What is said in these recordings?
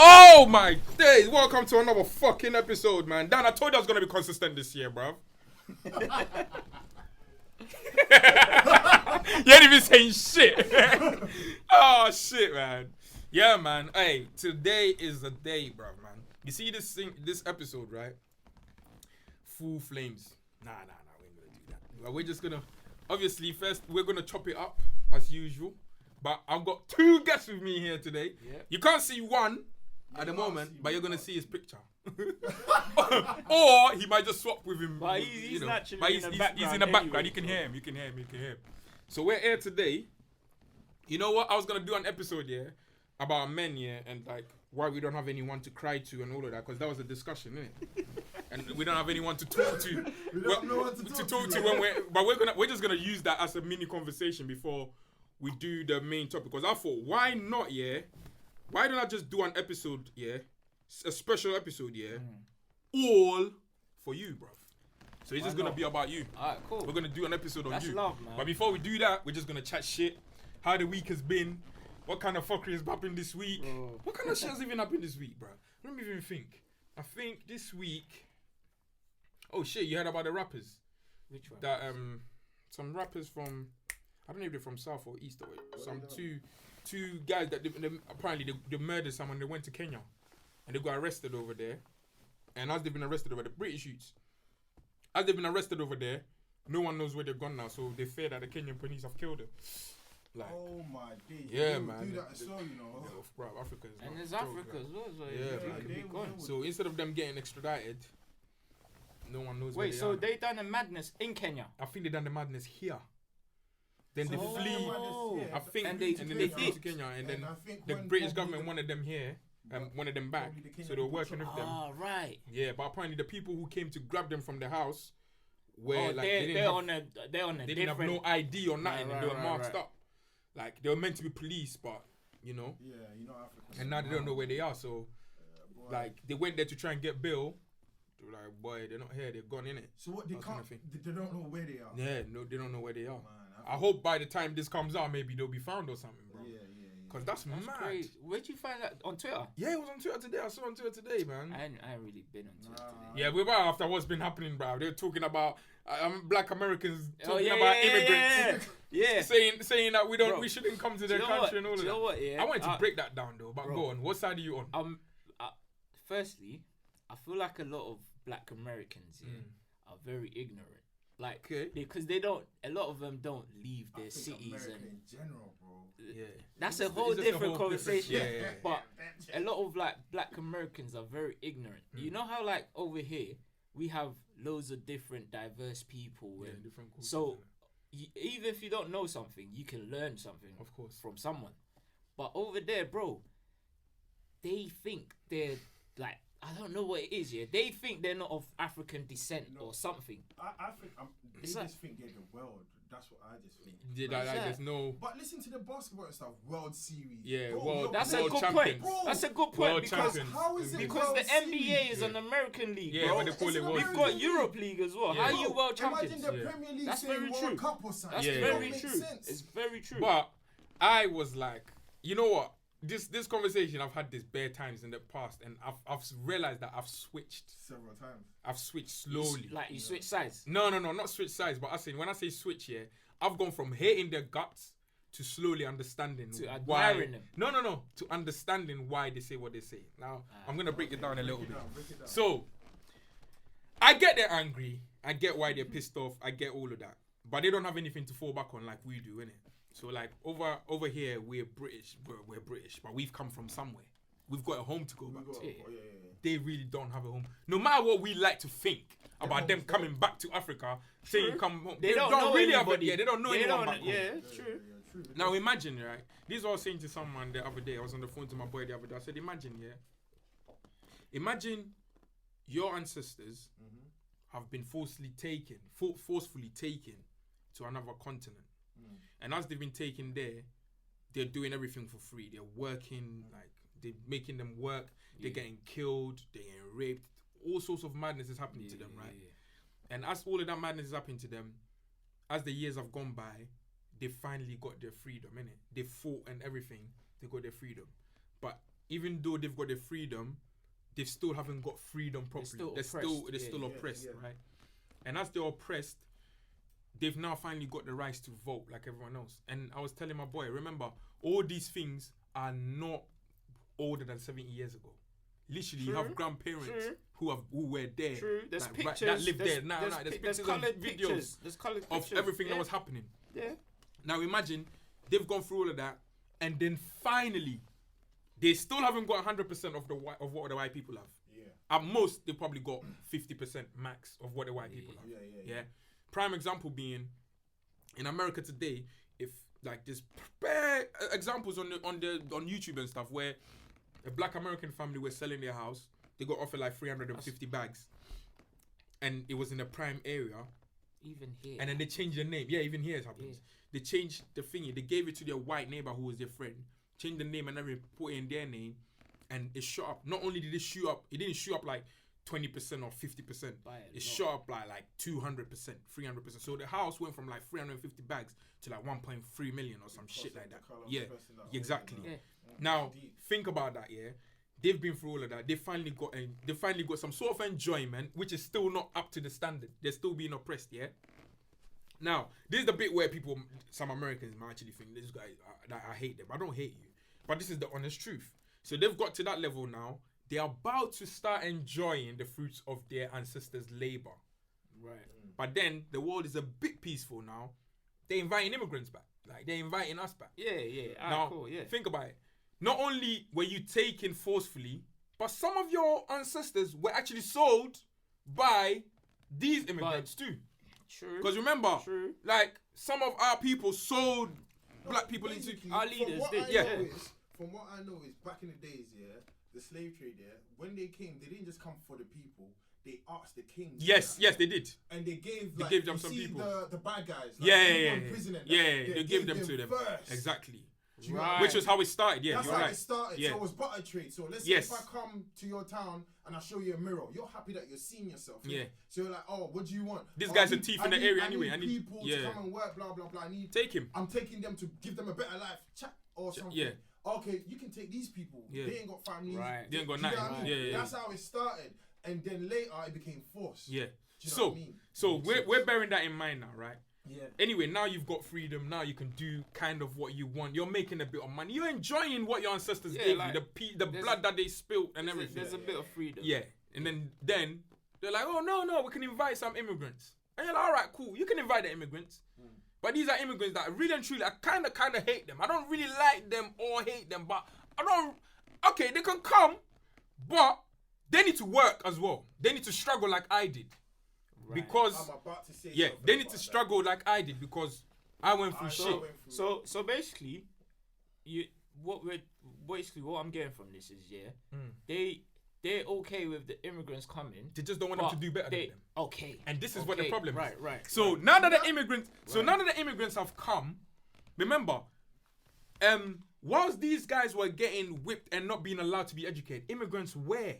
Oh my days! Welcome to another fucking episode, man. Dan, I told you I was gonna be consistent this year, bruv. You ain't even saying shit. Oh shit, man. Yeah, man. Hey, today is the day, bruv, man. You see this episode, right? Full flames. Nah, we ain't gonna do that. But we're just gonna, obviously, first we're gonna chop it up as usual. But I've got two guests with me here today. Yeah. You can't see one at the moment, but you're gonna see his picture. Or he might just swap with him. But he's naturally but he's in the background. Anyway, you can hear him. So we're here today. You know what? I was gonna do an episode about men and like why we don't have anyone to cry to and all of that, because that was a discussion, innit? And we don't have anyone to talk to. We don't know what to talk to when we're just gonna use that as a mini conversation before we do the main topic. Because I thought, why not? Why don't I just do an episode? A special episode. All for you, bruv. So it's just gonna be about you. Alright, cool. We're gonna do an episode on That's you. love, man. But before we do that, we're just gonna chat shit. How the week has been. What kind of fuckery has happened this week? Bro. What kind of shit has even happened this week, bruv? Let me even think. I think this week. Oh shit! You heard about the rappers? Which one? That some rappers from, I don't know if they're from South or East or some two guys that apparently they murdered someone. They went to Kenya and they got arrested over there. And as they've been arrested over the British youths, as they've been arrested over there, no one knows where they're gone now. So they fear that the Kenyan police have killed them. Like, oh my days. Yeah, man. Do that as well, you know. Yeah, bro, Africa is and not there's joke, Africa bro. as well, so Yeah, it man. could be gone. So instead of them getting extradited, no one knows where Wait, they so are. they done a madness in Kenya? I think they done the madness here. Then they So flee. yeah. I think, And and they then they flew did. to Kenya, and then I think the when British probably government wanted them here, wanted them back, probably the so they were Kenyan working with them. Ah, right. Yeah, but apparently the people who came to grab them from the house were Oh, like they're on a they didn't have different. no ID or nothing, Right, and they were right, marked right. up. Like they were meant to be police, but you know, Yeah, you know Africa. and now they don't know where they are. So Boy. like they went there to try and get bail. They were like, boy, they're not here. They're gone, innit? So what? They That kind can't. of thing. They don't know where they are. Yeah, no, they don't know where they are. Man, I hope by the time this comes out, maybe they'll be found or something, bro. Yeah. Cause that's mad. Crazy. Where'd you find that? On Twitter? Yeah, it was on Twitter today. I saw it on Twitter today, man. I ain't really been on Twitter today. Yeah, we were after what's been happening, bro. They're talking about black Americans talking yeah, about yeah, immigrants, Yeah. saying that Bro, we shouldn't come to their you know country what? and all of Do you that. know what, yeah? I wanted to break that down though, but bro. go on. What side are you on? Firstly, I feel like a lot of black Americans are very ignorant. Like, because a lot of them don't leave their cities America and in general, bro. Yeah, that's a whole different conversation. Yeah. But a lot of like black Americans are very ignorant. You know how like over here we have loads of different diverse people. Yeah, and different cultures. so even if you don't know something, you can learn something, Of course. from someone. But over there, bro, they think they're like, I don't know what it is. Yeah, they think they're not of African descent or something. I think they It's just think they're the world. That's what I just think. There's no. But listen to the basketball and stuff. World Series. Yeah, Bro, world- That's World a good champions. point. That's a good point World because champions. How is it because World the NBA Series? is an American league, Yeah, bro. but they call It's it an World We've American got league. Europe League as well. Yeah. How are you world champions? Imagine the Yeah. Premier League That's saying very World true. Cup or something. That's Yeah. very Makes true. sense. It's very true. But I was like, you know what? This conversation, I've had this bare times in the past, and I've realized that I've switched. Several times. I've switched slowly. Like you switch sides. No, not switch sides, but when I say switch here, I've gone from hating their guts to slowly understanding To why. admiring them. No, to understanding why they say what they say. Now, I'm gonna break it down a little bit. Break it down. So, I get they're angry. I get why they're pissed off. I get all of that, but they don't have anything to fall back on like we do, innit? So like over here, we're British, but we've come from somewhere. We've got a home to go back to. Yeah. They really don't have a home. No matter what we like to think about them coming back to Africa, saying come home. They don't know really anybody. they don't know anyone back home. Yeah, true. Now imagine, right? This is what I was saying to someone the other day. I was on the phone to my boy the other day. I said, imagine your ancestors have been forcefully taken to another continent. And as they've been taken there, they're doing everything for free. They're working, like, they're making them work. They're getting killed. They're getting raped. All sorts of madness is happening to them, right? And as all of that madness is happening to them, as the years have gone by, they finally got their freedom, innit? They fought and everything. They got their freedom. But even though they've got their freedom, they still haven't got freedom properly. They're still oppressed, right? And as they're oppressed, they've now finally got the rights to vote like everyone else. And I was telling my boy, remember, all these things are not older than 70 years ago. Literally, you have grandparents who were there. True. There's like, pictures. that live there now. There's pictures and videos There's coloured of pictures. everything that was happening. Yeah. Now imagine they've gone through all of that, and then finally, they still haven't got 100% of what the white people have. Yeah. At most, they probably got 50% max of what the white people have. Yeah. Prime example being, in America today, if like there's bare examples on YouTube and stuff where a black American family were selling their house, they got offered like 350 bags, and it was in a prime area. Even here. And then they changed their name. Yeah, even here it happens. Yeah. They changed the thingy. They gave it to their white neighbor who was their friend. Changed the name and everything, put in their name, and it shot up. Not only did it shoot up, it didn't shoot up like 20% or 50%. It shot up like 200%, 300%. So the house went from like 350 bags to like 1.3 million or some shit like that. Yeah, exactly. Yeah. Now think about that. Yeah, they've been through all of that. They finally got some sort of enjoyment, which is still not up to the standard. They're still being oppressed. Yeah. Now this is the bit where some Americans might actually think this guy that I hate them. I don't hate you, but this is the honest truth. So they've got to that level now. They're about to start enjoying the fruits of their ancestors' labor. Right. But then the world is a bit peaceful now. They're inviting immigrants back. Like they're inviting us back. Yeah. Now, cool, yeah. Think about it. Not only were you taken forcefully, but some of your ancestors were actually sold by these immigrants too. True. Because remember, like some of our people sold black people into our leaders. From what I know is back in the days, the slave trade, when they came, they didn't just come for the people. They asked the king. Yes, they did. And they gave them some people. The bad guys. They gave them to them first. Exactly. Right. Which was how it started. Yeah, that's how it started. Yeah. So it was butter trade. So let's say if I come to your town and I show you a mirror, you're happy that you're seeing yourself. Yeah. So you're like, oh, what do you want? This guy's a thief in the area anyway. I need people to come and work. Blah blah blah. Take him. I'm taking them to give them a better life. Chat or something. Yeah. Okay, you can take these people. Yeah. They ain't got families. Right. They ain't got nothing. I mean? Yeah. That's how it started, and then later it became forced. Yeah. So we're bearing that in mind now, right? Yeah. Anyway, now you've got freedom. Now you can do kind of what you want. You're making a bit of money. You're enjoying what your ancestors gave you, the blood that they spilled and everything. There's a bit of freedom. Yeah. And then they're like, oh no, we can invite some immigrants. And you're like, all right, cool. You can invite the immigrants. But these are immigrants that really and truly, I kind of hate them. I don't really like them or hate them, but okay, they can come, but they need to work as well. They need to struggle like I did. Right. Because, I'm about to say they need to struggle like I did because I went through shit. So basically, what I'm getting from this is, they're okay with the immigrants coming. They just don't want them to do better than them. Okay. And this is what the problem is. Right. So now that the immigrants have come, remember, whilst these guys were getting whipped and not being allowed to be educated, immigrants were.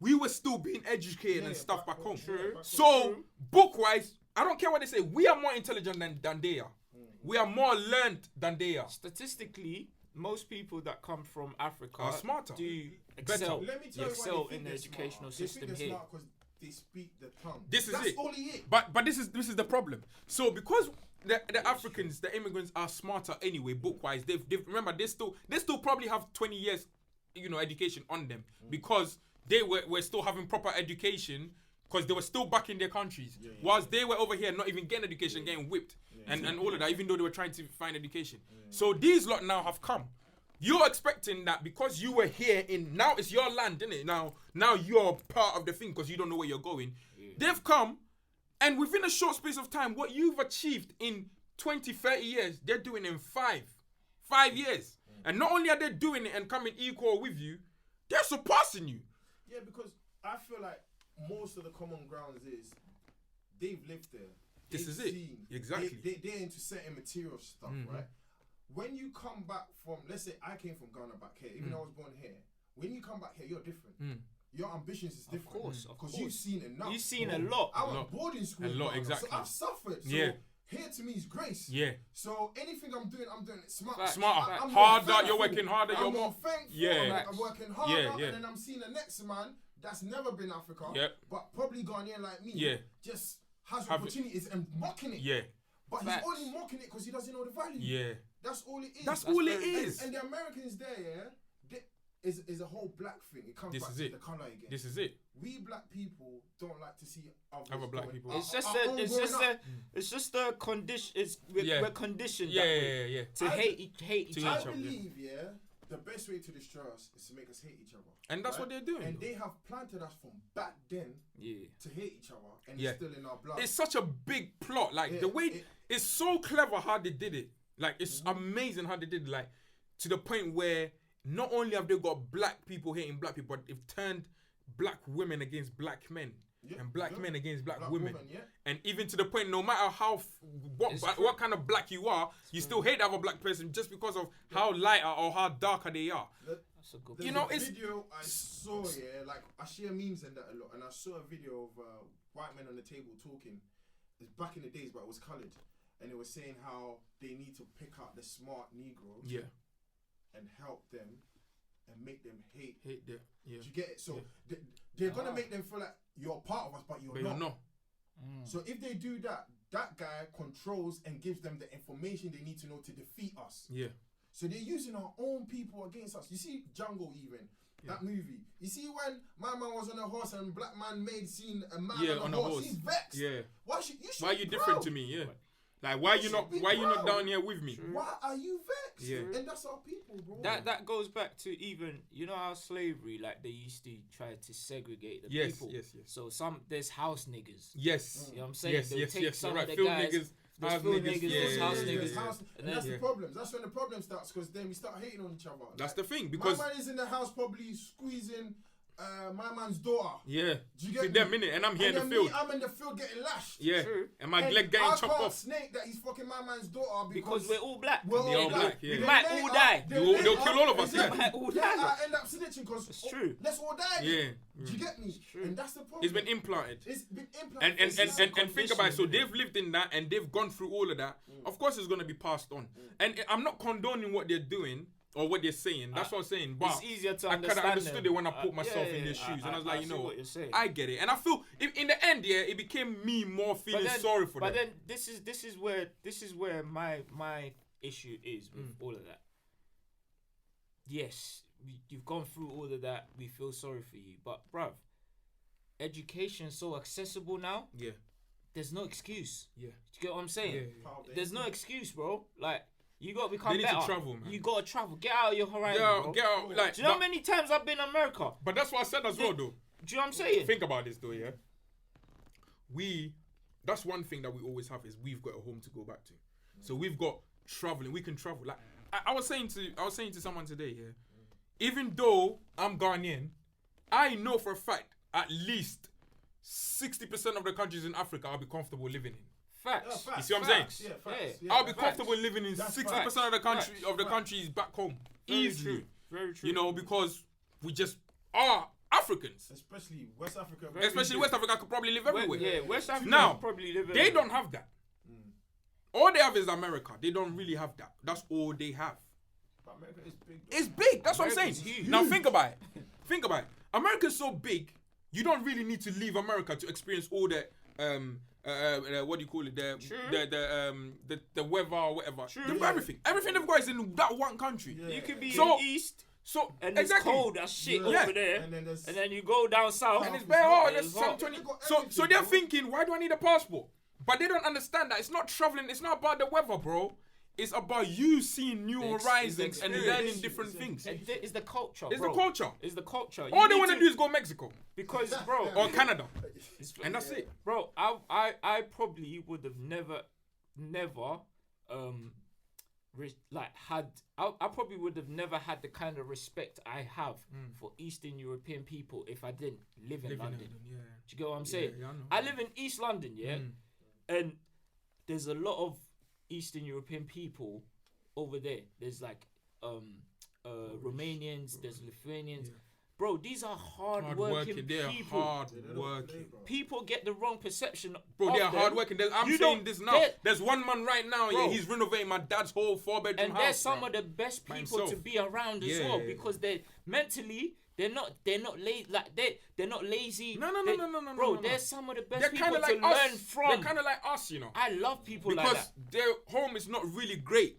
We were still being educated and stuff back home. So, book-wise, I don't care what they say. We are more intelligent than they are. We are more learned than they are. Statistically, most people that come from Africa are smarter. Do excel, Let me tell you in the educational system here. here. Because they speak the tongue. That's it. Only it. But this is the problem. So because the Africans, the immigrants are smarter anyway, book-wise. They've remember they still probably have 20 years, education on them because they were still having proper education because they were still back in their countries. Whilst they were over here not even getting education, getting whipped and all of that, even though they were trying to find education. So these lot now have come. You're expecting that because you were here now it's your land, isn't it? Now you're part of the thing because you don't know where you're going. They've come and within a short space of time, what you've achieved in 20, 30 years, they're doing in 5 years. And not only are they doing it and coming equal with you, they're surpassing you. Yeah, because I feel like most of the common grounds is they've lived there. This is it. Exactly. They're into certain material stuff, right? When you come back from, let's say I came from Ghana back here, even though I was born here. When you come back here, you're different. Your ambitions is different. Of course. Because you've seen enough. You've seen a lot. I went boarding school. A lot, exactly. So I've suffered. So here to me is grace. Yeah. So anything I'm doing it smart. Smarter, I'm harder. more You're working harder. I'm You're more more. thankful. Yeah. I'm working harder. Yeah. And then I'm seeing the next man that's never been Africa, Yep. but probably Ghanaian like me. Yeah. Just has opportunities and mocking it. Yeah. But he's only mocking it because he doesn't know the value. Yeah. That's all it is. That's all it is. And the Americans there, is a whole black thing. It comes back to the colour again. This is it. We black people don't like to see other black people. It's just a condition. We're conditioned. Yeah. To hate each other. I believe, the best way to destroy us is to make us hate each other. And that's what they're doing. And they have planted us from back then to hate each other, and it's still in our blood. It's such a big plot. Like the way it's so clever how they did it. Like it's amazing how they did it. Like to the point where not only have they got black people hating black people, but they've turned black women against black men and black men against black women. And even to the point, no matter what kind of black you are, you still hate the other black person just because of how lighter or how darker they are. That's a good There's a video I saw, like I share memes and that a lot, and I saw a video of white men on the table talking. It's back in the days, but it was coloured, and it was saying how they need to pick out the smart Negroes and help them and make them hate them. Do you get it? So they're gonna make them feel like you're part of us, but you're not. So if they do that, that guy controls and gives them the information they need to know to defeat us. Yeah. So they're using our own people against us. You see Jungle even, that movie. You see when my man was on a horse and black man seen a man on a horse. He's vexed. Yeah. Why are you different to me? Yeah. Like why you not down here with me? Why are you vexed? Yeah. And that's our people, bro. That goes back to even how slavery, like they used to try to segregate the people. Yes. So there's house niggas. Yes. You know what I'm saying? Yes. Some of the guys. Niggas, house niggas. And that's the problem. That's when the problem starts, because then we start hating on each other. That's the thing, because my man is in the house probably squeezing my man's daughter. Yeah. Do you get me? And I'm here in the field. I'm in the field getting lashed. Yeah. True. And my leg getting chopped off. Snake that he's fucking my man's daughter because we're all black. We're all black. We might all die. They'll kill all of us. We might all die. I end up snitching because it's true. Let's all die. Yeah. Do you get me? And that's the problem. It's been implanted. And think about it. So they've lived in that and they've gone through all of that. Of course, it's going to be passed on. And I'm not condoning what they're doing or what they're saying. That's what I'm saying. But it's easier to understand. I kind of understood it when I put myself in their shoes. And I was like, I get it. And I feel in the end, it became me more feeling sorry for them. But then this is where my issue is with all of that. Yes, you've gone through all of that. We feel sorry for you, but bruv, education's so accessible now. Yeah. There's no excuse. Yeah. Do you get what I'm saying? Yeah. There's no excuse, bro. Like, you gotta become better. They need to travel, man. You gotta travel. Get out of your horizon, bro. Get out. Like, do you know how many times I've been in America? But that's what I said as well, though. Do you know what I'm saying? Think about this, though, yeah? That's one thing that we always have is we've got a home to go back to. So we've got traveling. We can travel. Like, I was saying to someone today, yeah? Even though I'm Ghanaian, I know for a fact at least 60% of the countries in Africa I'll be comfortable living in. Facts. You see what I'm saying? Yeah, facts. I'll be comfortable living in 60% of the countries back home. Easily. Very true. You know, because we just are Africans. Especially West Africa. West Africa could probably live everywhere. West Africa now, probably live they don't have that. All they have is America. They don't really have that. That's all they have. But America is big. It's big. That's what I'm saying. Huge. Now think about it. America's so big, you don't really need to leave America to experience all the what do you call it? The weather or whatever. Everything they've got is in that one country. Yeah. You could be in East. So and it's cold as shit over there, and then you go down south, and it's very hot. So they're thinking, why do I need a passport? But they don't understand that it's not traveling. It's not about the weather, bro. It's about you seeing new horizons and learning different things. It's the culture. It's the culture. It's the culture. All they want to do is go Mexico, because bro, or Canada, and that's it, bro. I probably would have never I probably would have never had the kind of respect I have for Eastern European people if I didn't live in London. Do you get what I'm saying? Yeah, I live in East London, and there's a lot of Eastern European people over there. There's like Romanians, there's Lithuanians, bro, these are hard-working They're people. hard-working. People get the wrong perception. Bro, they're of them. hard-working. I'm saying this now. There's one man right now, Bro, he's renovating my dad's whole 4-bedroom and house. they're some of the best people to be around as well, because they're mentally. They're not they're not lazy. No. Bro, they're some of the best people like to learn from. They're kind of like us, you know. I love people because like that. their home is not really great.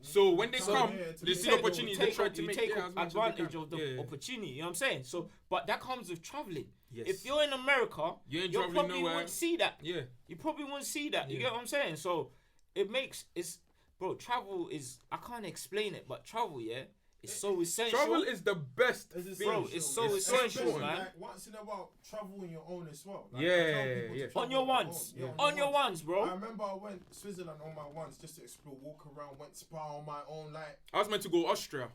So when they come, they see the opportunity. They try to take advantage of the opportunity. You know what I'm saying? So, but that comes with traveling. Yes. If you're in America, you probably won't see that. Yeah. You probably won't see that. You get what I'm saying? So travel is, I can't explain it, but travel, it's so essential. Travel is the best thing. Bro, it's so essential, man. Like, once in a while, travel on your own as well. Like, On your ones. On your ones, bro. I remember I went Switzerland on my ones just to explore, walk around, went spa on my own. Like, I was meant to go Austria.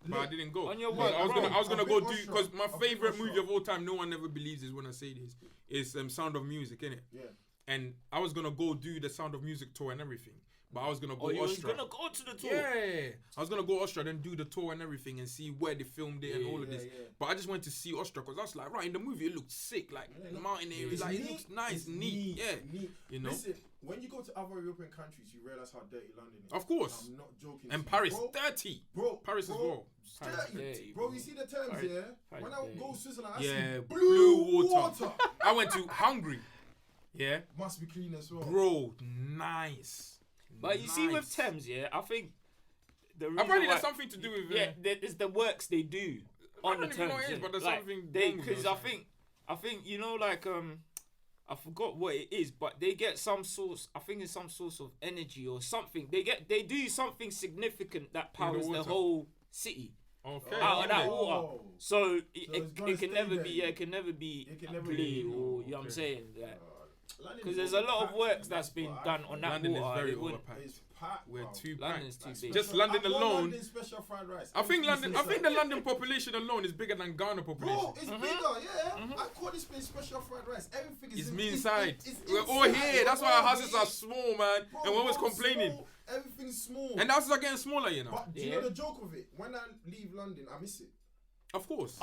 But I didn't go. On your ones, I was gonna go do, because my favorite movie of all time, no one ever believes this when I say this, is Sound of Music, innit? Yeah. And I was gonna go do the Sound of Music tour and everything. But I was gonna go Austria. You was gonna go to the tour? Yeah. I was gonna go Austria, then do the tour and everything and see where they filmed it and all of this. Yeah. But I just went to see Austria because I was like, right, in the movie it looked sick, like mountain areas, like it looks nice, neat. You know. Listen, when you go to other European countries, you realize how dirty London is. Of course. I'm not joking. And Paris, dirty. Bro, Paris as well. Dirty. Bro, you see the terms here? When I go to Switzerland, I see blue water. I went to Hungary. Yeah. Must be clean as well. Bro, nice. But you see with Thames, I think the reason apparently there's something to do with it's the works they do on the Thames. I don't even know what it is, but there's something because I think you know, like I forgot what it is, but they get some source. I think it's some source of energy or something. They do something significant that powers the whole city. Okay. Out of that water, so it can never be. It can never be blue, or you know what I'm saying. Because there's a lot of works that's been done on that London water. Is very overpacked. We're too packed. London's too big. Just London alone. London special fried rice. I think the London population alone is bigger than Ghana population. Bro, it's bigger, I call this place special fried rice. Everything is me inside. We're all here. That's why our houses are small, man. Bro, and we're always complaining. Small, everything's small. And the houses are getting smaller, you know. But do you know the joke of it? When I leave London, I miss it. Of course.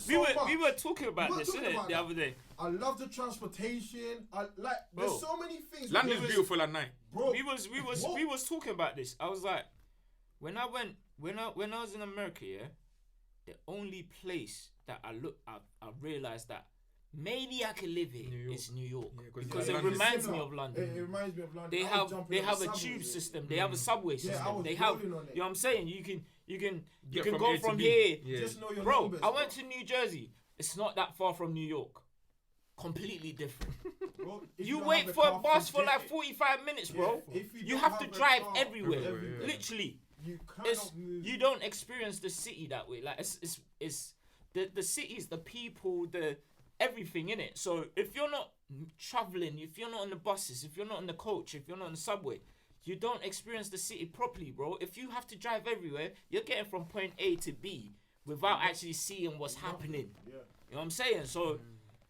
We were talking about this, innit, the other day. I love the transportation. There's so many things. London's beautiful at night. Bro, we was talking about this. I was like, when I was in America, the only place that I realized that maybe I could live here is New York, because it reminds me of London. It reminds me of London. They have a tube system. They have a subway system. They have, you know what I'm saying? You can go from here. Just know your bro, numbers, I went to New Jersey. It's not that far from New York. Completely different. Bro, you wait for a bus for like 45 minutes, bro. You have to drive everywhere. Literally. You don't experience the city that way. Like it's the cities, the people, the everything in it. So if you're not traveling, if you're not on the buses, if you're not on the coach, if you're not on the subway, you don't experience the city properly, bro. If you have to drive everywhere, you're getting from point A to B without actually seeing what's happening. You know what I'm saying? So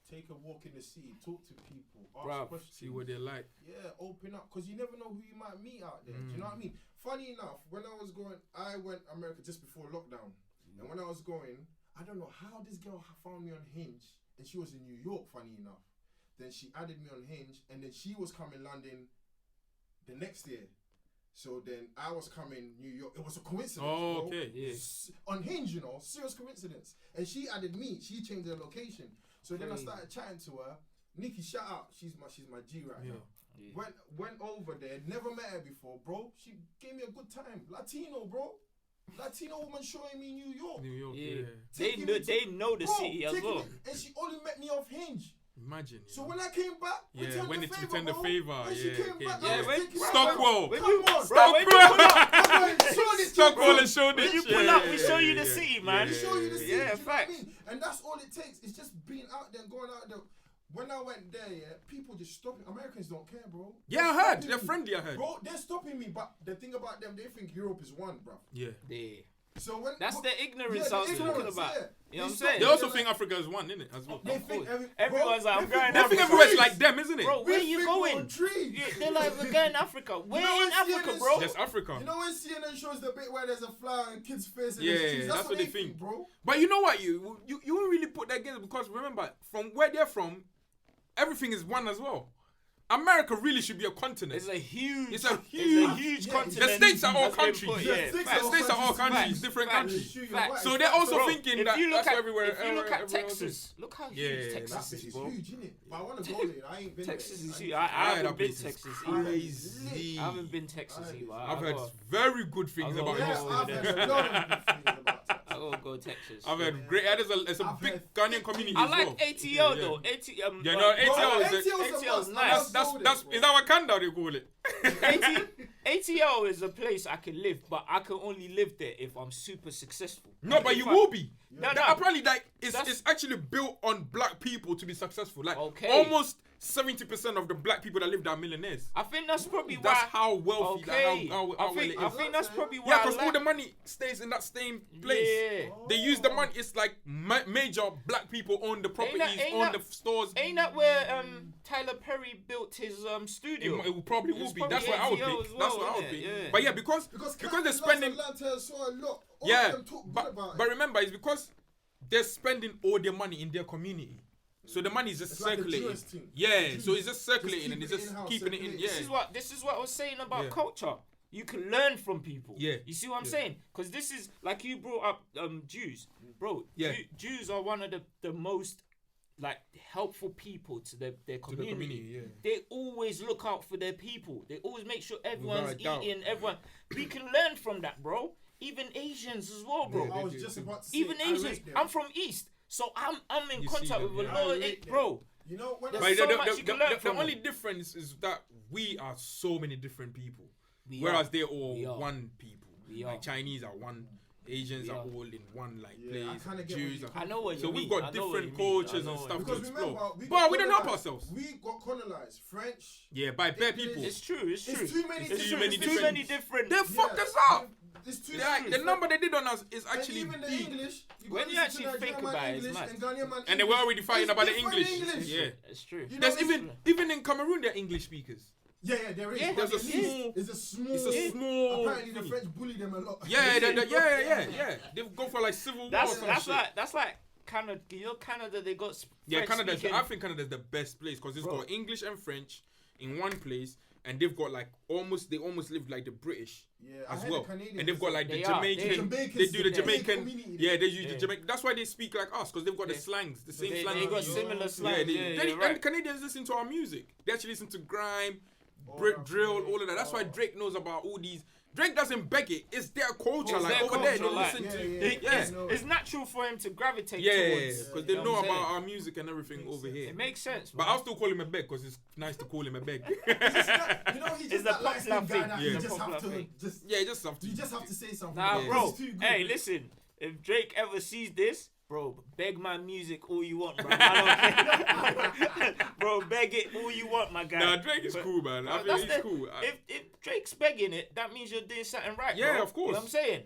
take a walk in the city, talk to people, ask questions, see what they're like. Yeah, open up, because you never know who you might meet out there. Do you know what I mean? Funny enough, when I went America just before lockdown, and when I was going, I don't know how this girl found me on Hinge, and she was in New York, funny enough. Then she added me on Hinge, and then she was coming London the next year. So then I was coming New York. It was a coincidence. Oh, okay. Yeah. On Hinge, you know, serious coincidence. And she added me. She changed her location. So then I started chatting to her. Nikki, shout out. She's my G right now. Yeah. Went over there. Never met her before, bro. She gave me a good time. Latino, bro. Latino woman showing me New York. New York, yeah. They know the city as well. And she only met me off Hinge. Imagine. So when I came back, when it's returned the favor, Stockwell. Stockwell and Shoreditch. When you pull up, we show you the city, man. We show you the city. Yeah, facts. And that's all it takes. It's just being out there, going out there. When I went there, people just stopping. Americans don't care, bro. Yeah, I heard. They're friendly, I heard. Bro, they're stopping me, but the thing about them, they think Europe is one, bro. Yeah. So when that's the ignorance I was talking about. You know what I'm saying? They also think Africa is one, innit? As well. They think everyone's like, I'm going They think Africa. everywhere's like them, isn't it? Bro, where you going? Yeah, They're like, we're going Africa. Where in Africa, bro? That's Africa. You know when CNN shows the bit where there's a flower and kids' face in Yeah, the streets? that's what they think. bro. But you know what? You won't really put that against because remember, from where they're from, everything is one as well. America really should be a continent. It's a huge The continent. states are all That's been countries. put, The states are all countries, different countries. So they're also thinking that that's everywhere. If you look at Texas, look how huge Texas is, bro. Huge, innit? But I want to go there. I ain't been Texas there. is huge. I haven't been Texas either. Crazy. I haven't been Texas either. I've heard very good things about Yeah, Houston. I've heard a lot of good things about Texas. I gotta go Texas. I've heard great. There's a big Ghanaian community I as like well. ATL though. ATL. Yeah, no, ATL ATL is nice. That's is that Wakanda they call it? ATL is a place I can live, but I can only live there if I'm super successful. No, but you will be. No. Apparently, like it's actually built on black people to be successful. Like almost 70% of the black people that live there are millionaires. I think that's probably why. That's how wealthy. Okay. How well it is. I think that's probably why. Yeah, because all the money stays in that same place. Yeah. They use the money. It's like major black people own the properties, own the stores. Ain't that where Tyler Perry built his studio? It probably will be. That's what I would pick. Well, That's what I would pick. Yeah. But yeah, because they're spending. Yeah, but remember, it's because they're spending all their money in their community. So the money is just circulating. Yeah, so it's just circulating and it's just keeping it in. Yeah. This is what I was saying about culture. You can learn from people. Yeah. You see what I'm saying? Because this is like you brought up Jews, bro. Yeah. Jews are one of the most like helpful people to their community. They always look out for their people. They always make sure everyone's eating. Everyone. We can learn from that, bro. Even Asians as well, bro. I was just about to say, even Asians. I'm from East. So I'm in contact with a lot of bro. You know, when there's so much you can learn from the only difference is that we are so many different people, whereas they're all one people. Like Chinese are one, Asians are all in one place. Jews are. I know what you mean. So we've got different cultures and stuff to explore. But we don't help ourselves. We got colonized. French. Yeah, by bare people. It's true. It's too many different. They fucked us up. The number they did on us is actually even the deep. English. When you actually think about it, it's mad. And they were already fighting about the English. Yeah, it's true. There's even in Cameroon they're English speakers. Yeah, there is. Yeah, there's a small. Apparently the French bully them a lot. Yeah. They go for like civil war. That's like Canada. You know, Canada. They got Canada. I think Canada's the best place because it's got English and French in one place. And they've got like they almost live like the British as well. And they've got like the Jamaican. They do the Jamaican. Yeah, they use the Jamaican. That's why they speak like us because they've got the slangs, the same slang. They got similar slang. And Canadians listen to our music. They actually listen to grime, drill, all of that. That's why Drake knows about all these. Drake doesn't beg it. It's their culture. Like over there, they listen to. It's natural for him to gravitate towards. Yeah, because they know about our music and everything over here. It makes sense. But I'll still call him a beg because it's nice to call him a beg. It's the popular thing. You just have to. You just have to say something. Nah, bro. Hey, listen. If Drake ever sees this, bro, beg my music all you want, bro. I don't care. Bro, beg it all you want, my guy. Nah, Drake is cool, man. I mean, he's cool. If Drake's begging it, that means you're doing something right, yeah, bro. of course. You know what I'm saying?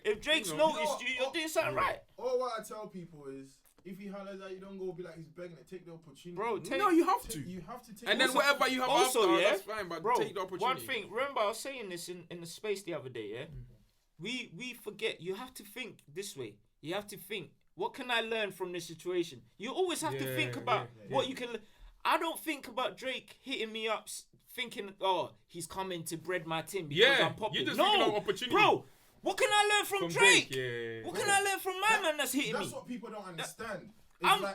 If Drake's noticed you, you're doing something right. All what I tell people is, if he hollers out, you don't go be like he's begging it. Take the opportunity. Bro, you have to. You have to take. And then whatever you have after, that's fine. But bro, take the opportunity. One thing, remember I was saying this in the space the other day, yeah? We forget, you have to think this way. You have to think, what can I learn from this situation? You always have to think about what you can. I don't think about Drake hitting me up thinking, oh, he's coming to bread my tin because I'm popular. You're just thinking of opportunity. Bro, what can I learn from Drake? What can I learn from my man that's hitting me? That's what people don't understand.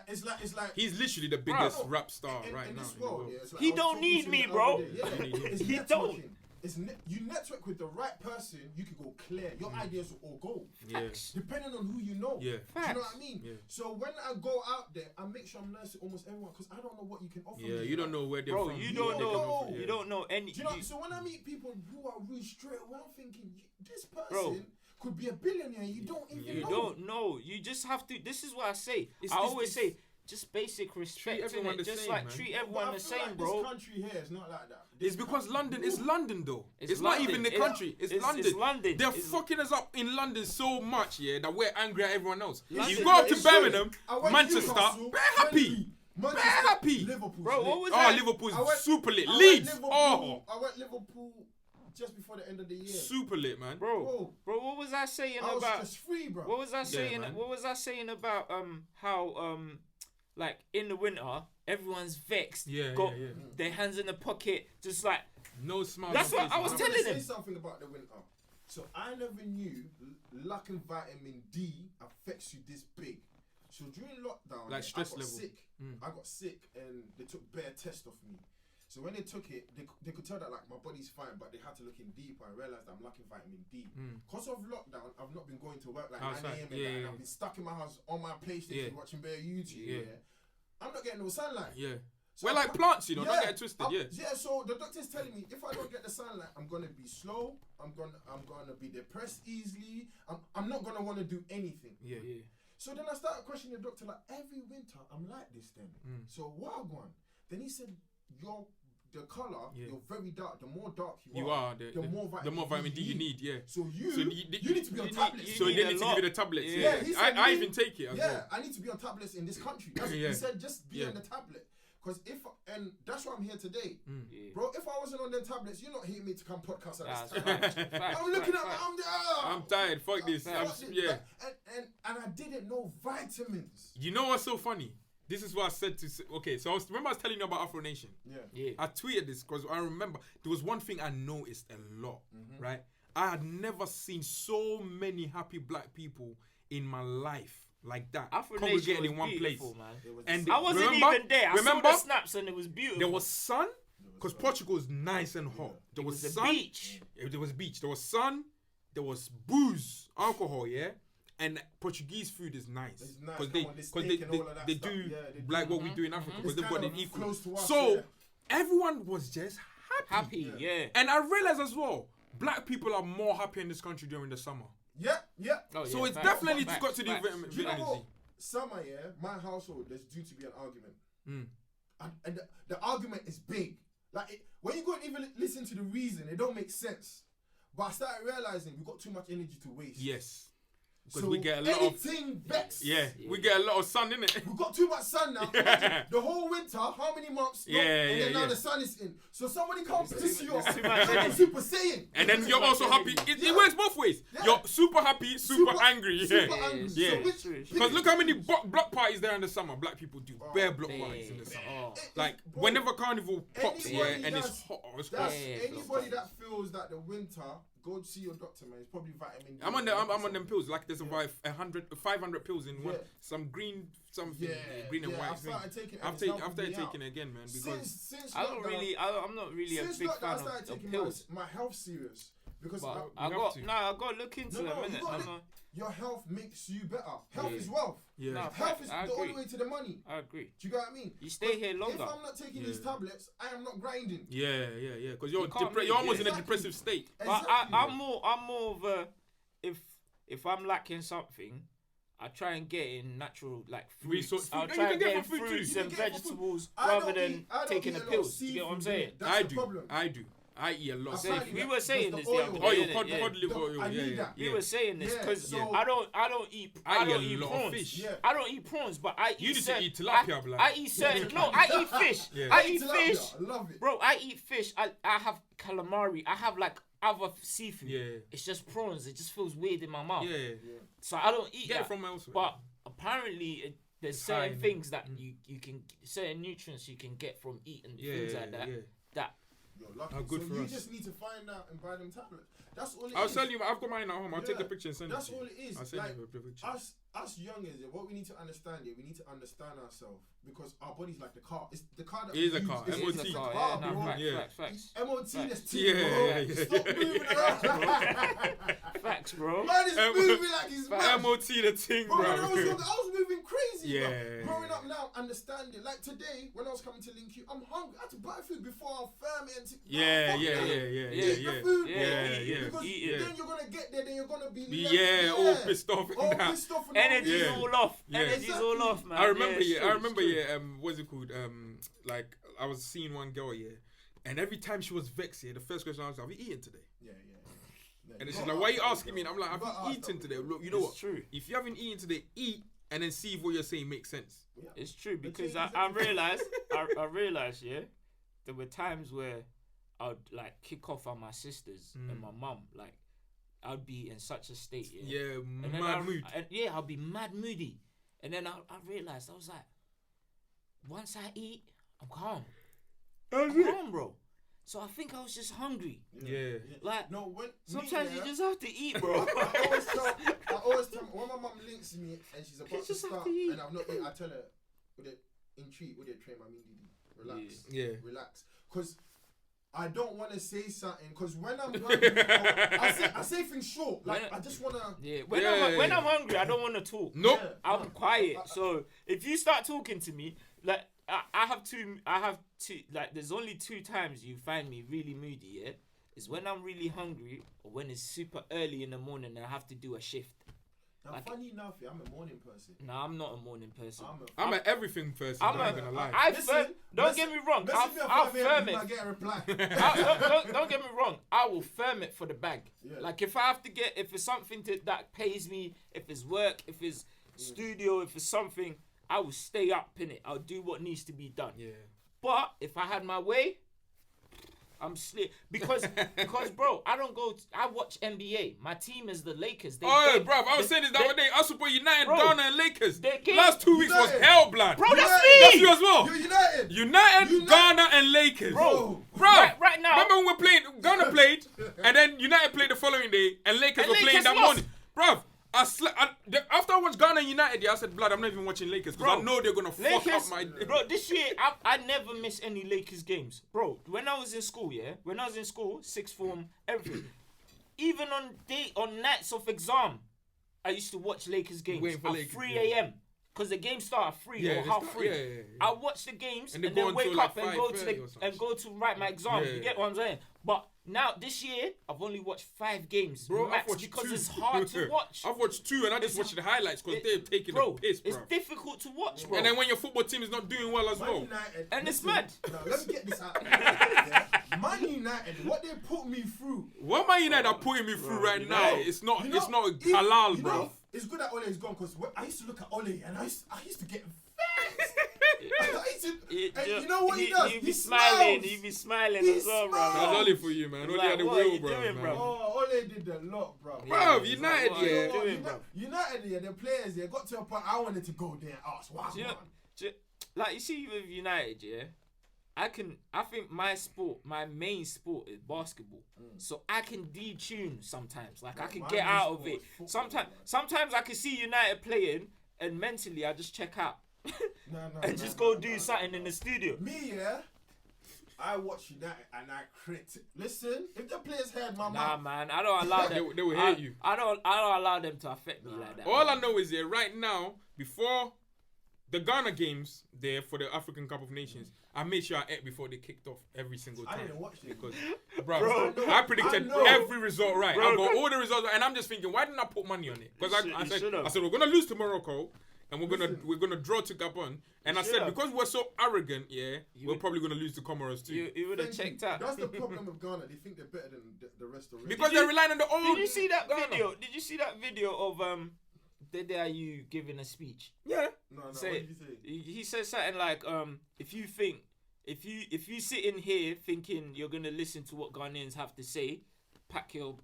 It's like he's literally the biggest rap star right now. This world, he don't need me, bro. He don't. You network with the right person, you could go clear. Your ideas will all go. Depending on who you know. Do you know what I mean? So when I go out there, I make sure I'm nice to almost everyone because I don't know what you can offer me. You don't know where they're from. You don't know. You don't know any. Do you know? So when I meet people who are really straight away, I'm thinking, this person could be a billionaire. You don't even know. You don't know. You just have to. This is what I say. I always say, just basic respect. Treat everyone the just same, like man. treat everyone the same, like bro. This country here is not like that. It's because London. It's London though. It's not London. even the country. It's London. It's London. They're fucking us up in London so much, yeah, that we're angry at everyone else. London, You go up to it's Birmingham, true. I went Manchester, Newcastle, they're happy. Manchester, They're happy. Liverpool's Bro, what lit. was Oh, that? Liverpool's super lit. I went Leeds. Liverpool- Oh, I went Liverpool just before the end of the year. super lit, man. Bro, what was I saying I was about? just free, bro. What was I saying? man. What was I saying about how like in the winter everyone's vexed. Yeah. Their hands in the pocket, just like No smile. That's no what face, I was man. telling I'm gonna him. say something about the winter. So I never knew lack of vitamin D affects you this big. So during lockdown, Like stress I got level. sick. I got sick and they took bare tests off me. So when they took it, they could tell that like my body's fine, but they had to look in deeper and realised I'm lacking vitamin D. Because of lockdown, I've not been going to work like 9 a.m. and I've been stuck in my house on my PlayStation watching bare YouTube. Yeah. I'm not getting no sunlight. Yeah. So We're like plants, you know. Don't get it twisted. Yeah. So the doctor's telling me if I don't get the sunlight, I'm gonna be slow. I'm gonna be depressed easily. I'm not gonna want to do anything. Yeah. So then I started questioning the doctor, like every winter I'm like this then. So what I want? Then he said, the color, you're very dark. The more dark you are, the more vitamin D you need. Yeah. So you need to be on tablets. So they need to give you the tablets. Yeah. I even take it as well. I need to be on tablets in this country. That's he said, just be on the tablet. Because and that's why I'm here today. Bro, if I wasn't on them tablets, you're not hearing me to come podcast at this time. I'm looking at I'm tired. Fuck this. And I didn't know vitamins. You know what's so funny? This is what I said to. Okay, so remember I was telling you about Afro Nation. Yeah. I tweeted this because I remember there was one thing I noticed a lot. Right, I had never seen so many happy black people in my life like that, congregating in one place. Man. And I wasn't even there. I saw the snaps and it was beautiful. There was sun because Portugal is nice and hot. There was sun. Beach. There was beach. There was sun. There was booze, alcohol. Yeah. And Portuguese food is nice because they do like what we do in Africa because they've got it equal. So everyone was just happy. Yeah. And I realized as well, black people are more happy in this country during the summer. Yeah. Oh, so it's definitely got to do with you know what? Summer, my household, there's due to be an argument. And the argument is big. Like when you go and even listen to the reason, it don't make sense. But I started realizing we got too much energy to waste. Yes. Because so we get a lot of vex. We get a lot of sun in it. We've got too much sun now. The whole winter, how many months? And then now the sun is in. So somebody can't piss you off. I'm Super Saiyan. And then you're also happy. It works both ways. Yeah. You're super happy, super angry. Super angry. Yeah. Because look how many block parties there in the summer. Black people do bare block parties in the summer. Like whenever carnival pops, and it's hot. Anybody that feels that the winter, go to see your doctor, man. It's probably vitamin D. I'm on them pills. Like there's about 500 pills in one. Some green, green and white. I've started taking it again, man. Because since I'm not really a big fan of pills. My health serious because I got to look into them. Your health makes you better. Health is wealth. Yeah. No, health is the only way to the money. I agree. Do you get what I mean? You stay here longer. If I'm not taking these tablets, I am not grinding. Yeah. Because you're almost in a depressive state. But I'm more of a if I'm lacking something, I try and get in natural like fruits. I'll try and get in fruits and vegetables rather than taking the pills. Do you get what I'm saying? I do. I eat a lot. We were saying this. Cod liver oil. We were saying this because I don't eat prawns. Fish. I don't eat prawns, but I eat. You need to eat tilapia, blood. I eat certain. No, I eat fish. I eat fish. I love it, bro. I eat fish. I have calamari. I have like other seafood. Yeah. It's just prawns. It just feels weird in my mouth. Yeah. So I don't eat Get that. it from elsewhere. But apparently, there's certain things that you can, certain nutrients you can get from eating things like that. That. You're lucky. Good for you us. just need to find out and buy them tablets. That's all it is. I'll tell you, I've got mine at home. I'll take a picture and send it to you. That's all it is. I'll send you a picture. Us youngers, what we need to understand we need to understand ourselves because our body's like the car. It's the car that it is a car. MOT. Facts. MOT, this team, Stop moving around. Facts, bro. Man is moving like he's mad. MOT the thing, bro. I was moving crazy, bro. Growing up now, understanding. Like today, when I was coming to Link U, I'm hungry. I had to buy food before I'm firm and Yeah. Because then you're gonna get there, then you're gonna be all pissed off. Energy's all off. Energy's all off, man. I remember, what's it called? Like I was seeing one girl, and every time she was vexed, the first question I was like, "Have you eaten today?" And then she's like, "Why are you asking me?" And I'm like, "Have you eaten today?" Look, you know what? True. If you haven't eaten today, eat and then see if what you're saying makes sense. It's true because I realized, there were times where I'd like kick off on my sisters and my mum, like I'd be in such a state, mad mood. I'll be mad moody, and then I realized I was like, once I eat, I'm calm. I'm calm, bro. So I think I was just hungry. Yeah. Like sometimes you just have to eat, bro. I always tell when my mum links me and she's about to start and I've not eaten, I tell her, with it train my relax. Yeah. Relax. Because I don't want to say something. Because when I'm hungry, I say things short. Like I just want to. Yeah. When I'm hungry, I don't want to talk. Nope. I'm quiet. So if you start talking to me, like I have two. Like there's only 2 times you find me really moody. Yeah, is when I'm really hungry or when it's super early in the morning and I have to do a shift. Now, like, funny enough, I'm a morning person. No, I'm not a morning person. I'm an everything person. I'm not gonna lie. Don't get me wrong. I'll firm it. I get a reply. Don't get me wrong. I will firm it for the bag. Yeah. Like if I have to if it's something that pays me, if it's work, if it's studio, if it's something, I will stay up in it. I'll do what needs to be done. Yeah. But if I had my way, I'm slick because bro, I watch NBA. My team is the Lakers. Bro, I was saying this the other day. I support United, Ghana, and Lakers. Last 2 weeks was hell, blood. Bro, that's me. That's you as well. You're United, Ghana, and Lakers. Bro. Right now. Remember when we played? Ghana played, and then United played the following day, and Lakers were playing that morning. Bro. After I watched Ghana and United, I said, blood, I'm not even watching Lakers because I know they're going to fuck up my... Bro, this year, I never miss any Lakers games. Bro, when I was in school, sixth form, everything, even on nights of exam, I used to watch Lakers games at 3 a.m. Because the games start at 3 or half 3. Yeah. I watch the games and then wake up and go to write my exam. You get what I'm saying? But now, this year, I've only watched 5 games. Bro, max because 2. It's hard to watch. I've watched 2 and I just watched the highlights because they're taking the piss, bro. It's difficult to watch, bro. And then when your football team is not doing well as well. United, and it's mad. No, let me get this out. Man United, what they put me through. What Man United are putting me through right now, it's not halal, bro. It's good that Ole is gone because I used to look at Ole and I used to get vexed. You know what he does? He be smiling. He be smiling as well, bro. That's only for you, man. Ole had the will, bro. Oh, Ole did a lot, bro. Bro, United, United, the players, got to a point I wanted to go there and ask, wow, man. Like, you see with United, I think my main sport is basketball. So I can detune sometimes. Like I can get out of it. Sometimes I can see United playing and mentally I just check out. And just go do something in the studio. Me, I watch United and I crit. Listen, if the players heard my mouth. Nah, man, I don't allow them. They will hate you. I don't allow them to affect me like that. All I know is right now, before the Ghana games there for the African Cup of Nations, I made sure I ate before they kicked off every single time. I didn't watch it. Because, bro, I predicted every result right. I got all the results right. And I'm just thinking, why didn't I put money on it? Because I said, we're going to lose to Morocco. And we're gonna draw to Gabon. And I said, because we're so arrogant, we're probably gonna lose to Comoros too. You would have checked out. That's the problem with Ghana. They think they're better than the rest of the Because they're relying on the old. Did you see that video? Did you see that video of you giving a speech? Yeah. No. What did he say? He said something like, if you sit in here thinking you're gonna listen to what Ghanaians have to say, pack your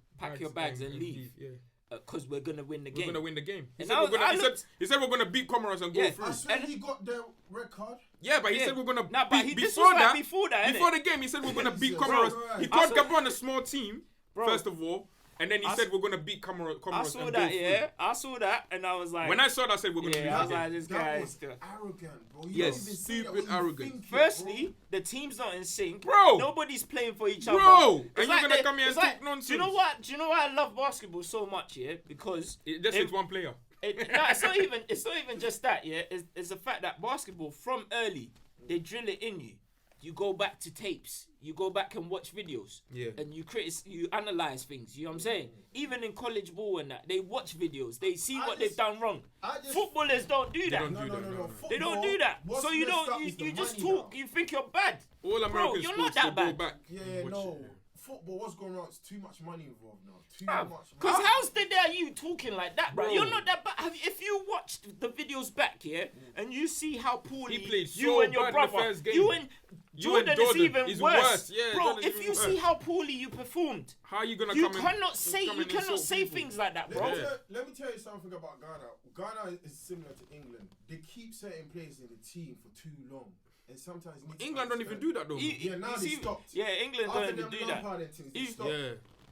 bags and leave. Yeah. Because we're gonna win the game. We're gonna win the game. He said we're gonna beat Comoros and go through. I swear he got the red card. Yeah, but he said we're gonna beat before the game. He said we're gonna beat Comoros. He called Gabon a small team first of all, and then he said we're gonna beat Comoros. I saw that, I saw that, and I was like, when I saw that, I said we're gonna lose. I was like, this guy is still arrogant, bro. Yes, stupid arrogant. Firstly, the team's not in sync, bro. Nobody's playing for each other, bro. And you're gonna come here and talk nonsense. Do you know why I love basketball so much? Because it just takes one player. It's not even just that. It's the fact that basketball from early they drill it in you. you go back to tapes, you go back and watch videos, and you analyze things. You know what I'm saying? Even in college ball and that, they watch videos, they see what they've done wrong. Footballers don't do that. No. They don't do that. So you don't. You just talk. You think you're bad. All American you're not sports, that bad. back. Football, what's going on? It's too much money involved now. Too much. Because how's the day you talking like that, bro? You're not that bad. If you watched the videos back here and you see how poorly you and your brother, you and Jordan is even worse. Yeah, bro, Jordan's if you see how poorly you performed, how are you gonna you cannot say things like that, bro. Let me tell you something about Ghana. Ghana is similar to England. They keep certain players in the team for too long. And sometimes England don't even do that though. Now they stopped. Yeah, England don't even do that. They stopped.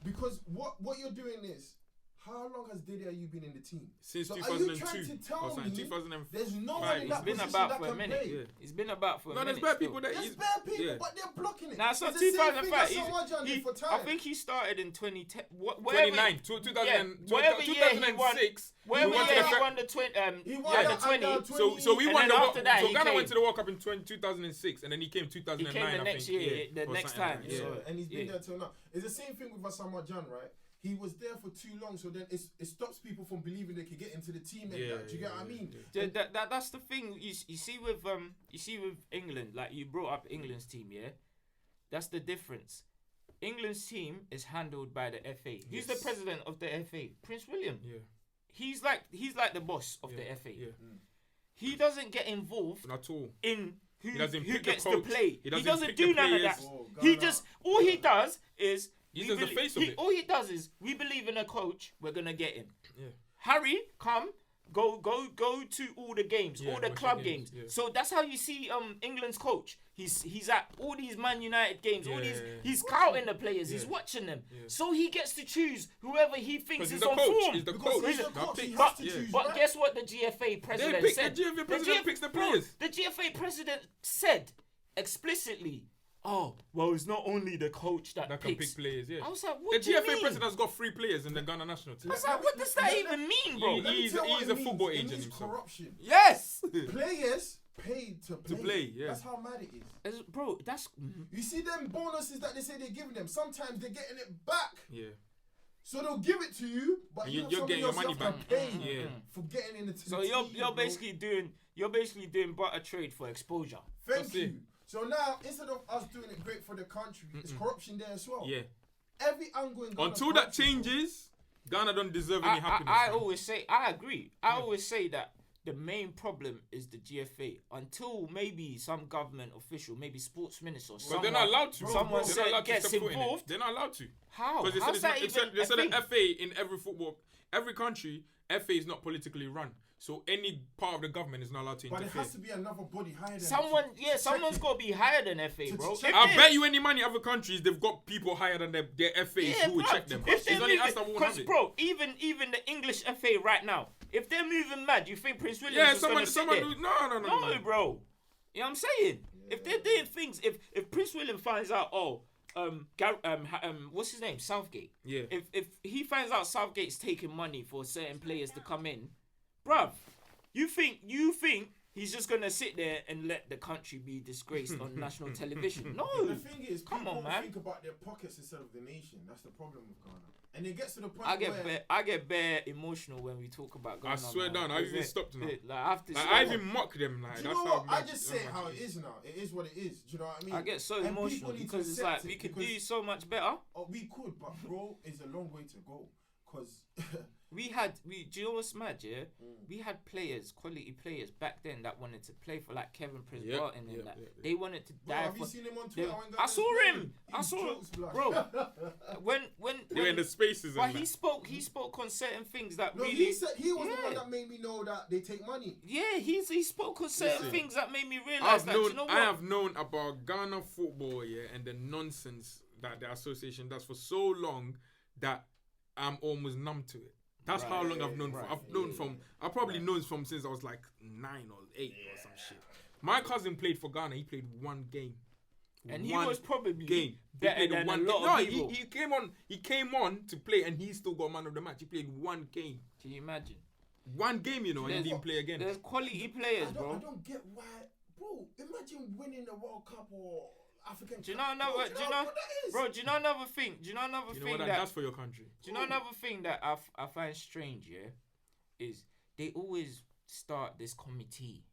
Because what you're doing is, how long has you been in the team? Since so 2002. Are you trying to tell me 2005. There's no one in that been position about that for a can minute. play? It's been about for a minute. No, there's bad people there. There's bad people, but they're blocking it. Nah, so it's 2005. I think he started in 2010. 2009, 2006. Whatever year he won the 20. He won the 20. So we won the after that, so Ghana went to the World Cup in 2006, and then he came 2009. He came the next year, the next time. And he's been there till now. It's the same thing with Asamoah Gyan, right? He was there for too long, so then it stops people from believing they could get into the team. Do you get what I mean? That's the thing. You see with England, like you brought up England's team, yeah. That's the difference. England's team is handled by the FA. Who's the president of the FA? Prince William. Yeah. He's like the boss of the FA. Yeah. He doesn't get involved at all in who gets the to play. He doesn't do none of that. All he does is he's just the face of it. All he does is we believe in a coach. We're gonna get him. Yeah. Harry, come. Go to all the games, all the club games. Yeah. So that's how you see England's coach. He's at all these Man United games, he's scouting the players, he's watching them. Yeah. So he gets to choose whoever he thinks is on form. He's the coach. But guess what the GFA president said? The GFA president picks the players. The GFA president said explicitly, oh, well, it's not only the coach that can pick players, yeah. I was like, what the GFA president's got 3 players in the Ghana national team. I was like, what does that even mean, bro? He's a football agent himself. Corruption. Yes! Players paid to play. Yeah. That's how mad it is. Bro, that's... You see them bonuses that they say they're giving them, sometimes they're getting it back. Yeah. So they'll give it to you, but you're getting your money back. For getting into the so team. you're basically doing butter trade for exposure. Thank you. So now, instead of us doing it great for the country, it's corruption there as well. Yeah. Every angle in Ghana. Until that changes, Ghana don't deserve any happiness. I always say, I agree. I always say that the main problem is the GFA. Until maybe some government official, maybe sports minister or someone. But they're not allowed to. Someone gets involved. They're not allowed to. How? Because they said the FA in every country, FA is not politically run. So any part of the government is not allowed to interfere. But it has to be another body higher than someone's got to be higher than FA, bro. I bet you any money other countries, they've got people higher than their FAs who will check them. It's only us that won't have it. Bro, even the English FA right now, if they're moving mad, you think Prince William is going to sit there? No, bro. You know what I'm saying? Yeah. If they're doing things, if Prince William finds out, what's his name? Southgate. Yeah. If he finds out Southgate's taking money for certain players to come in, bruv, you think he's just gonna sit there and let the country be disgraced on national television? No. The thing is, people think about their pockets instead of the nation. That's the problem with Ghana. And it gets to the point I get bare emotional when we talk about Ghana. I swear down, I even stopped now. I even mock them. Like, do you know what? I just say it how it is now. It is what it is. Do you know what I mean? I get so emotional because it's like we could do so much better. Oh, we could, but bro, it's a long way to go. Cause do you know what's mad, yeah? We had quality players back then that wanted to play for like Kevin Prince Barton and that. They wanted to die have you seen him on Twitter? I saw him. Bro. when they were in the spaces. But he spoke on certain things that really. He said he was the one that made me know that they take money. Yeah, he spoke on certain things that made me realize that. You know what? I have known about Ghana football, and the nonsense that the association does for so long that I'm almost numb to it. That's how long I've known. I've probably known from since I was like 9 or 8 or some shit. My cousin played for Ghana. He played one game, and he was probably better than a lot of people. He came on to play, and he still got man of the match. He played one game. Can you imagine? One game, and he didn't play again. There's quality players, bro. I don't get why bro, imagine winning the World Cup or African. Do you know another? Bro, do you know what that is? Bro, do you know another thing? Do you know another You thing know what that does for your country? Do you know another thing that I find strange? Yeah, is they always start this committee.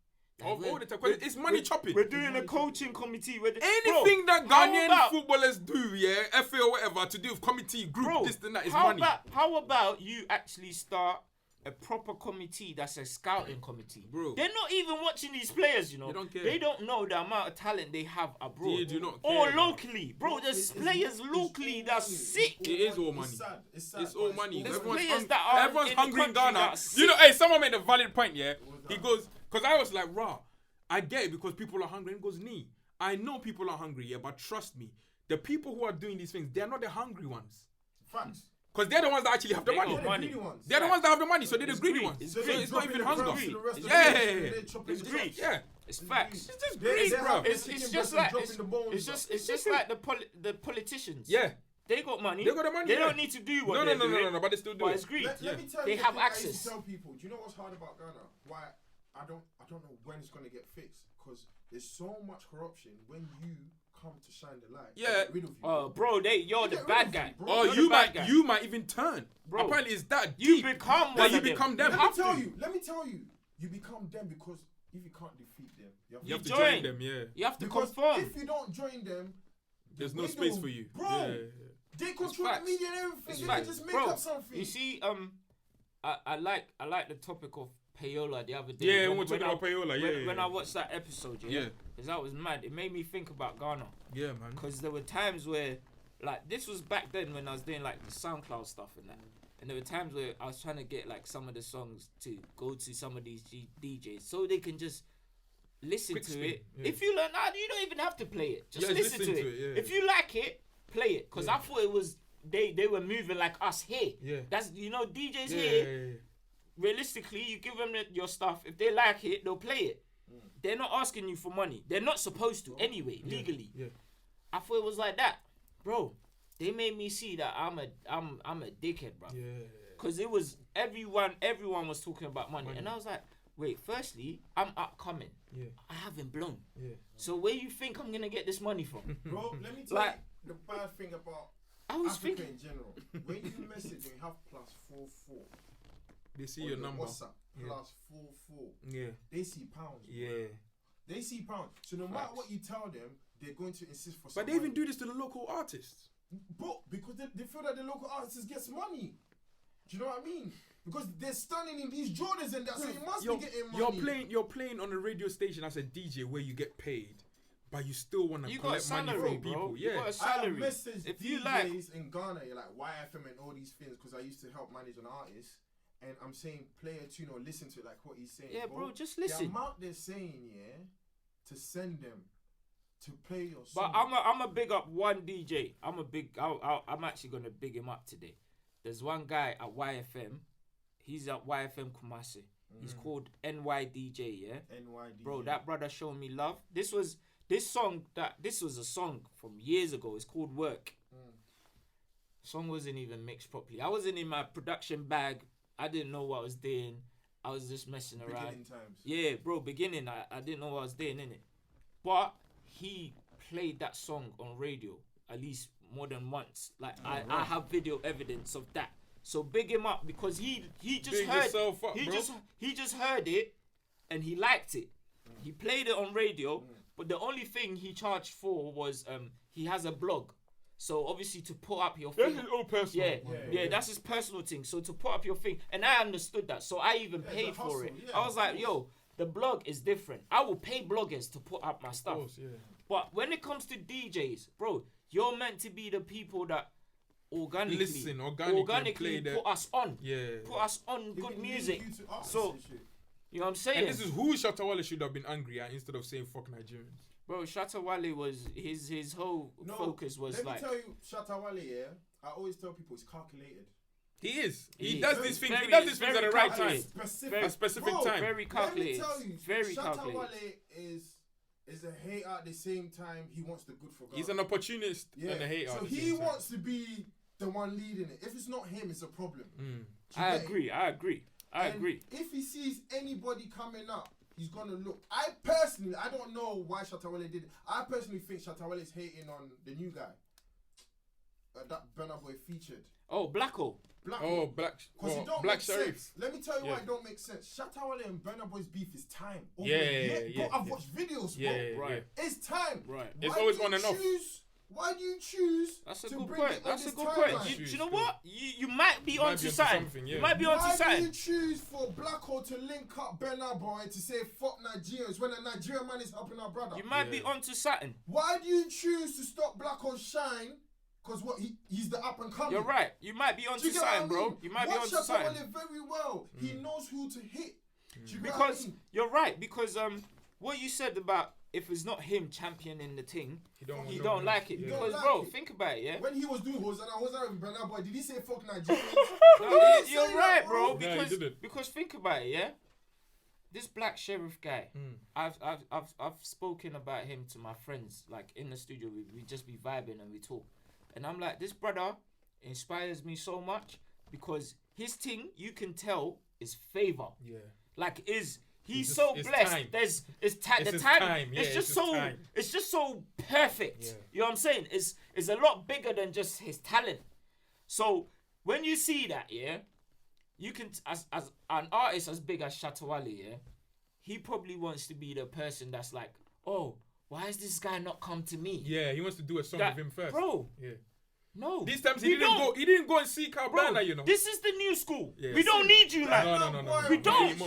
All the time, because it's money chopping. We're doing a coaching committee. Anything that Ghanaian footballers do, yeah, FA or whatever, to do with committee, group, this and that, is money. How about you actually start a proper committee that's a scouting committee? Bro. They're not even watching these players, you know. They don't care. They don't know the amount of talent they have abroad. They do not care. Or locally. Bro, there's players locally that's sick. It is all money. It's sad. It's all money. There's Everyone's players that are everyone's in hungry the in country Ghana. that's You know, sick. hey, someone made a valid point, yeah? He goes, because I was like, rah, I get it because people are hungry. And he goes, nee, I know people are hungry, yeah, but trust me, the people who are doing these things, they're not the hungry ones. Facts. Because they're the ones that actually have the They money. got money. They're the ones that have the money, so they're the greedy greed. ones. It's So greed. it's not even hunger. It's It's greed. Yeah. It's facts. It's just greed, bro. It's just like the politicians. Yeah. They got money. They got the money. They yeah. don't need to do what they're doing. No, but they still do But it. it's greed. Let me tell They you the have thing I used access. to tell people, do you know what's hard about Ghana? Why I don't know when it's gonna get fixed. Because there's so much corruption when you come to shine the light. Yeah. They get rid of you. Bro, you're the bad guy. Oh, You're the bad guy. you might even turn. Bro, apparently, it's that You deep become that one you of them. become them. Let me tell you, you become them because if you can't defeat them, You have to join. join them. Yeah. You have to because confirm. if you don't join them, There's no they space don't- for you. bro. Yeah. They control the facts. media and everything. It's They facts. can just make Bro, up something. You see, I like the topic of payola the other day. Yeah, when we're talking about payola, When I watched that episode, Yeah. because that was mad. It made me think about Ghana. Yeah, man. Because there were times where, like, this was back then when I was doing like the SoundCloud stuff and that. And there were times where I was trying to get like some of the songs to go to some of these DJs so they can just listen Quick to spin, it. yeah. If you learn, you don't even have to play it. Just Yeah, listen to it. yeah. If you like it, play it. Because I thought it was they were moving like us here. Yeah. That's DJs Yeah, here. yeah. Realistically, you give them your stuff. If they like it, they'll play it. They're not asking you for money. They're not supposed to anyway, legally. Yeah. I thought it was like that, bro. They made me see that I'm a dickhead, bro. Yeah. Cause it was everyone was talking about money, and I was like, wait. Firstly, I'm upcoming. Yeah. I haven't blown. Yeah. So where you think I'm gonna get this money from? Bro, let me tell Like- you the bad thing about I was Africa thinking. in general. When you message and you have +44 They see on your the number. WhatsApp, Yeah. +44, Yeah. they see pounds. Bro. Yeah. They see pounds. So no matter what you tell them, they're going to insist for some But they even money. do this to the local artists. Bro, because they feel that the local artist gets money. Do you know what I mean? Because they're standing in these Jordans and that, so you must be getting money. You're playing on a radio station as a DJ where you get paid, but you still want to You got a collect money salary, from bro. people. You Yeah. got a I have salary. messaged If DJs you like, in Ghana, like YFM and all these things, because I used to help manage an artist, and I'm saying play a tune or listen to it, like what he's saying. yeah, bro, just The listen. amount they're saying, to send them to play your But song. I'm a big up one DJ. I'm actually gonna big him up today. There's one guy at YFM. He's at YFM Kumasi. He's called NII DJ. Yeah, NYD. bro, that brother showed me love. This was a song from years ago. It's called Work. Song wasn't even mixed properly. I wasn't in my production bag. I didn't know what I was doing. I was just messing around. Beginning times. Yeah, bro, beginning, I didn't know what I was doing, innit? But he played that song on radio at least more than once. Like, I have video evidence of that. So big him up because he just Big heard yourself up, he bro. just heard it and he liked it. He played it on radio, but the only thing he charged for was he has a blog. So obviously to put up your thing. That's his own personal. Yeah, that's his personal thing. So to put up your thing, and I understood that, so I even paid for hustle, it. yeah, I was like, yo, the blog is different. I will pay bloggers to put up my stuff. Of course, yeah. But when it comes to DJs, bro, you're meant to be the people that organically play the- put us on. Yeah. Put us on They good can link music. you to artists So, and shit. you know what I'm saying? And this is who Shatawale should have been angry at instead of saying fuck Nigerians. Bro, Shatta Wale was his whole focus was let like. me tell you, Shatta Wale, I always tell people it's calculated. He is. He He does is. these things. Very- He does these things very at the right time. calculated. Specific. A specific Bro, time. Very calculated. Let me tell you, Very Shatta calculated. Wale is a hater at the same time he wants the good for God. He's an opportunist and a hater. So at the he same time. wants to be the one leading it. If it's not him, it's a problem. Do you I get it? agree. And if he sees anybody coming up he's gonna look. I don't know why Shatawale did it. I personally think Shatawale is hating on the new guy that Burna Boy featured. Oh, Blacko. Oh, Because it don't Black make Sheriff. sense. Let me tell you why it don't make sense. Shatawale and Burna Boy's beef is time. Bro, I've watched videos, bro. Right. It's time. Right. It's always on and off. Why do you choose? That's a to good bring point. it on That's a this good timeline? point. Do you know what? You might be onto something. Yeah. You might be onto Why do something. you choose for Blacko to link up Burna Boy to say fuck Nigerians when a Nigerian man is helping our brother? You might be onto something. Why do you choose to stop Blacko's shine? Because he's the up and coming. You're right. You might be onto something, bro. You might be onto something. Very well. He knows who to hit. Because you're right. Because what you said about if it's not him championing the thing, he don't like it. Because bro, think about it, yeah. When he was doing Hosana and Burna Boy, did he say fuck Nigerians? You're right, bro. No, he didn't. Because think about it, yeah. This Black Sheriff guy, I've spoken about him to my friends, like in the studio. We just be vibing and we talk. And I'm like, this brother inspires me so much because his thing, you can tell, is favor. Yeah. Like, he's so blessed. Time. It's just so perfect. Yeah. You know what I'm saying? It's a lot bigger than just his talent. So when you see that, yeah, you can as an artist as big as Shatawale, yeah, he probably wants to be the person that's like, oh, why has this guy not come to me? Yeah, he wants to do a song with him first. Bro. Yeah. No. These times he didn't go and seek out Burna, you know. This is the new school. Yeah. We don't need you, man. No. We don't.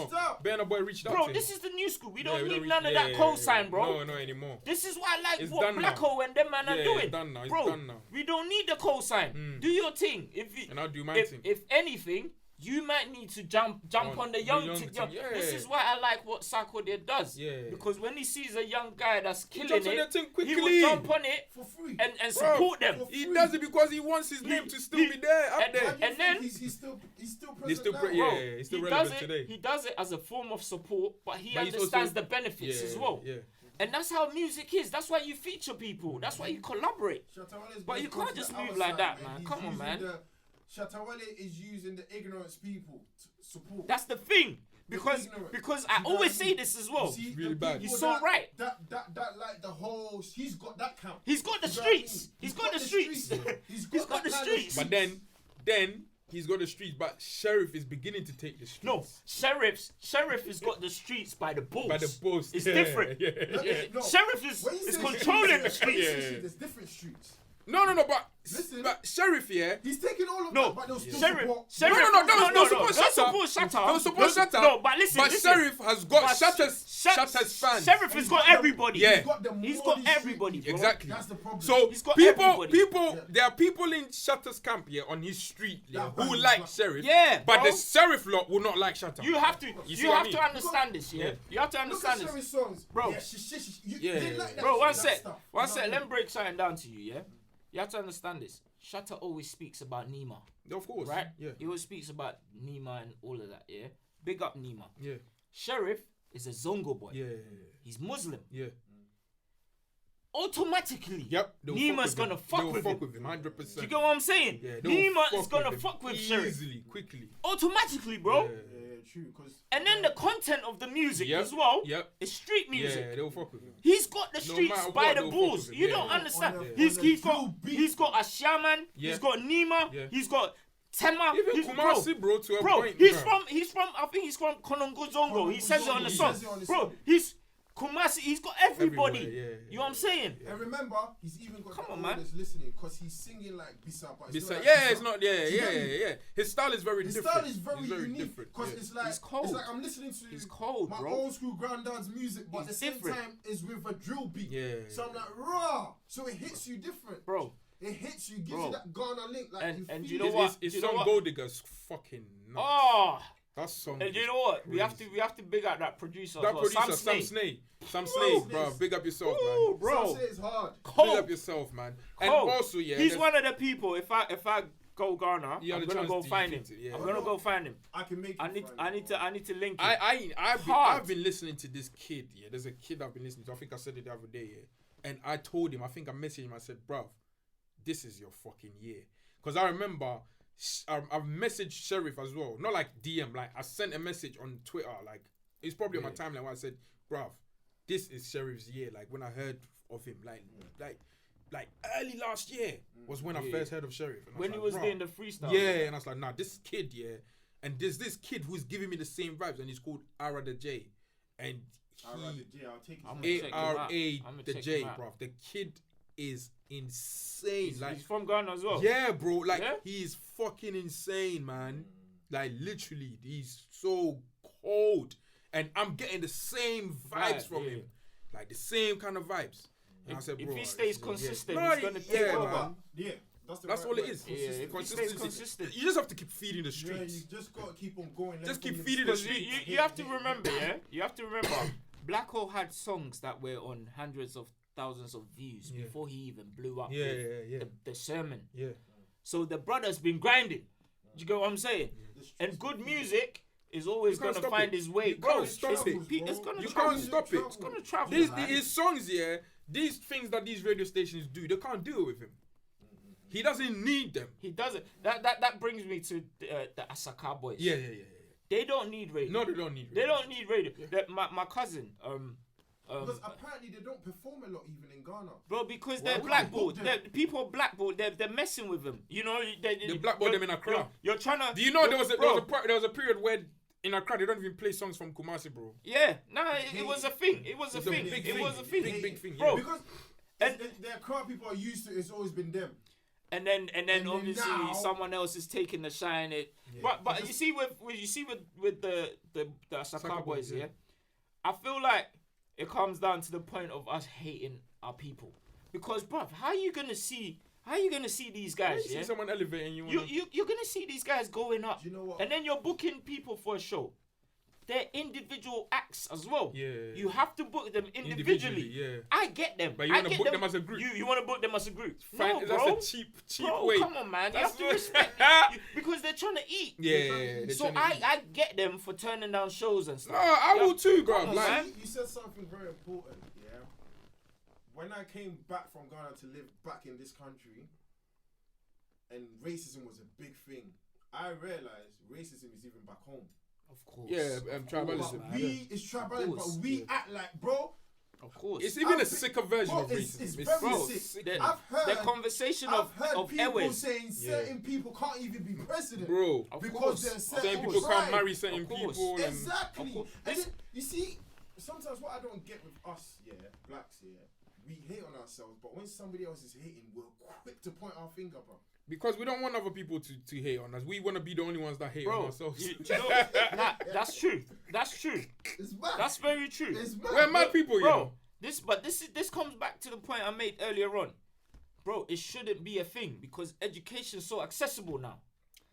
Burna Boy reached out to him. Bro, this is the new school. We don't need none of that cosign, bro. No anymore. This is why I like what Blacko and them man are doing. It's done now. It's bro, done now. We don't need the cosign. Do your thing. And I'll do my thing. If anything, you might need to jump on the young thing. Yeah. This is why I like what Sako does. Yeah. Because when he sees a young guy that's killing it, he will jump on it for free and support them. He does it because he wants his name to still be there, up there. And then he's still present he's still now. he's still relevant today. He does it as a form of support, but he understands the benefits as well. Yeah. And that's how music is. That's why you feature people. That's why you collaborate. But you can't just move like that, man. Come on, man. Shatawale is using the ignorance people to support. That's the thing. Because I always say this as well. See, really bad. You're so right. That like the whole, he's got that camp. He's got the streets. He's got the streets. He's got the streets. But then he's got the streets, but Sheriff is beginning to take the streets. No, Sheriff has got the streets by the balls. By the balls. It's different. No, Sheriff is controlling the streets. There's different streets. No, but Sheriff, he's taking all of that, but they'll still support. Don't support Shatter. No, but listen. But Sheriff has got Shatter's fans. Sheriff has got everybody. Yeah. He's got everybody, bro. Exactly. That's the problem. So he's got there are people in Shatter's camp here on his street who like Sheriff. Yeah, but the Sheriff lot will not like Shatter. You have to understand this, yeah? You have to understand Look at this. Sheriff's songs. Bro. Bro, one sec. Let me break something down to you, yeah? You have to understand this. Shatter always speaks about Nima. Of course. Right? Yeah. He always speaks about Nima and all of that, yeah? Big up Nima. Yeah. Sheriff is a Zongo boy. Yeah. He's Muslim. Yeah. Automatically, Nima's gonna fuck with him. 100%. Do you get what I'm saying? Yeah, Nima is gonna fuck with Sheriff. Easily, quickly. Automatically, bro. Yeah, true. And then the content of the music as well is street music. Yeah, they'll fuck with him. He's got the streets by the balls. You don't understand. He's got a shaman. He's got Nima. He's got Tema. Even Kumasi, bro, to a point. He's from I think he's from Konongo Zongo. He says it on the song. Bro, he's Kumasi, he's got everybody. You know what I'm saying? And remember, he's even got the audience listening because he's singing like Bisa. But it's Bisa. like It's not. Yeah. His style is very different. His style is very unique because it's like he's cold. It's like I'm listening to my old school granddad's music, but at the same time is with a drill beat. Yeah. So I'm like raw. So it hits you different, bro. It hits you, gives you that Ghana link. Like and you know what? His song Gold Digger's fucking nuts. Oh. That song. And you know what? We have to big up that producer. That producer, Sam Snake, bro. Big up yourself, man. Bro, Sam Snake is hard. Big up yourself, man. And also, he's one of the people. If I go Ghana, I'm gonna go find him. I'm gonna go find him. I can make. I need to link him. I've been listening to this kid. Yeah, there's a kid I've been listening to. I think I said it the other day. Yeah, and I told him. I think I messaged him. I said, bro, this is your fucking year. Because I remember. I've messaged Sheriff as well. Not like DM, like I sent a message on Twitter, like It's probably on my timeline where I said, bruv, this is Sheriff's year. Like when I heard of him, like early last year was when I first heard of Sheriff. And when he was doing the freestyle. Yeah, and I was like, nah, this kid, and there's this kid who's giving me the same vibes, and he's called Ara the J, and ARA the J, bro. The kid is insane. He's from Ghana as well. Yeah, bro. Like he's fucking insane, man. Like literally, he's so cold, and I'm getting the same vibes from him, like the same kind of vibes. And I said, bro, if he stays consistent, he's gonna take over. Yeah. That's all it is. If he stays consistent. You just have to keep feeding the streets. Yeah, you just gotta keep on going. Just keep feeding the streets. You have to remember, You have to remember, Black Hole had songs that were on hundreds of thousands of views before he even blew up the sermon. Yeah. So the brother's been grinding. Do you get what I'm saying? And good music is always gonna find his way. Bro, stop it. It's gonna you travel. Can't stop it. It's gonna travel. His songs, these things that these radio stations do, they can't do it with him. He doesn't need them. He doesn't. That brings me to the Asaka boys. Yeah. They don't need radio. No, they don't need radio. They don't need radio. My cousin, because apparently they don't perform a lot even in Ghana. Bro, because they're blackballed. People blackballed. They're messing with them. You know, they blackballed them in Accra. You're trying to. Do you know there was a period where in Accra they don't even play songs from Kumasi, bro. Yeah, it was a thing. It was a thing. Big thing, bro. Because the Accra people are used to. It's always been them. And then obviously now, someone else is taking the shine. But you see with the Asaka boys, I feel like it comes down to the point of us hating our people. Because bruv, how are you gonna see these guys? You see someone elevating you. You're gonna see these guys going up. Do you know what? And then you're booking people for a show. They're individual acts as well. Yeah. You have to book them individually. Yeah. I get them. But you want to book them as a group. You want to book them as a group. No, bro. That's a cheap way. Come on, man. You have to respect because they're trying to eat. Yeah. So I get them for turning down shows and stuff. No, I will too, bro. Like, you said something very important, yeah? When I came back from Ghana to live back in this country, and racism was a big thing, I realized racism is even back home. Of course. Yeah, tribalism. It's tribalism, but we act like, bro. Of course. It's even a sicker version of racism. It's very sick. I've heard the conversation of people saying certain people can't even be president. Bro. Because they're certain people can't marry certain people. Exactly. And then, you see, sometimes what I don't get with us, blacks, we hate on ourselves, but when somebody else is hating, we're quick to point our finger, bro. Because we don't want other people to hate on us. We want to be the only ones that hate on ourselves. That's true. That's true. It's mad. That's very true. It's mad. We're mad people, bro. This comes back to the point I made earlier on. Bro, it shouldn't be a thing because education's so accessible now.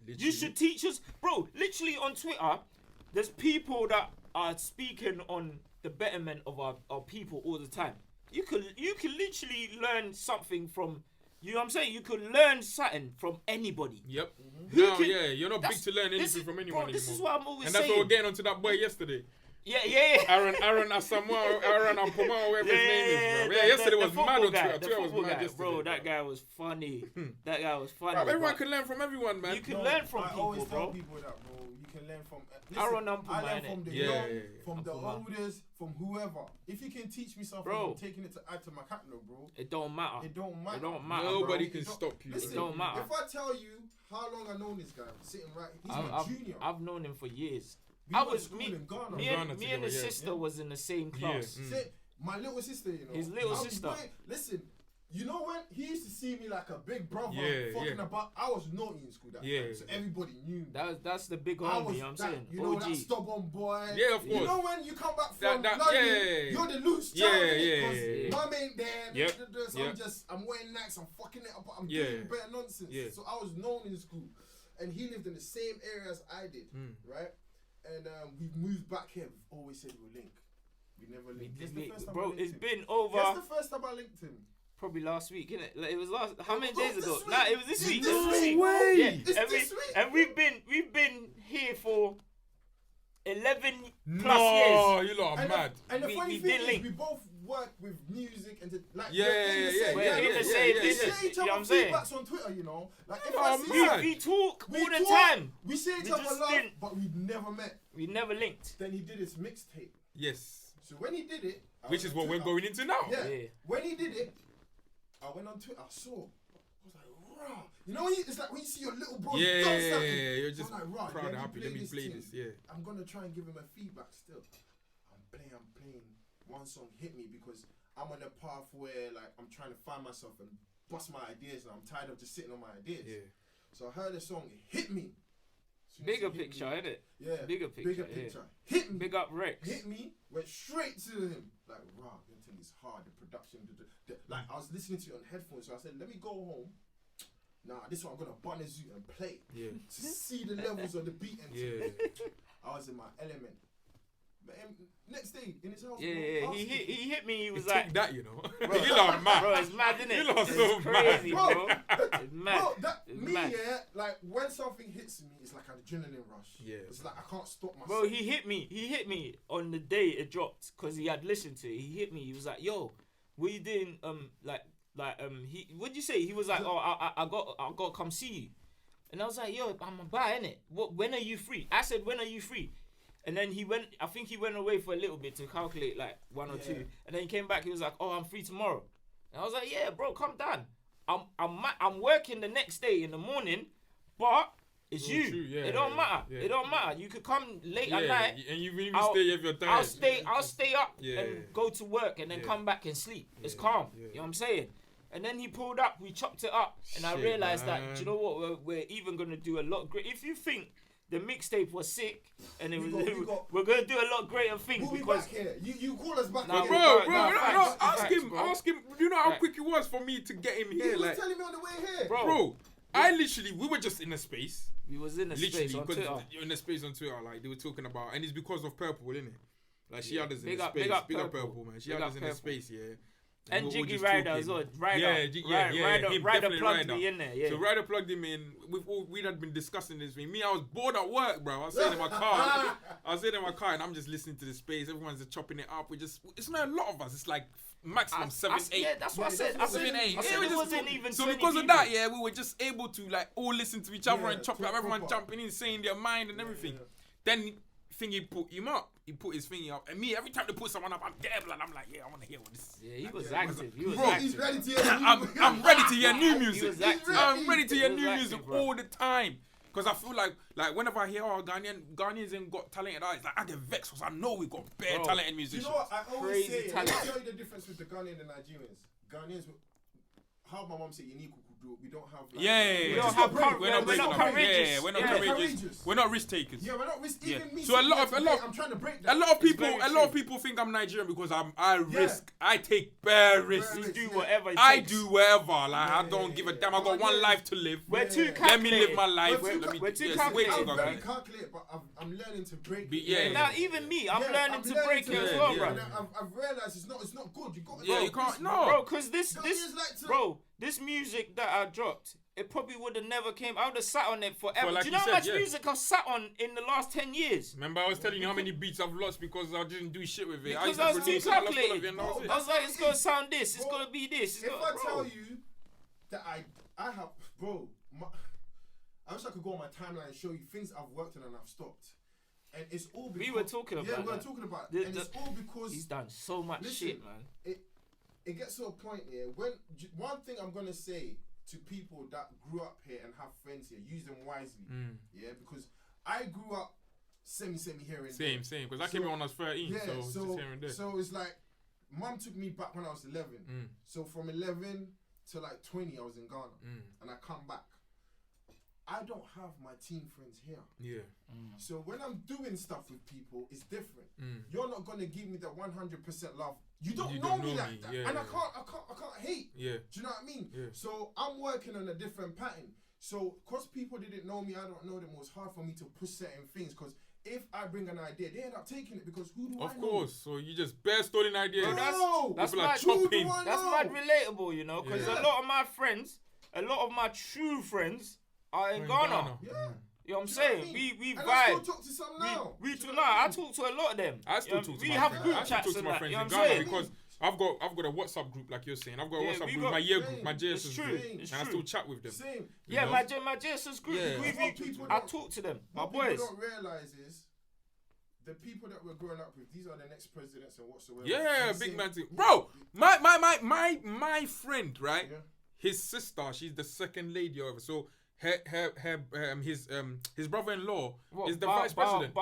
Literally. You should teach us. Bro, literally on Twitter, there's people that are speaking on the betterment of our people all the time. You can literally learn something from... You know what I'm saying? You could learn something from anybody. Yep. You're not big to learn anything from anyone anymore. This is what I'm always saying. And that's what we're getting onto that boy yesterday. Yeah. Aaron Asamoah, Aaron Ampoma, whatever his name is, bro. Yesterday was mad on Twitter. Twitter was mad yesterday. Bro, that guy was funny. That guy was funny. Bro, everyone can learn from everyone, man. You can learn from people, bro. I always tell people that, bro. You can learn from... Aaron Ampoma, I learn from the young, from the oldest, from whoever. If you can teach me something, I'm taking it to add to my catalog, bro. It don't matter. It don't matter. Nobody can stop you. Listen, it don't matter. If I tell you how long I known this guy, sitting right, he's my junior. I've known him for years. Me and his sister was in the same class. My little sister, you know. His little sister. Listen, you know when he used to see me like a big brother, fucking about. I was naughty in school that time, so everybody knew. That's the big homie. I'm saying, you know, that stubborn boy. Yeah, of course. You know when you come back from London, you're the loose child. Because mum ain't there. I'm wearing Nikes. I'm fucking it up. I'm doing better nonsense. So I was known in school, and he lived in the same area as I did, right? And we've moved back here. We've always said we'll link. We never linked. Bro, it's been over. That's the first time I linked him. Probably last week, innit? Like, it was last. How many days ago? Nah, it was this week. No way. Yeah, it's this week. And we've been here for 11 plus years. No, you lot are mad. And the funny thing is, work with music and We're in the same business. We say each You know what other I'm saying? feedbacks on Twitter, you know. Like if Oh, I see man. We talk all the talk, time. we say each We other just love, didn't- but we never met. We never linked. Then he did his mixtape. Yes. So when he did it, I Which went is on what we're Twitter. going into now. Yeah. Yeah. When he did it, I went on Twitter. I saw. I was like, rah. You know, it's like when you see your little bro. Yeah. You're just I'm like, rah, proud and happy. Let me play thing. this. Yeah. I'm gonna try and give him a feedback still. I'm playing. One song hit me because I'm on a path where like I'm trying to find myself and bust my ideas, and I'm tired of just sitting on my ideas. Yeah. So I heard a song, it hit me. Bigger picture, innit? Yeah. Bigger picture. Hit me. Big up Rex. Hit me. Went straight to him. Like, wow, your thing is hard. The production. Like, I was listening to it on headphones, so I said, let me go home. Nah, this one I'm gonna bun a zoo and play. Yeah. To see the levels of the beat and Yeah. I was in my element. But next day in his house, Yeah, bro, he hit me. He was Take like, that, you know. Bro, You lot mad. bro, it's mad, innit? You lot so It's crazy, mad. bro. It's mad. Bro, It's me, mad. yeah, like when something hits me, it's like an adrenaline rush. Yeah. It's like I can't stop myself. Bro, he hit me on the day it dropped because he had listened to it. He hit me. He was like, "Yo, what you doing? What'd you say?" He was like, "Oh, I got to come see you," and I was like, "Yo, I'm a buy, innit? When are you free?" I said, "When are you free?" And then he went. I think he went away for a little bit to calculate like one or two, and then he came back. He was like, "Oh, I'm free tomorrow," and I was like, "Yeah, bro, come down. I'm working the next day in the morning, but." It's you. True, yeah, it don't matter. yeah. It don't matter. You could come late at night. And you really stay if you're tired. I'll stay up Yeah. and go to work and then come back and sleep. It's Yeah, calm. yeah. You know what I'm saying? And then he pulled up, we chopped it up, and I Shit, realized man. that, do you know what? We're even gonna do a lot great. If you think the mixtape was sick and it we're gonna do a lot greater things We'll be because back here. You call us back Nah, here. Bro, facts, ask him. bro. Ask him. You know how Right. quick it was for me to get him He here. was Like, telling me on the way here. bro, we were just in a space. we was in a Literally, space on because Twitter. you're in a space on Twitter, like they were talking about, and it's because of Purple, isn't it? Like she had us in Big a up- space. big up Big up Purple. Purple, man. She Big had up us in a Purple. space, yeah. And we were Jiggy just Ryder talking. as well. him, Ryder definitely plugged me in there. Yeah. So Ryder plugged him in. We had been discussing this thing. Me, I was bored at work, bro. I was sitting in my car. And I'm just listening to the space. Everyone's just chopping it up. It's not a lot of us. It's like maximum 7, 8. Yeah, that's what I said. I said 7, 8. I said we it just- wasn't even so 20 because of people. that, yeah, we were just able to like all listen to each other Yeah, and chop it up. talk Everyone proper. jumping in, saying their mind and everything. Then thingy put him up. He put his thingy up. And me, every time they put someone up, I'm there, blood. I'm like, yeah, I want to hear what this is. Yeah, he was active. He was Bro, He's active. ready to hear I'm ready to hear new He music. was active. I'm ready to hear He was new active, music bro. all the time. Because I feel like whenever I hear, Ghanaians ain't got talented artists, like I get vexed because I know we got bare Bro. talented You musicians. know what I always Crazy say? Let talent. me tell you the difference with the Ghanaians and the Nigerians. Ghanaians, how my mom said, you need kukudu. We don't have. Like, Yeah, We don't have we're not we're not courageous. Yeah, we're not Yeah. courageous. We're not risk takers. Yeah, we're not risk. Yeah. Even me. So a lot sitting of- here today, I'm trying to break that. A lot of people, very a lot of true. people think I'm Nigerian because I risk. I take bare risks. Bare You do Yeah. whatever it I takes. do whatever. Like I Yeah, don't give a yeah, damn. I got yeah. one life to live. We're too Let Let me live calculated. my life. We're too Let me. we're too yes, calculated, way too I'm bro. very calculated. calculated, but I'm learning to break. Be- it. yeah, Now, even me, I'm learning to break it as yeah, well, yeah. bro. And I've realized it's not good. You got to Yeah, you can't. No. Bro, cause this Ghanaians like to- bro, this music that I dropped, it probably would have never came. I would have sat on it forever. like Do you know you how said, much yeah. music I've sat on in the last 10 years? Remember, I was telling you how many beats I've lost because I didn't do shit with it. Because used I to was too produce it, I lost all of calculated. it, and that was it. I was like, it's gonna sound this, it's Bro, gonna be this. If I tell you that I have, bro, I wish I could go on my timeline and show you things I've worked on and I've stopped. And it's all because... We were talking about Yeah, we were that. talking about The- and the- it's all because... he's done so much Listen, shit, man. It gets to a point here when... One thing I'm going to say to people that grew up here and have friends here, use them wisely. Yeah, because I grew up semi here and there. Same. Because I came here when I was 13, Yeah, so it's just here and there. so it's like, mum took me back when I was 11. So from 11 to like 20, I was in Ghana. And I come back. I don't have my teen friends here. Yeah. So when I'm doing stuff with people, it's different. You're not gonna give me the 100% love. You don't know me like that, yeah, and yeah. I can't hate. Yeah. Do you know what I mean? Yeah. So I'm working on a different pattern. So cause people didn't know me, I don't know them. It was hard for me to push certain things. Cause if I bring an idea, they end up taking it because who do I know? Of course. So you just bare stolen ideas. Bro, That's People are mad. Who do chopping. I That's know? mad relatable, you know, because Yeah. a lot of my friends, a lot of my true friends are in In Ghana. Ghana. Yeah. You know what I'm Do you know saying? what I mean? We And I still vibe. talk to some now. We Do do you know not. what I mean? talk to a lot of them. I still You know, talk to we my have friends. group I still chats talk to and my that. friends You know in what I'm Ghana saying? because I've got a WhatsApp group like you're saying. I've got a WhatsApp group, my year group, my JSS group, and I still chat with them. Same. Yeah, my JSS group. Yeah. I talk to them. My boys. What people don't realize is the people that we're growing up with. These are the next presidents and whatsoever. Yeah, big man thing, bro. My friend, right? Yeah. His sister, she's the second lady over. So his brother-in-law is the vice president.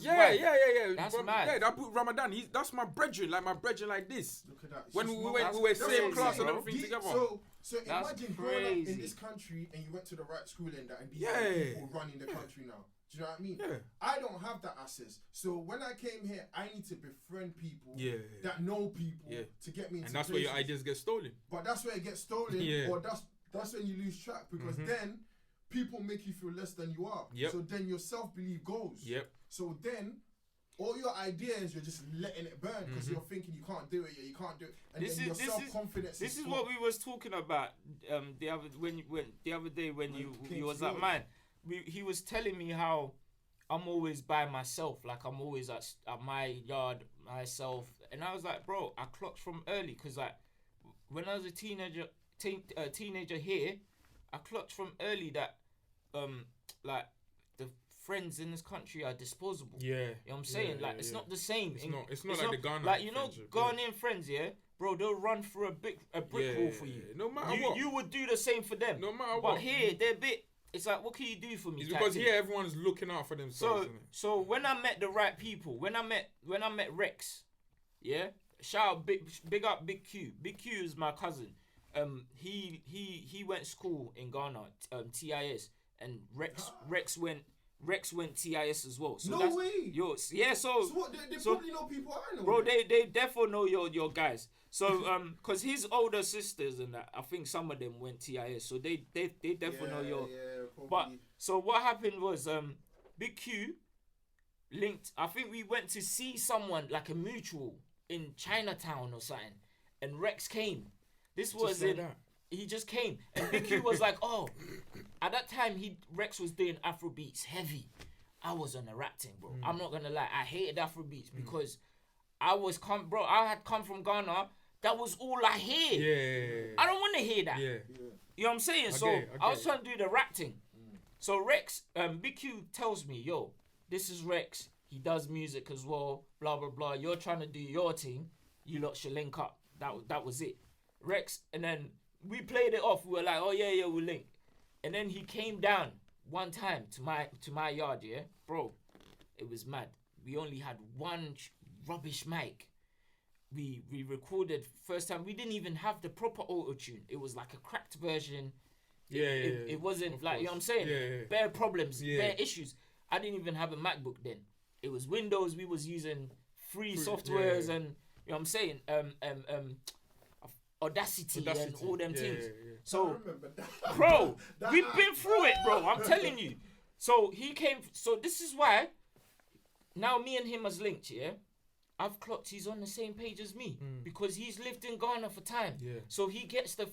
Yeah. That's mad. Yeah, that put Ramadan. That's my brethren, like this. Look at that. When we were same class and everything together. So imagine growing up in this country and you went to the right school and that, and these are people running the country now. Do you know what I mean? Yeah. I don't have that access. So when I came here, I need to befriend people that know people to get me into and that's where your ideas get stolen. But that's where it gets stolen, or that's when you lose track, because then people make you feel less than you are. Yep. So then your self-belief goes. Yep. So then all your ideas, you're just letting it burn because you're thinking you can't do it, you can't do it, and then your self-confidence. This is what we was talking about the other day when you was at mine. He was telling me how I'm always by myself, like I'm always at my yard myself, and I was like, bro, I clocked from early because like when I was a teenager here, I clocked from early that like the friends in this country are disposable. Yeah, you know what I'm saying? It's not the same. It's not like the Ghana. Like Ghanaian friends, bro, they'll run through a brick wall for you. No matter what, you would do the same for them. No matter but what. Here they're a bit. It's like, what can you do for me? It's because here everyone's looking out for themselves. So when I met the right people, when I met Rex, shout out big up Big Q. Big Q is my cousin. He went school in Ghana, TIS, and Rex went TIS as well. So no way. So what? They probably know people I know. Bro, they definitely know your guys. So cause his older sisters and that, I think some of them went TIS. So they definitely know your. But so what happened was Big Q linked. I think we went to see someone like a mutual in Chinatown or something, and Rex came. This was he just came, and Big Q was like, oh, at that time Rex was doing Afrobeats heavy. I was on a rap thing, bro. I'm not gonna lie, I hated Afrobeats because I had come from Ghana. That was all I hear. Yeah. I don't want to hear that. Yeah. You know what I'm saying? I was trying to do the rap thing. So Rex, Big Q tells me, yo, this is Rex. He does music as well. Blah blah blah. You're trying to do your thing. You lot should link up. That was it. Rex, and then we played it off. We were like, oh yeah, we'll link. And then he came down one time to my yard, bro. It was mad. We only had one rubbish mic. We recorded first time. We didn't even have the proper auto tune. It was like a cracked version. It wasn't like, you know what I'm saying? Bare problems, bare issues. I didn't even have a MacBook then. It was Windows. We was using free softwares and, you know what I'm saying? Audacity and all them things. So, bro, we've been through it, bro. I'm telling you. So he came. So this is why. Now me and him has linked. I've clocked he's on the same page as me because he's lived in Ghana for time. So he gets the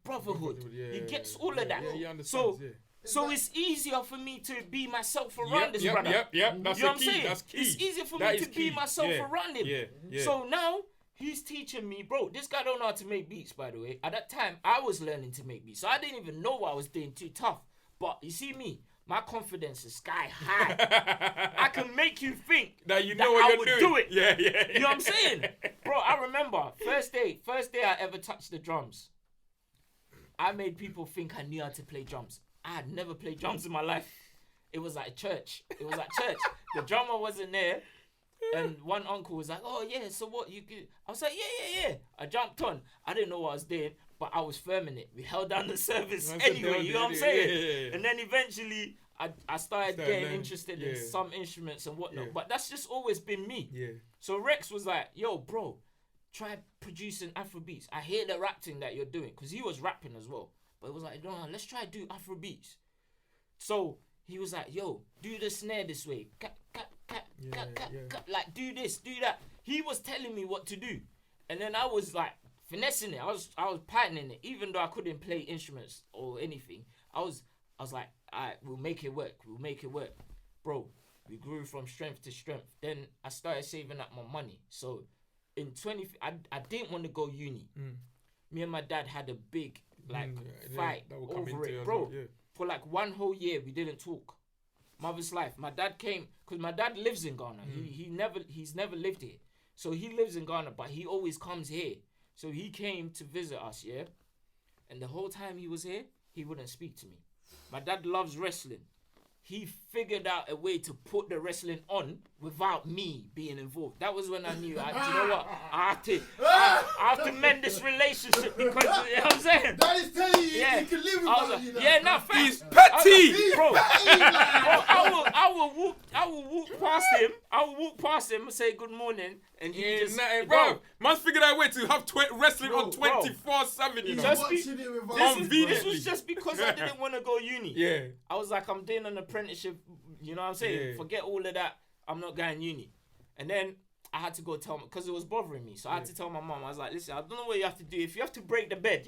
brotherhood. He gets all of that. He understands. So it's easier for me to be myself around this brother. That's you know what I'm saying? That's key. It's easier for me to be myself around him. So now he's teaching me, bro. This guy don't know how to make beats, by the way. At that time, I was learning to make beats, so I didn't even know what I was doing. Too tough. But you see me, my confidence is sky high. I can make you think that you know what you're doing. Do it. Yeah. You know what I'm saying, bro? I remember first day I ever touched the drums. I made people think I knew how to play drums. I had never played drums in my life. It was like church. The drummer wasn't there. And one uncle was like, oh yeah, so what you do? I was like, yeah. I jumped on. I didn't know what I was doing, but I was firming it. We held down the service anyway, you know what I'm saying? Yeah. And then eventually I started getting interested in some instruments and whatnot. But that's just always been me. Yeah. So Rex was like, yo, bro, try producing Afrobeats. I hear the rap thing that you're doing. Because he was rapping as well. But it was like, no, let's try to do Afrobeats. So he was like, yo, do the snare this way. Cut. Like, do this, do that. He was telling me what to do. And then I was like finessing it. I was patterning it. Even though I couldn't play instruments or anything. I was like, alright, we'll make it work. Bro, we grew from strength to strength. Then I started saving up my money. So I didn't want to go uni. Me and my dad had a big fight over it, bro. Well, yeah. For like 1 whole year, we didn't talk. Mother's life. My dad came because my dad lives in Ghana. He's never lived here, so he lives in Ghana, but he always comes here. So he came to visit us, yeah. And the whole time he was here, he wouldn't speak to me. My dad loves wrestling. He figured out a way to put the wrestling on without me being involved. That was when I knew, you know what? I have to mend this relationship because, you know what I'm saying? That is telling you, you can live without you. Yeah, no, facts. He's petty! Bro, I will walk past him. I will walk past him and say good morning. And he just... bro, man's figured out a way to have wrestling on 24/7, you know? This was just because I didn't want to go uni. Yeah. I was like, I'm doing an apprenticeship, you know what I'm saying? Yeah. Forget all of that. I'm not going uni. And then I had to go tell him, because it was bothering me. So I had to tell my mom, I was like, listen, I don't know what you have to do. If you have to break the bed,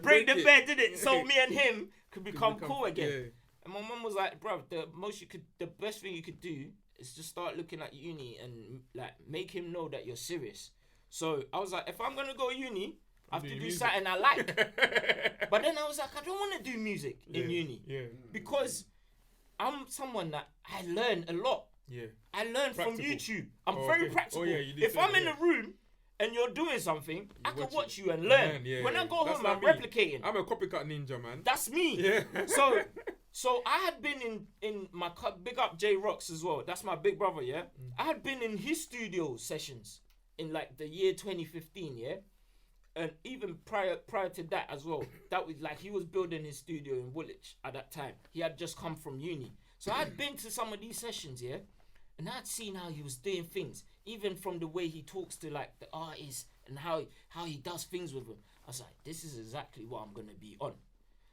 break the bed, did it? So me and him could become cool again. Yeah. And my mom was like, bro, the best thing you could do is just start looking at uni and like make him know that you're serious. So I was like, if I'm gonna go uni, I have to do something I like. But then I was like, I don't want to do music in uni. Yeah. Because I'm someone that I learn a lot. Yeah. I learn from YouTube. I'm very practical. Oh, yeah, you did if say I'm that, in a room and you're doing something, I can watch you and learn. learn. When I go home, I'm replicating. I'm a copycat ninja, man. That's me. Yeah. So I had been in my big up J Rocks as well. That's my big brother, yeah. I had been in his studio sessions in like the year 2015, yeah. And even prior to that as well, that was like he was building his studio in Woolwich at that time. He had just come from uni, so I'd been to some of these sessions, yeah, and I'd seen how he was doing things, even from the way he talks to like the artists and how he does things with them. I was like, this is exactly what I'm gonna be on.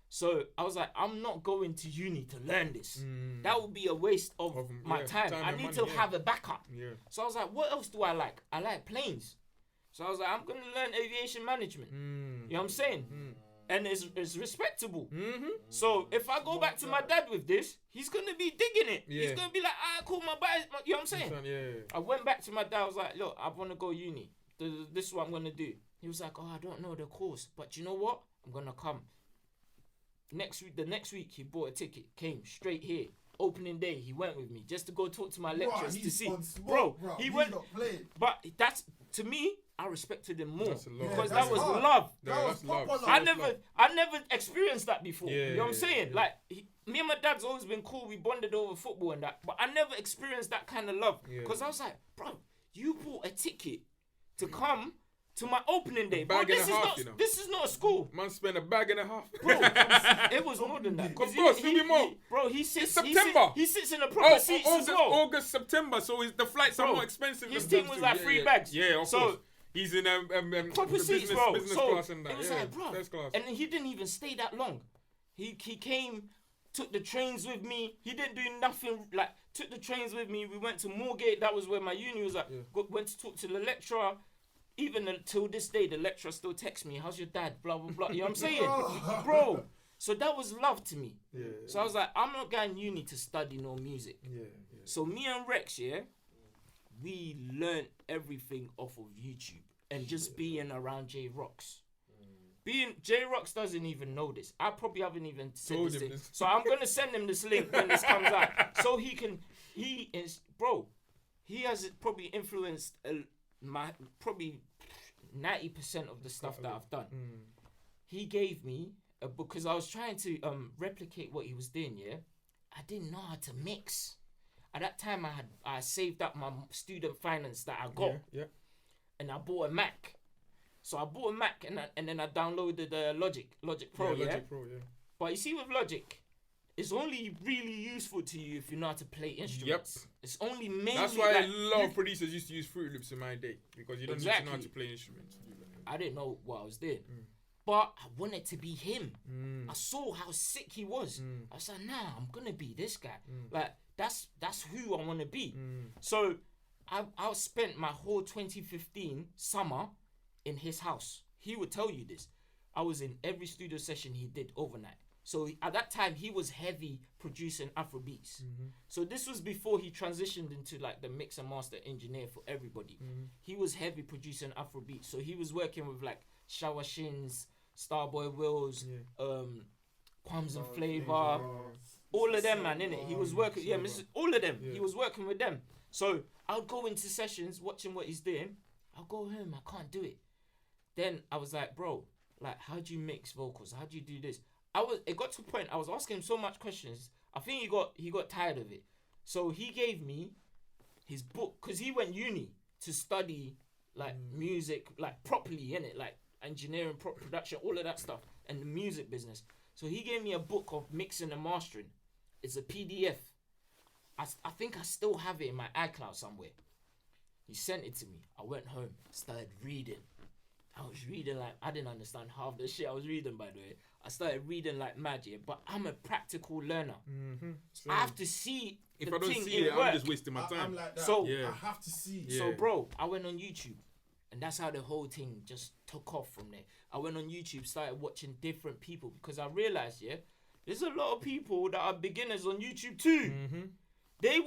So I was like, I'm not going to uni to learn this. That would be a waste of my time. I need to have a backup. Yeah. So I was like, what else do I like? I like planes. So I was like, I'm going to learn aviation management. You know what I'm saying? And it's respectable. So if I go back to my dad with this, he's going to be digging it. He's going to be like, cool, my bad. You know what I'm saying? I went back to my dad. I was like, look, I want to go uni. This is what I'm going to do. He was like, oh, I don't know the course. But you know what? I'm going to come. The next week, he bought a ticket, came straight here. Opening day, he went with me just to go talk to my lecturers to see. Bro, he went. But that's, to me, I respected him more because that was love. That's love. I never experienced that before. You know what I'm saying? Like me and my dad's always been cool. We bonded over football and that, but I never experienced that kind of love because I was like, bro, you bought a ticket to come to my opening day. Bro, this is not a school. Man spent $1.50. Bro, it was more than that. Of course, more. Bro, he sits. September. He sits in a proper seat as well. August, September. So the flights are more expensive. His team was like 3 bags. Yeah, of course. He's in proper seats, bro. Business class and that. It was like, bro. First class. And he didn't even stay that long. He came, took the trains with me. He didn't do nothing. Like took the trains with me. We went to Moorgate. That was where my uni was at. Went to talk to the lecturer. Even until this day, the lecturer still texts me, how's your dad? Blah, blah, blah. You know what I'm saying? Bro. So that was love to me. So I was like, I'm not going uni to study no music. So me and Rex, we learned everything off of YouTube and just being around J Rocks. J Rocks doesn't even know this. I probably haven't even said this thing. So I'm going to send him this link when this comes out. So he has probably influenced my probably 90% of the stuff that I've done. He gave me a book because I was trying to replicate what he was doing. I didn't know how to mix. At that time, I saved up my student finance that I got, and I bought a Mac. So I bought a Mac and then I downloaded Logic Pro. Logic Pro. But you see, with Logic, it's only really useful to you if you know how to play instruments. It's only mainly. That's why a lot of producers used to use Fruit Loops in my day because you don't need to know how to play instruments. I didn't know what I was doing, but I wanted to be him. I saw how sick he was. I was like, nah, I'm gonna be this guy. Like that's who I want to be. So I spent my whole 2015 summer in his house. He would tell you this. I was in every studio session he did overnight. So at that time, he was heavy producing Afrobeats. So this was before he transitioned into like the mix and master engineer for everybody. He was heavy producing Afrobeats. So he was working with like Shower Shins, Starboy Wills, Quams and Flavor, all of them, man, innit? He was working, all of them. He was working with them. So I'll go into sessions, watching what he's doing. I'll go home, I can't do it. Then I was like, bro, like, how do you mix vocals? How do you do this? It got to a point, I was asking him so much questions. I think he got tired of it. So he gave me his book, because he went uni to study, like, music, like, properly, innit? Like, engineering, production, all of that stuff, and the music business. So he gave me a book of mixing and mastering. It's a PDF. I think I still have it in my iCloud somewhere. He sent it to me. I went home, started reading. I was reading like, I didn't understand half the shit I was reading, by the way. I started reading like magic, but I'm a practical learner. I have to see if the I don't thing see in it, work. I'm just wasting my time. I'm like that. So I have to see. So bro, I went on YouTube, and that's how the whole thing just took off from there. I went on YouTube, started watching different people, because I realized, there's a lot of people that are beginners on YouTube too. They're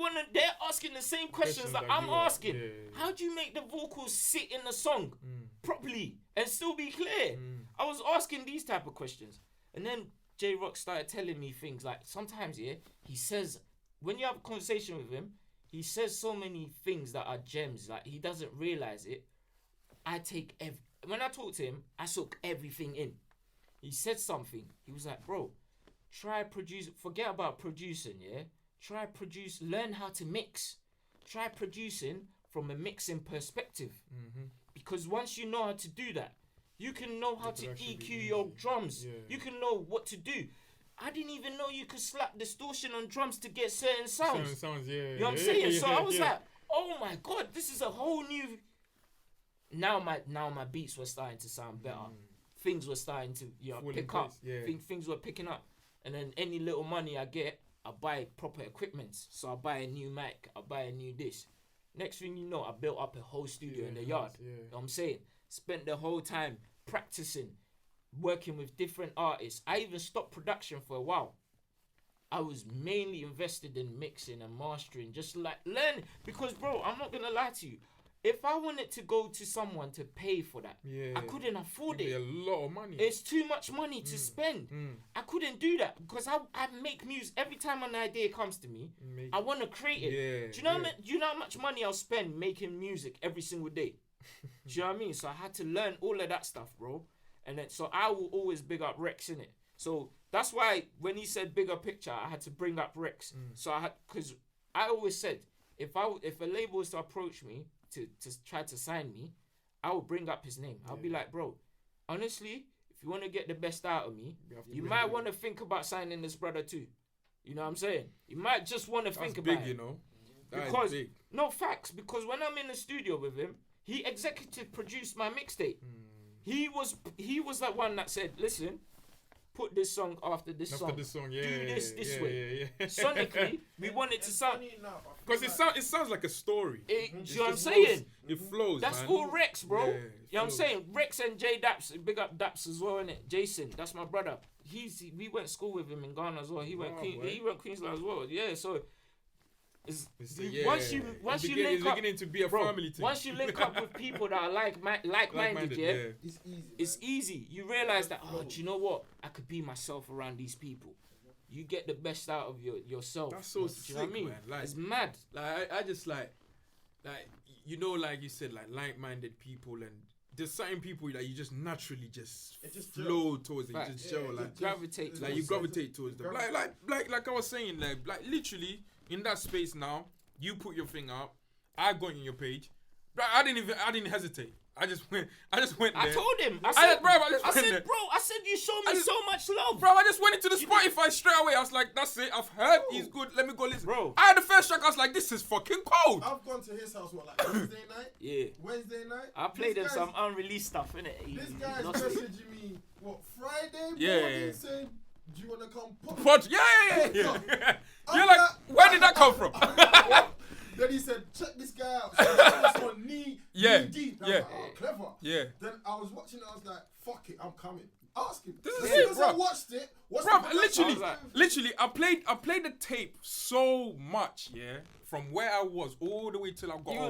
asking the same questions that I'm asking. How do you make the vocals sit in the song properly and still be clear? I was asking these type of questions. And then J-Rock started telling me things like, sometimes, he says, when you have a conversation with him, he says so many things that are gems, like he doesn't realize it. When I talk to him, I soak everything in. He said something. He was like, bro, forget about producing, learn how to mix. Try producing from a mixing perspective. Because once you know how to do that, you can know how to EQ your drums. You can know what to do. I didn't even know you could slap distortion on drums to get certain sounds. You know what I'm saying? So I was like, oh my God, this is a whole new... Now my beats were starting to sound better. Things were starting to pick up. Things were picking up. And then any little money I get, I buy proper equipment. So I buy a new mic, I buy a new this. Next thing you know, I built up a whole studio in the yard. You know what I'm saying? Spent the whole time practicing, working with different artists. I even stopped production for a while. I was mainly invested in mixing and mastering, just like learning. Because bro, I'm not gonna lie to you. If I wanted to go to someone to pay for that, I couldn't afford it. It'd be a lot of money. It's too much money to spend. I couldn't do that because I make music. Every time an idea comes to me, I want to create it. Do you know how much money I'll spend making music every single day? Do you know what I mean? So I had to learn all of that stuff, bro. And then, so I will always big up Rex in it. So that's why when he said bigger picture, I had to bring up Rex. So because I always said, if a label was to approach me to try to sign me, I will bring up his name. I'll be like, bro, honestly, if you want to get the best out of me, you might want to think about signing this brother too. You know what I'm saying? You might just want to think about it. You know? Because, no, facts, because when I'm in the studio with him, he executive produced my mixtape. He was that one that said, listen, put this song after this song. Do this way. Sonically, we want it to sound... Because it sounds like a story. Do you know what I'm saying? It flows, That's man. all Rex, bro. Yeah, you know what I'm saying? Rex and J Daps, big up Daps as well, innit? Jason, that's my brother. We went to school with him in Ghana as well. He went Queensland as well. Yeah, so... Once you link up, beginning to be a family team. Once you link up with people that are like-minded, it's easy. You realize that, do you know what? I could be myself around these people. You get the best out of yourself. That's so sick, you know what I mean? Man. Like, it's mad. Like I just like you know, like you said, like-minded people, and there's certain people that you just naturally just flow towards. It. You just gel, like gravitate. Like you gravitate towards them. Like I was saying, like literally. In that space now, you put your thing out. I got in your page. I didn't hesitate. I just went there. I told him. I said, you showed me so much love. Bro, I just went into the Spotify straight away. I was like, that's it. I've heard he's good. Let me go listen. Bro. I had the first track. I was like, this is fucking cold. I've gone to his house, Wednesday night? Wednesday night? I played him some unreleased stuff, innit? This guy's messaging me, Friday morning saying, do you want to come pod? Yeah. You're like, where did that come from? Then he said, check this guy out. So that was on Knee Deep. Like, clever. Yeah. Then I was watching, I was like, fuck it, I'm coming. Ask him. This is If it, he doesn't bro. watched it. What's Bro, the literally, I played the tape so much, yeah, from where I was all the way till I got home. I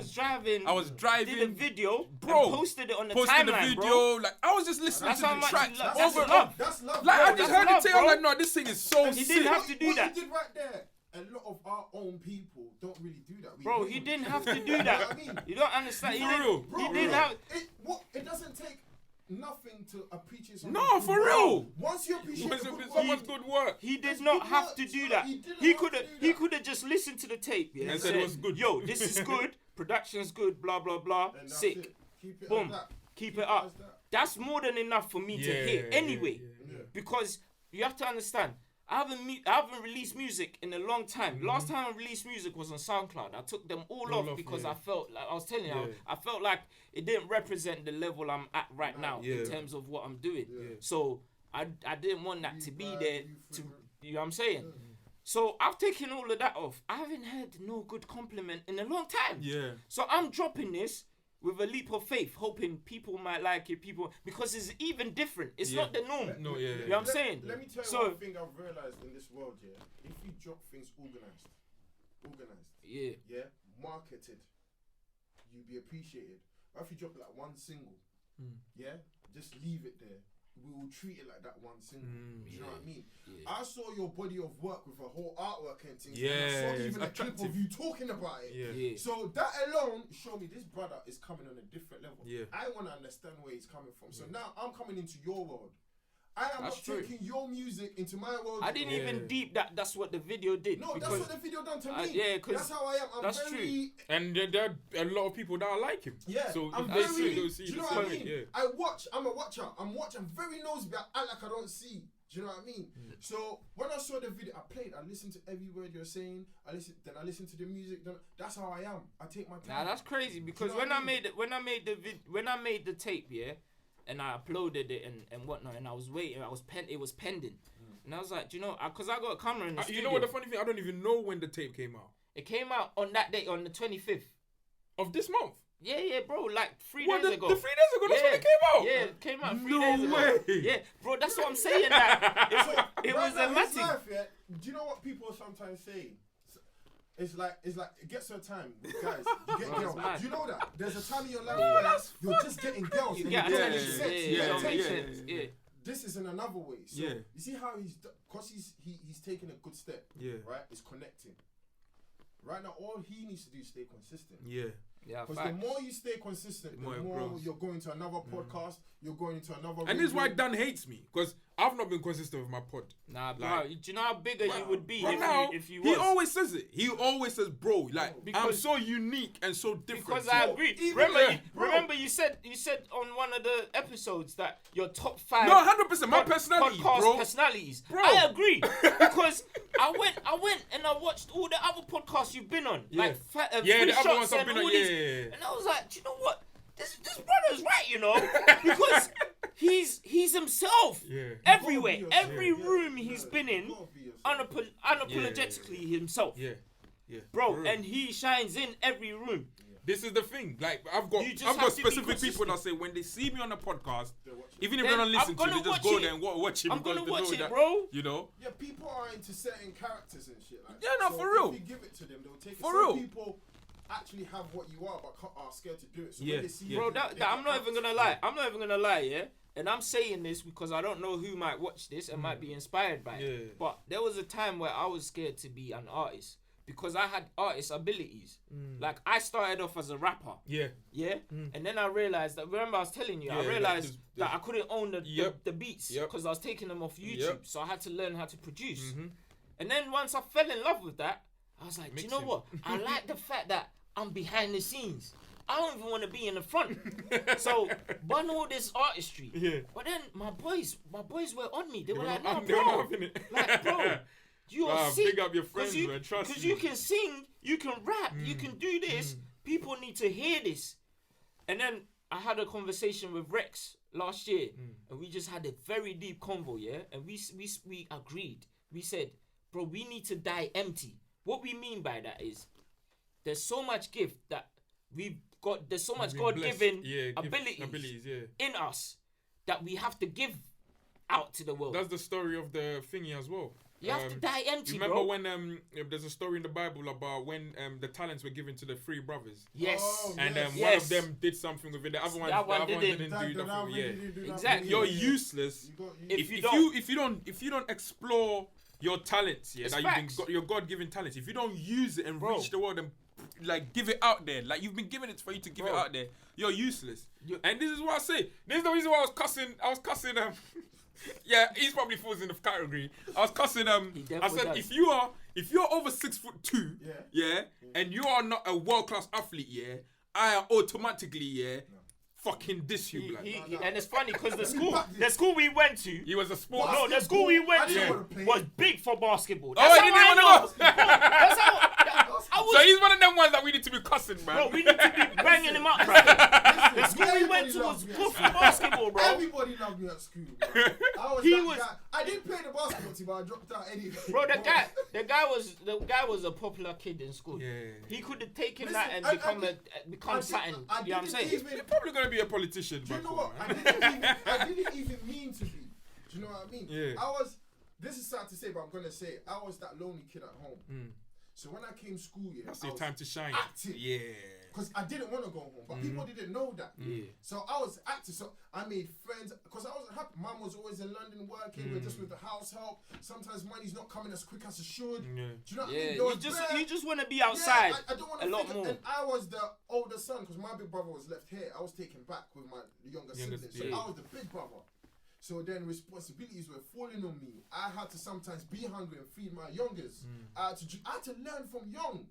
was driving. Did a video, bro. And posted it on the Posted timeline, the video, bro. like I was just listening to the track That's over and love. up. That's love. Like bro. I just That's heard love, the tape. I'm bro. like, no, this thing is so He sick. didn't have to do what that. He did right there. A lot of our own people don't really do that. Bro, he didn't have to do that. I mean? You don't understand. He didn't have. It doesn't take nothing to appreciate something. No, for real. Once you appreciate someone's good work. He did not have to do that. He could have just listened to the tape, yeah, and said it was good. Yo, this is good. Production's good. Blah blah blah. Sick. Keep it Boom. Keep it up. That's That's more than enough for me to hear anyway. Because you have to understand, I haven't released music in a long time. Last time I released music was on Soundcloud. I took them all off because I felt like I was telling you, I felt like it didn't represent the level I'm at right now in terms of what I'm doing. So I didn't want that to be there. You know what I'm saying? So I've taken all of that off. I haven't heard no good compliment in a long time. Yeah. So I'm dropping this with a leap of faith, hoping people might like it. Because it's even different. It's not the norm. No, You know what I'm saying? Let me tell you one thing I've realized in this world, yeah. If you drop things organized, marketed, you'll be appreciated. But if you drop like one single, just leave it there. We will treat it like that one single. Do you know what I mean? I saw your body of work with a whole artwork and things. Yeah, and I saw even a attractive. clip of you talking about it. So that alone showed me this brother is coming on a different level. I want to understand where he's coming from. So now I'm coming into your world. I am not taking your music into my world. I didn't even deep that. That's what the video did. No, that's what the video done to me. Because that's how I am. that's true. And there are a lot of people that are like him. Yeah, so I'm if very. they see, they'll see Do you the know same what I thing. mean? I'm a watcher. I'm very nosy, but I act like I don't see. Do you know what I mean? So when I saw the video, I listened to every word you're saying. I listened to the music. That's how I am. I take my time. Nah, that's crazy because when I made the tape, yeah, and I uploaded it and whatnot, and I was waiting, it was pending, and I was like, do you know, because I got a camera in the studio. You know what the funny thing? I don't even know when the tape came out. It came out on that day, on the 25th of this month. Yeah, bro, like 3 days ago. The 3 days ago, that's when it came out? Yeah, it came out 3 No days ago. way. Yeah, bro, that's what I'm saying. That it was a massive. Life, yeah, do you know what people sometimes say? It's like it gets to a time, guys. You get girls. Do you know that? There's a time in your life where you're just getting girls. You get attention. Yeah. This is in another way. So you see how he's taking a good step. Right, it's connecting. Right now, all he needs to do is stay consistent. Yeah, because the more you stay consistent, the more you're going to another podcast, you're going into another. And this is why Dan hates me, because I've not been consistent with my pod. Nah, bro, do you know how bigger you would be if you was? He always says it. He always says, bro, like I'm so unique and so different. Because I agree. Remember, you said on one of the episodes that your top 5. No, 100%. My personality, podcast personalities. Bro. I agree because I went and I watched all the other podcasts you've been on, like the other ones I've been on. And I was like, do you know what? This brother's right, you know, because he's himself everywhere, every room he's been in, unapologetically himself. Bro, and he shines in every room. This is the thing. Like I've got specific people that say when they see me on a podcast, even if they don't listen to it, they just go there and watch it. I'm gonna watch it, that, bro. You know? Yeah, people are into certain characters and shit like that. Yeah, no, for real. If you give it to them, they'll take it. For real. Some people actually have what you are, but are scared to do it. So when they see bro, I'm not even gonna lie. I'm not even gonna lie, yeah. And I'm saying this because I don't know who might watch this and might be inspired by it. But there was a time where I was scared to be an artist because I had artist abilities. Like I started off as a rapper. And then I realized that. Remember, I was telling you. I realized that I couldn't own the beats because I was taking them off YouTube. So I had to learn how to produce. And then once I fell in love with that, I was like, do you know what? I like the fact that I'm behind the scenes. I don't even want to be in the front. So, bun all this artistry. But then my boys were on me. They were like, no, bro. Like, bro, you are sick. Big up your friends, man. Trust me. Because you can sing, you can rap, you can do this. People need to hear this. And then I had a conversation with Rex last year. And we just had a very deep convo, yeah? And we agreed. We said, bro, we need to die empty. What we mean by that is there's so much gift that we've got, there's so much God-given abilities in us that we have to give out to the world. That's the story of the thingy as well. You have to die empty, remember bro. when there's a story in the Bible about when the talents were given to the 3 brothers. Yes. And one of them did something with it. The other one didn't do nothing. Yeah. Exactly. You're useless if you don't explore your talents. Yeah. That you've been your God-given talents. If you don't use it and reach the world and like give it out there, like you've been given it for you to give it out there, you're useless. And this is what I say. This is the reason why I was cussing. Yeah, he's probably falls in the category. I was cussing I said if you're over 6'2", and you are not a world-class athlete, I automatically fucking diss you, blood. And it's funny because the school we went to, he was a sport. No, the school we went to was big for basketball. That's how I know. That's how. So he's one of them ones that we need to be cussing, man. Bro, we need to be banging him up, bro. The school we went to was good for basketball, bro. Everybody loved me at school, bro. I didn't play the basketball team, but I dropped out anyway. Bro, the guy was a popular kid in school. Yeah. He could have taken that and become something. You know what I'm saying? You're probably gonna be a politician. Do you know what? I didn't even mean to be. Do you know what I mean? Yeah. This is sad to say, but I'm gonna say it. I was that lonely kid at home. So when I came school, that's your time to shine. Active. Yeah. Because I didn't want to go home, but people didn't know that. So I was active. So I made friends. Because I wasn't happy. Mum was always in London working. We're just with the house help. Sometimes money's not coming as quick as it should. Do you know what I mean? You just want to be outside. I don't want to lot more. And I was the older son because my big brother was left here. I was taken back with my younger siblings. So I was the big brother. So then responsibilities were falling on me. I had to sometimes be hungry and feed my youngers. I had to learn from young.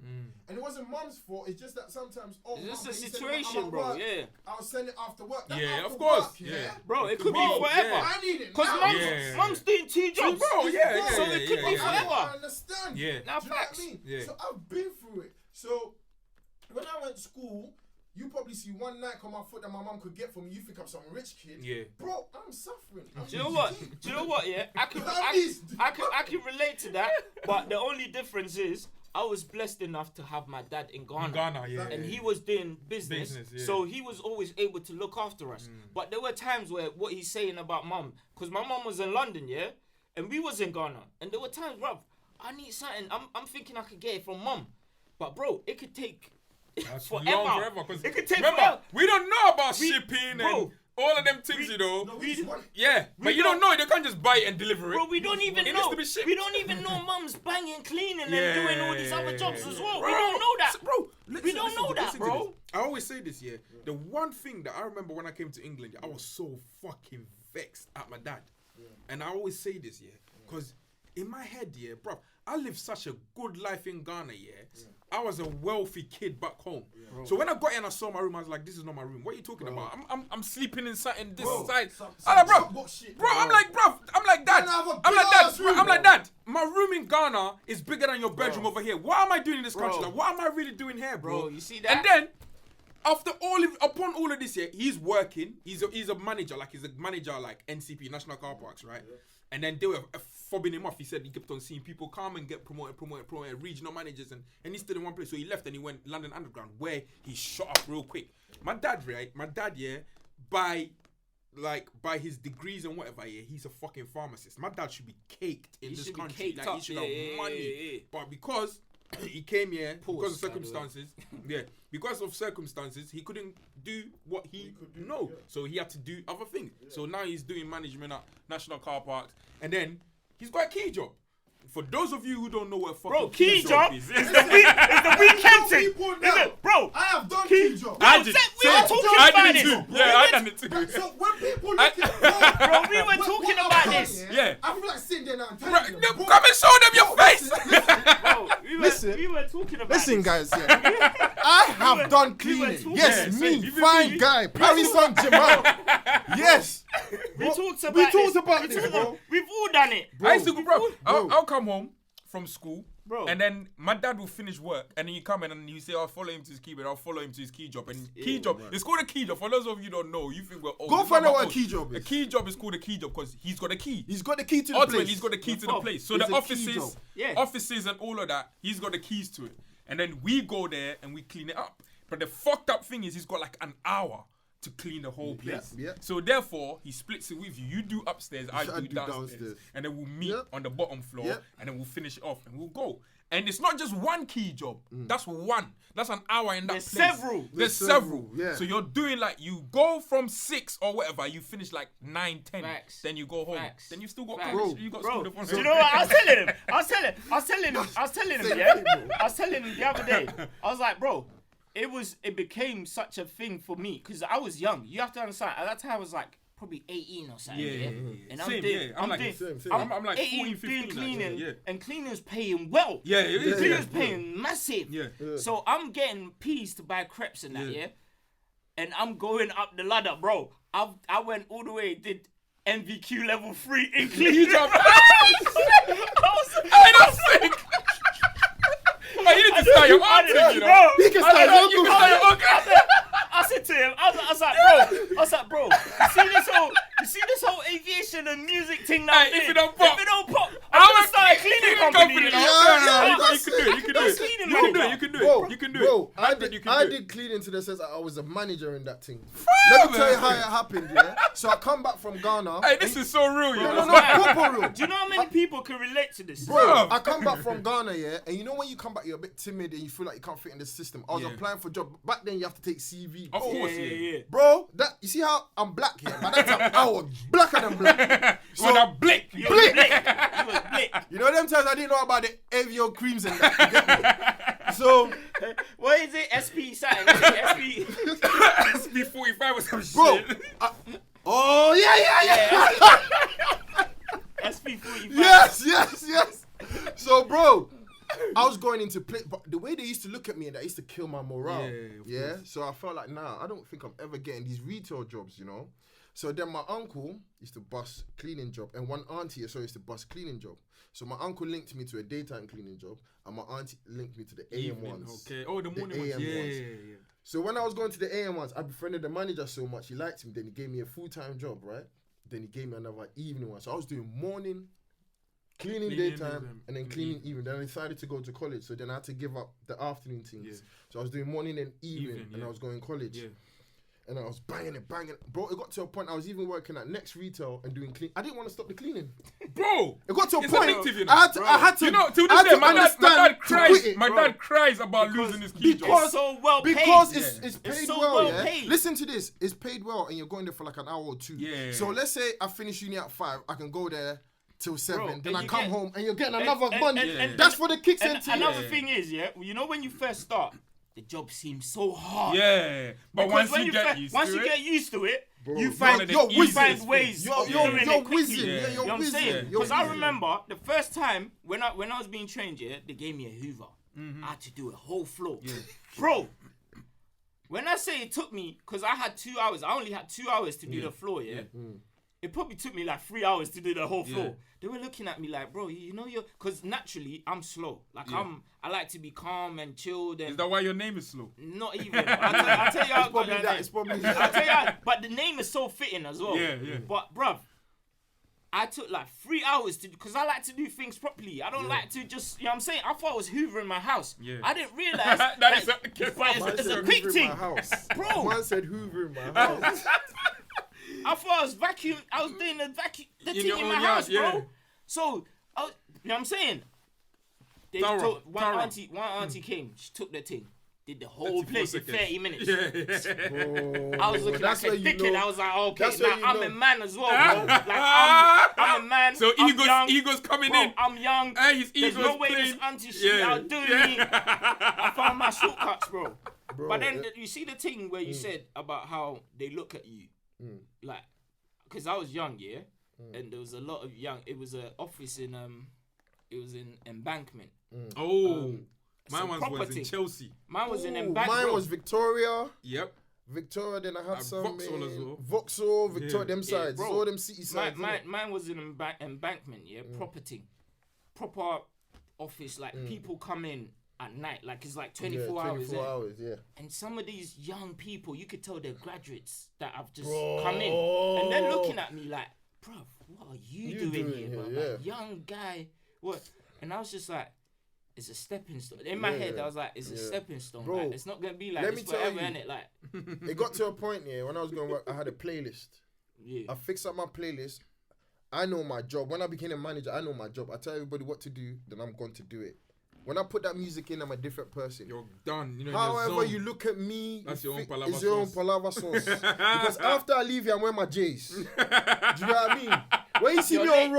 And it wasn't mum's fault. It's just that sometimes... It's just a situation, bro. Yeah. I was sending it after work. Of course. Bro, it could be forever. I need it. Because mum's doing 2 jobs. Bro, So it could be forever. I understand. Yeah. Now, do you know what I mean? So I've been through it. So when I went to school... You probably see one Nike on my foot that my mum could get for me. You think I'm some rich kid. Yeah. Bro, I'm suffering. Do you know what? Yeah, I can relate to that. But the only difference is I was blessed enough to have my dad in Ghana. And he was doing business. So he was always able to look after us. But there were times where what he's saying about mum, because my mum was in London, and we was in Ghana. And there were times, bruv, I need something. I'm thinking I could get it from mum. But bro, it could take... That's forever. It could take forever. We don't know about shipping and all of them things, but you don't know. They can't just buy it and deliver it. Bro, we don't even know. We don't even know mum's banging, cleaning, and doing all these other jobs as well. Bro, we don't know that, bro. We don't know that, bro. I always say this, The one thing that I remember when I came to England, I was so fucking vexed at my dad, and I always say this, because in my head, bro, I lived such a good life in Ghana, I was a wealthy kid back home. So when I got in, I saw my room. I was like, "This is not my room. What are you talking about? I'm sleeping inside this side." I'm like, Dad. I'm like, Dad. My room in Ghana is bigger than your bedroom over here. What am I doing in this country? Like, what am I really doing here, bro? You see that? And then upon all of this, he's working. He's a manager, he's a manager like NCP, National Car Parks, right? And then they were fobbing him off. He said he kept on seeing people come and get promoted, regional managers, and he's still in one place. So he left and he went London Underground, where he shot up real quick. My dad, by his degrees and whatever, he's a fucking pharmacist. My dad should be caked in this country. He should have money. But because he came here because of circumstances, he couldn't do what he could know. So he had to do other things. So now he's doing management at National Car Parks, and then he's got a key job. For those of you who don't know what fucking key job is, it's the weekend thing. Bro, I have done key job. We were talking about this. I done it too. So when people look at bro, we were talking about this. I feel like sitting there now and telling them. Come and show them your face. We were talking about Listen, guys, I have done cleaning. Yes, me, fine guy, Paris Saint-Germain. Yes. We talked about this, bro. We've all done it. I'll come home from school, bro, and then my dad will finish work, and then you come in and you say, "I'll follow him to his keyboard. I'll follow him to his key job." And key job, it's called a key job. For those of you who don't know, you think we're old. Go find out what a key job is. A key job is called a key job because he's got a key. He's got the key to the place. He's got the key to the place. So the offices and all of that, he's got the keys to it. And then we go there and we clean it up. But the fucked up thing is, he's got like an hour to clean the whole place. Yeah. So therefore, he splits it with you. You do upstairs, I do downstairs. And then we'll meet on the bottom floor and then we'll finish it off and we'll go. And it's not just one key job. That's one. That's an hour in that place. There's several. Yeah. So you're doing like, you go from 6 or whatever, you finish like 9, 10. Then you go home. Then you still got you got school. Do you know what I was telling him? I was telling him the other day. I was like, bro, it became such a thing for me because I was young. You have to understand. At that time I was like probably 18 or something. And I'm like 18 doing cleaning, and cleaning's paying well. Cleaning's paying massive. So I'm getting peas to buy crepes and that, and I'm going up the ladder, bro. I went all the way, did MVQ level 3 in cleaning. That's sick. You need to start your own thing, you know. He can start your own. I said to him, I was like, bro, you see this whole aviation and music thing now? If it don't pop, I'm gonna start a cleaning company, you know? You can do it. Bro, I did cleaning to the sense that I was a manager in that thing. Let me tell you how it happened, yeah? So I come back from Ghana. Hey, this is so real, you know? No, proper real. Do you know how many people can relate to this? Bro, I come back from Ghana, yeah? And you know when you come back, you're a bit timid and you feel like you can't fit in the system. I was applying for a job. Back then, you have to take CV. Of course, yeah. Bro, you see how I'm black here? By that time, I was blacker than black. So that blick. You was blick. You know them times I didn't know about the Avio creams and that. So, what is it? SP something? SP SP45 or some shit. Oh, yeah. SP45. Yes. So, bro, I was going into play, but the way they used to look at me and that used to kill my morale. Yeah. So I felt like, I don't think I'm ever getting these retail jobs, you know. So then my uncle used to bust cleaning job, and one auntie used to bust cleaning job. So my uncle linked me to a daytime cleaning job, and my auntie linked me to the AM ones. Okay. Oh, the morning ones. Yeah. So when I was going to the AM ones, I befriended the manager so much, he liked me. Then he gave me a full-time job, right? Then he gave me another evening one. So I was doing morning, cleaning daytime, and then cleaning evening. Then I decided to go to college, so then I had to give up the afternoon things. So I was doing morning and evening, and I was going college. And I was banging it. Bro, it got to a point I was even working at Next Retail and doing clean. I didn't want to stop the cleaning. Bro! It got to a it's point. Addictive, you know? I had to, you know, to this day, my dad cries about losing his key job. Because it's so well paid. Because it's paid so well, paid. Listen to this. It's paid well and you're going there for like an hour or two. So let's say I finish uni at 5. I can go there till 7. Then I come home and you're getting another money. That's for the kicks and another thing is, you know when you first start, the job seems so hard. But once you get used to it, bro, you find ways. You're whizzing. You know what I'm saying? Because I remember the first time when I was being trained, they gave me a Hoover. I had to do a whole floor. Bro, when I say it took me, because I had 2 hours, I only had 2 hours to do the floor, It probably took me like 3 hours to do the whole floor. They were looking at me like, bro, you know because naturally I'm slow. Like I like to be calm and chilled. And is that why your name is Slow? Not even. I'll tell you how I got that name. It's probably I'll tell you how, but the name is so fitting as well. But bruv, I took like 3 hours because I like to do things properly. I don't like to just, you know what I'm saying? I thought I was hoovering my house. I didn't realize it's a quick thing. Bro. Man said Hoover in my house. I thought I was I was doing the thing in my house, bro. So, you know what I'm saying? They told, one auntie came, she took the thing, did the whole place in 30 minutes. I was looking like a dickhead. I was like, okay, now I'm a man as well, bro. Like, I'm a man. So ego's coming in. I'm young. There's no way this auntie shit outdoing me. I found my shortcuts, bro. But then you see the thing where you said about how they look at you. Like, because I was young, and there was a lot of young. It was an office in it was in Embankment. Mine was in Chelsea. Mine was in Embankment. Mine was Victoria. Yep. Victoria. Then I had some Vauxhall as well. Vauxhall, Victoria, them sides, bro. all them city sides. Mine was in Embankment. Proper office. Like people come in at night, like it's like 24 hours. 24 hours, And some of these young people, you could tell they're graduates that have just come in, and they're looking at me like, "Bruv, what are you doing here, bro? Like, young guy, what?" And I was just like, it's a stepping stone. In my head, I was like, it's a stepping stone. Bro, like, it's not gonna be like let this me tell forever, you, innit? Like, it got to a point, when I was going to work, I had a playlist. yeah. I fixed up my playlist. I know my job. When I became a manager, I know my job. I tell everybody what to do, then I'm going to do it. When I put that music in, I'm a different person. You're done. You know, however you look at me, that's your own palava it's your own palava sauce. Because after I leave here, I'm wearing my J's. Do you know what I mean? When you see me on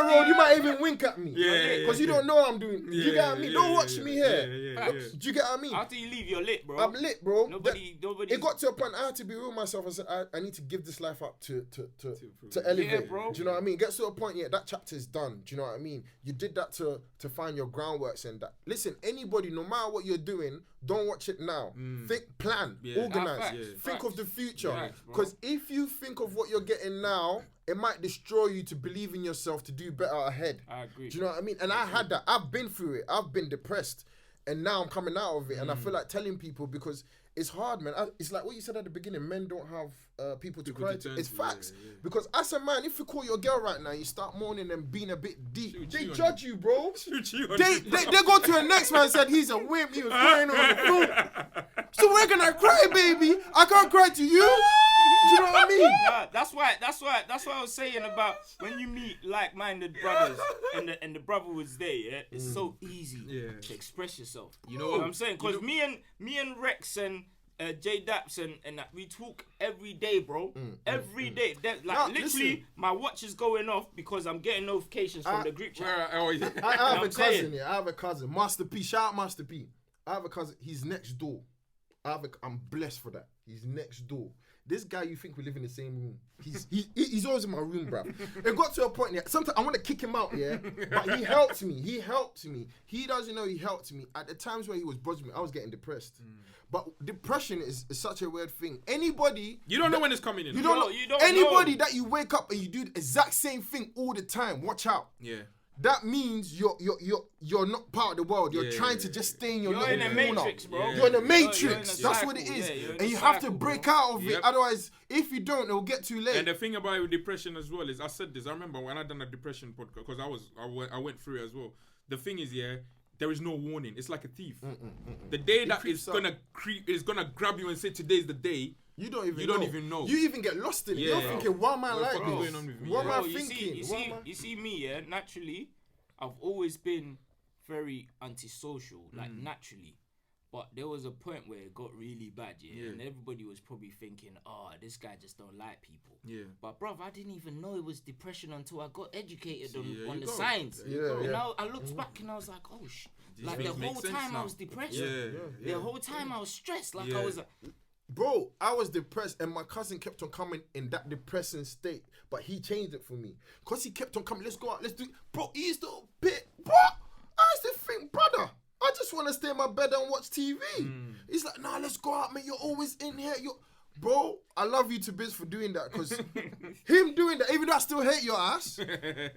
road, you might even wink at me. Yeah. Because you don't know what I'm doing. Do you get what I mean? Don't watch me here. Do you get what I mean? After you leave, you're lit, bro. I'm lit, bro. Nobody. It got to a point I had to be real with myself. I said, I need to give this life up to elevate. Yeah, bro. Do you know what I mean? It gets to a point, that chapter is done. Do you know what I mean? You did that to find your groundworks and that. Listen, anybody, no matter what you're doing, don't watch it now. Think, plan, organize, think of the future. Because if you think of what you're getting now, it might destroy you to believe in yourself to do better ahead. I agree. Do you know what I mean? And I had that. I've been through it. I've been depressed. And now I'm coming out of it. And I feel like telling people because it's hard, man. It's like what you said at the beginning. Men don't have people to cry to. It's facts. Because as a man, if you call your girl right now, you start mourning and being a bit deep. They judge you, bro. They go to the next man and said he's a wimp. He was crying on the floor. So where can I cry, baby? I can't cry to you. Do you know what I mean? Nah, that's why I was saying about when you meet like-minded brothers and the brother was there. Yeah, it's so easy to express yourself. You know what I'm saying? Because me and Rex and J Daps and that, we talk every day, bro. Every day. Like literally, listen, my watch is going off because I'm getting notifications from the group chat. I have a cousin. I have a cousin, Master P. Shout out Master P. I have a cousin. He's next door. I'm blessed for that. He's next door. This guy, you think we live in the same room? He's always in my room, bruv. It got to a point. Sometimes I want to kick him out, but he helped me. He doesn't know he helped me. At the times where he was buzzing me, I was getting depressed. But depression is such a weird thing. Anybody, you don't know when it's coming in. You don't know. Anybody that you wake up and you do the exact same thing all the time, watch out. Yeah. That means you're not part of the world. You're trying to just stay in your little corner. You're in a matrix, bro. You're in a matrix. That's what it is. And you have to break out of it. Otherwise, if you don't, it'll get too late. And the thing about depression as well is, I said this. I remember when I done a depression podcast because I went through it as well. The thing is, there is no warning. It's like a thief. The day that is gonna grab you and say today's the day. You don't even know. You even get lost in it. You're thinking, what am I like this? What am I thinking? You see me, naturally, I've always been very antisocial, like naturally. But there was a point where it got really bad, and everybody was probably thinking, this guy just don't like people. Yeah. But bruv, I didn't even know it was depression until I got educated on the signs. And I looked back and I was like, oh shit. Like the whole time I was depressed. The whole time I was stressed. Like I was bro, I was depressed and my cousin kept on coming in that depressing state, but he changed it for me. Because he kept on coming, let's go out, let's do it. Bro, he used to bro, I used to think, brother, I just want to stay in my bed and watch TV. He's like, nah, let's go out, man, you're always in here. Bro, I love you to bits for doing that, because him doing that, even though I still hate your ass,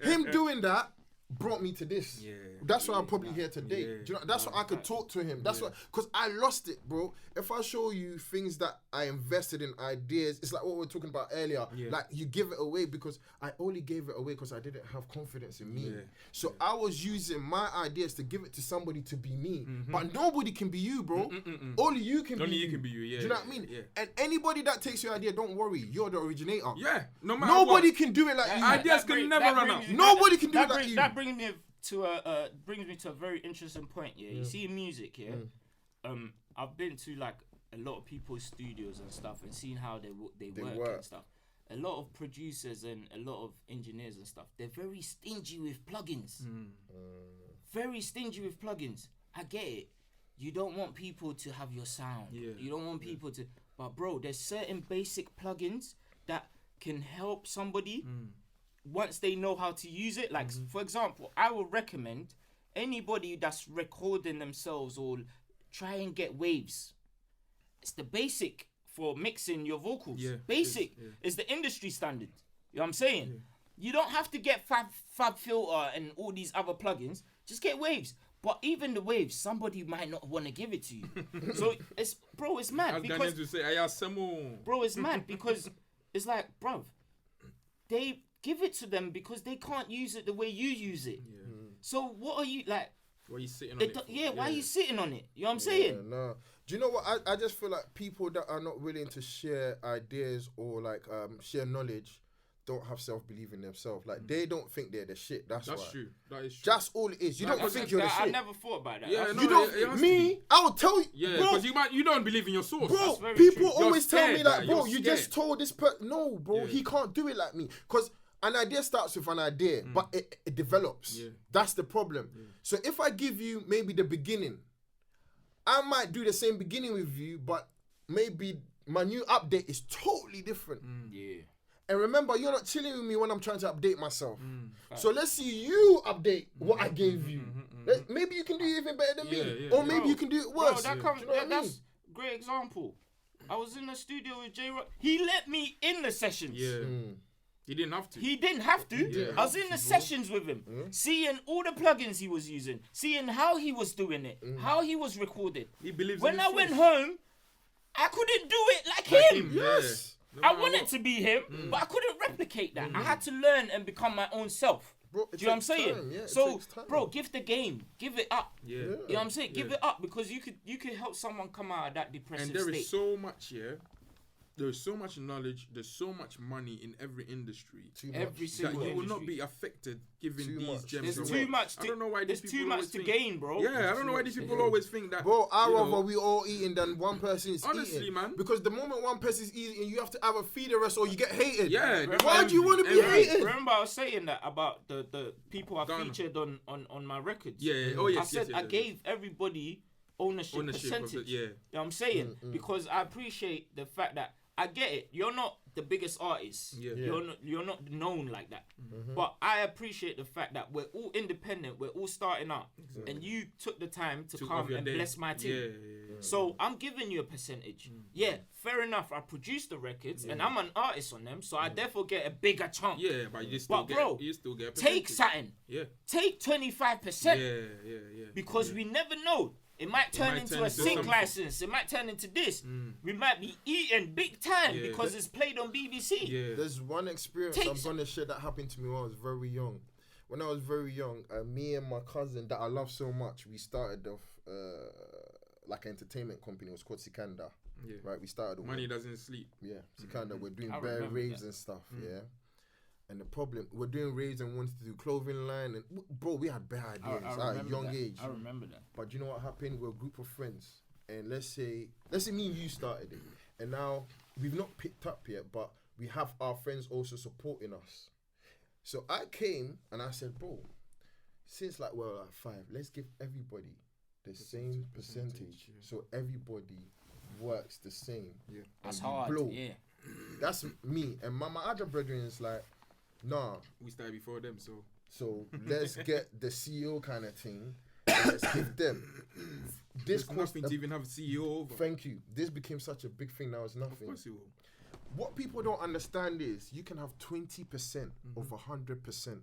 him doing that brought me to this. That's why I'm probably here today. Do you know, that's why I could talk to him. That's why, because I lost it, bro. If I show you things that I invested in, ideas, it's like what we were talking about earlier. Like you give it away because I only gave it away because I didn't have confidence in me. So I was using my ideas to give it to somebody to be me. But nobody can be you, bro. Only you can be you. Only you can be you, Do you know what I mean? And anybody that takes your idea, don't worry. You're the originator. No matter nobody what. can do it like you. Ideas can never run out. Nobody can do it like you. That brings me to a very interesting point. You see in music, I've been to like a lot of people's studios and stuff and seen how they work and stuff. A lot of producers and a lot of engineers and stuff, they're very stingy with plugins. Very stingy with plugins. I get it. You don't want people to have your sound. You don't want people to, but bro, there's certain basic plugins that can help somebody once they know how to use it. Like for example, I would recommend anybody that's recording themselves or try and get waves. It's the basic for mixing your vocals. Basic is the industry standard. You know what I'm saying? You don't have to get Fab Filter and all these other plugins. Just get waves. But even the waves, somebody might not want to give it to you. So it's mad because bro, it's mad because it's like, bro, they give it to them because they can't use it the way you use it. So what are you like? Why are you sitting on it? Why are you sitting on it? You know what I'm saying? No. Do you know what? I just feel like people that are not willing to share ideas or like share knowledge don't have self-belief in themselves. Like they don't think they're the shit. That's true. That is true. That's all it is. You don't think you're the shit. I never thought about that. Yeah, you don't. Me, I'll tell you. Yeah, because you don't believe in your source. Bro, people always tell me like, bro, you scared. just told this person. No, bro, he can't do it like me. Because an idea starts with an idea, but it develops. Yeah. That's the problem. Yeah. So if I give you maybe the beginning, I might do the same beginning with you, but maybe my new update is totally different. Yeah. And remember, you're not chilling with me when I'm trying to update myself. So let's see you update what I gave you. Maybe you can do it even better than me. Or maybe you can do it worse. Bro, that's a great example. I was in the studio with J-Rock. He let me in the sessions. Yeah. He didn't have to. He didn't have to. Yeah. I was in the sessions with him, seeing all the plugins he was using, seeing how he was doing it, how he was recorded. He believes when in I went home, I couldn't do it like him. Yes. I wanted to be him, but I couldn't replicate that. I had to learn and become my own self. Bro, do you know what I'm saying? Yeah, so, bro, give the game. Give it up. Yeah. You know what I'm saying? Give it up because you could help someone come out of that depressive state. And there is so much, there's so much knowledge, there's so much money in every industry. Every single that you will industry. not be affected giving these gems There's away. too much. I don't know why these there's people too much always to think, gain, bro. Yeah, I don't know why these people always think that. Bro, I'd rather we all eating than one person is honestly, eating. man. Because the moment one person is eating, you have to either feed the rest or you get hated. Yeah. Why do you want to be hated? Remember I was saying that about the people I featured on my records. Yeah. Oh, yes. I said I gave everybody ownership percentage. You know what I'm saying? Because I appreciate the fact that I get it. You're not the biggest artist. Yeah. You're not known like that. But I appreciate the fact that we're all independent. We're all starting out, and you took the time to come and bless my team. Yeah. So I'm giving you a percentage. Yeah, fair enough. I produced the records, and I'm an artist on them, so I therefore get a bigger chunk. Yeah, but you still get a percentage. Take something. Yeah. Take 25%. Yeah. Because we never know. It might turn into a sync license. It might turn into this. We might be eating big time because it's played on BBC. Yeah. There's one experience I'm going to share that happened to me when I was very young. When I was very young, me and my cousin that I love so much, we started off like an entertainment company. It was called Sikanda. Yeah. Right? We started. Money doesn't sleep. Yeah, Sikanda. We're doing bare raves and stuff. Yeah. And the problem, we're doing raves and wanted to do clothing line, and bro, we had bad ideas at a young age. I remember that. But you know what happened? We're a group of friends, and let's say me and you started it, and now we've not picked up yet, but we have our friends also supporting us. So I came and I said, bro, since like we're like 5, let's give everybody the same percentage, so everybody works the same. Yeah, that's hard. Yeah, that's me, and my other brethren is like. Nah, we started before them, so let's get the CEO kind of thing. Let's give them. This cost nothing to even have a CEO over. Thank you. This became such a big thing. Now it's nothing. Of course it will. What people don't understand is you can have 20% of 100%.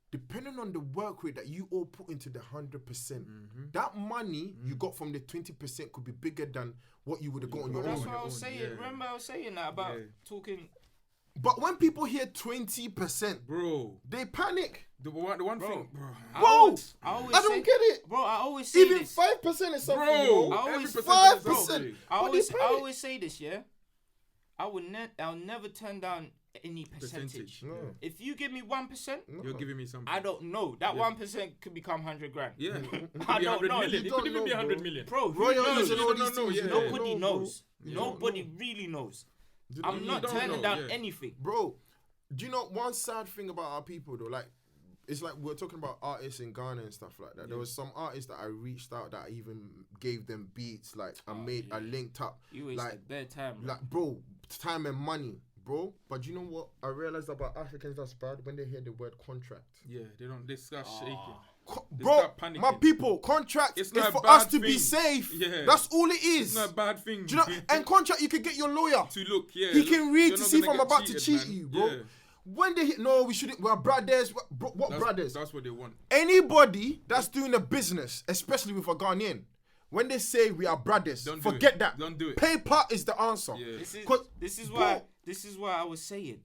Depending on the work rate that you all put into the 100%, that money you got from the 20% could be bigger than what you would have got on your own. That's what I was saying. Yeah. Remember I was saying that about talking. But when people hear 20%, bro, they panic. The one thing, bro. I don't get it, bro. I always say even this. 5% is something, bro. I always 5%. I always say this, yeah. I'll never turn down any percentage. No. If you give me 1%, you're giving me something. I don't know. That 1% could become 100 grand. Yeah, I don't know. It could even be 100 million, bro. Nobody knows. Nobody really knows. I'm not turning down anything. Bro, do you know one sad thing about our people though? Like, it's like we're talking about artists in Ghana and stuff like that. There was some artists that I reached out that I even gave them beats. Like, I linked up. You wasted their time. Like, bro, time and money, bro. But you know what? I realized about Africans that's bad when they hear the word contract. Yeah, they start shaking. Bro, my people, contract is for us to be safe. Yeah. That's all it is. It's not a bad thing. Do you know? And contract, you can get your lawyer to look. Yeah, he can read to see if I'm about to cheat you, bro. Yeah. When they no, we shouldn't. We're brothers. What brothers? That's what they want. Anybody that's doing a business, especially with a Ghanaian, when they say we are brothers, forget that. Don't do it. Paper is the answer. Yeah. This is why I was saying.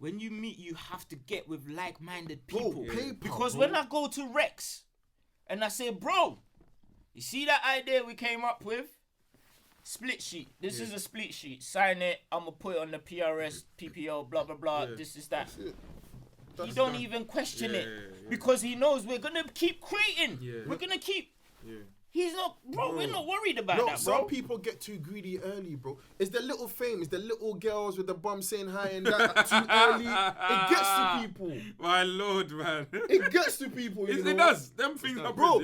When you meet, you have to get with like-minded people. Paper, because when I go to Rex And I said, bro, you see that idea we came up with? Split sheet. This is a split sheet. Sign it. I'm going to put it on the PRS, PPO, blah, blah, blah. Yeah. This is that. He don't even question it because he knows we're going to keep creating. Yeah. We're going to keep... Yeah. He's not, bro, we're not worried about that, bro. Some people get too greedy early, bro. It's the little fame. It's the little girls with the bum saying hi and that too early. It gets to people. My Lord, man. It gets to people, you know. It does. Them things happen. Bro,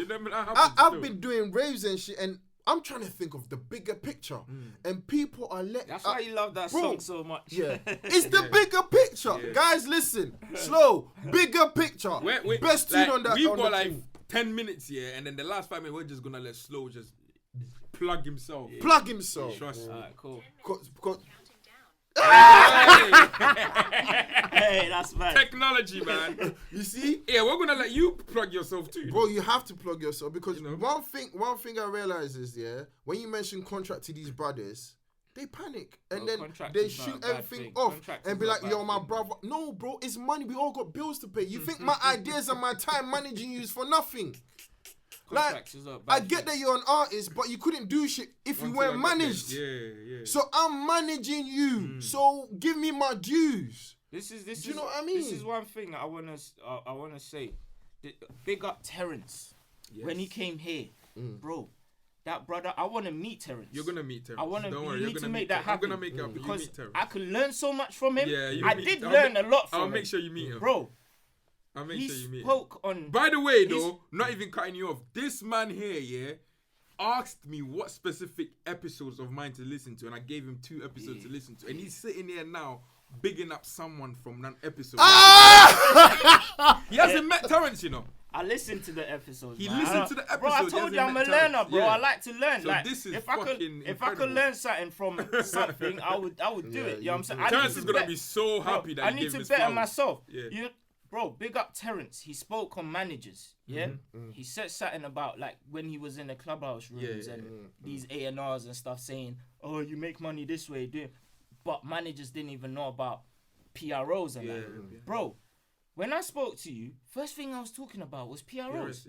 I've been doing raves and shit and I'm trying to think of the bigger picture. And people are That's why you love that song so much. Yeah. It's the bigger picture. Yeah. Guys, listen. Slow. Bigger picture. Best tune on that. We've got like 10 minutes here, and then the last 5 minutes, we're just gonna let Slow just plug himself. Yeah. Plug himself. Trust me. Alright, cool. Hey, that's bad. Technology, man. You see? Yeah, we're gonna let you plug yourself too. Bro, you have to plug yourself because one thing I realize is, when you mention contract to these brothers, they panic and then they shoot everything off and be like, yo, my brother. No, bro, it's money. We all got bills to pay. You think my ideas and my time managing you is for nothing? Like, I get that you're an artist, but you couldn't do shit if you weren't managed. Yeah. So I'm managing you. So give me my dues. Do you know what I mean? This is one thing that I wanna say. Big up Terrence when he came here, bro. That brother, I want to meet Terrence. You're gonna meet Terrence. Don't worry, you need to make that happen. I'm gonna make it up. Because you meet Terrence. I could learn so much from him. Yeah, I did learn a lot from him. I'll make sure you meet him, bro. I'll make sure you meet him. By the way, though, not even cutting you off. This man here, asked me what specific episodes of mine to listen to, and I gave him 2 episodes to listen to, and he's sitting here now bigging up someone from that episode. He hasn't met Terrence, you know. I listened to the episode. He listened to the episode. Bro, I told you I'm a learner, bro. I like to learn. So like, this is if I could learn something from something, I would do it. You know what I'm saying? Terrence is gonna be so happy that I need to better myself. Bro, big up Terrence. He spoke on managers. Yeah, he said something about like when he was in the clubhouse rooms and these A&Rs and stuff, saying, "Oh, you make money this way, do." But managers didn't even know about PROs and that. Bro, when I spoke to you, first thing I was talking about was PROs.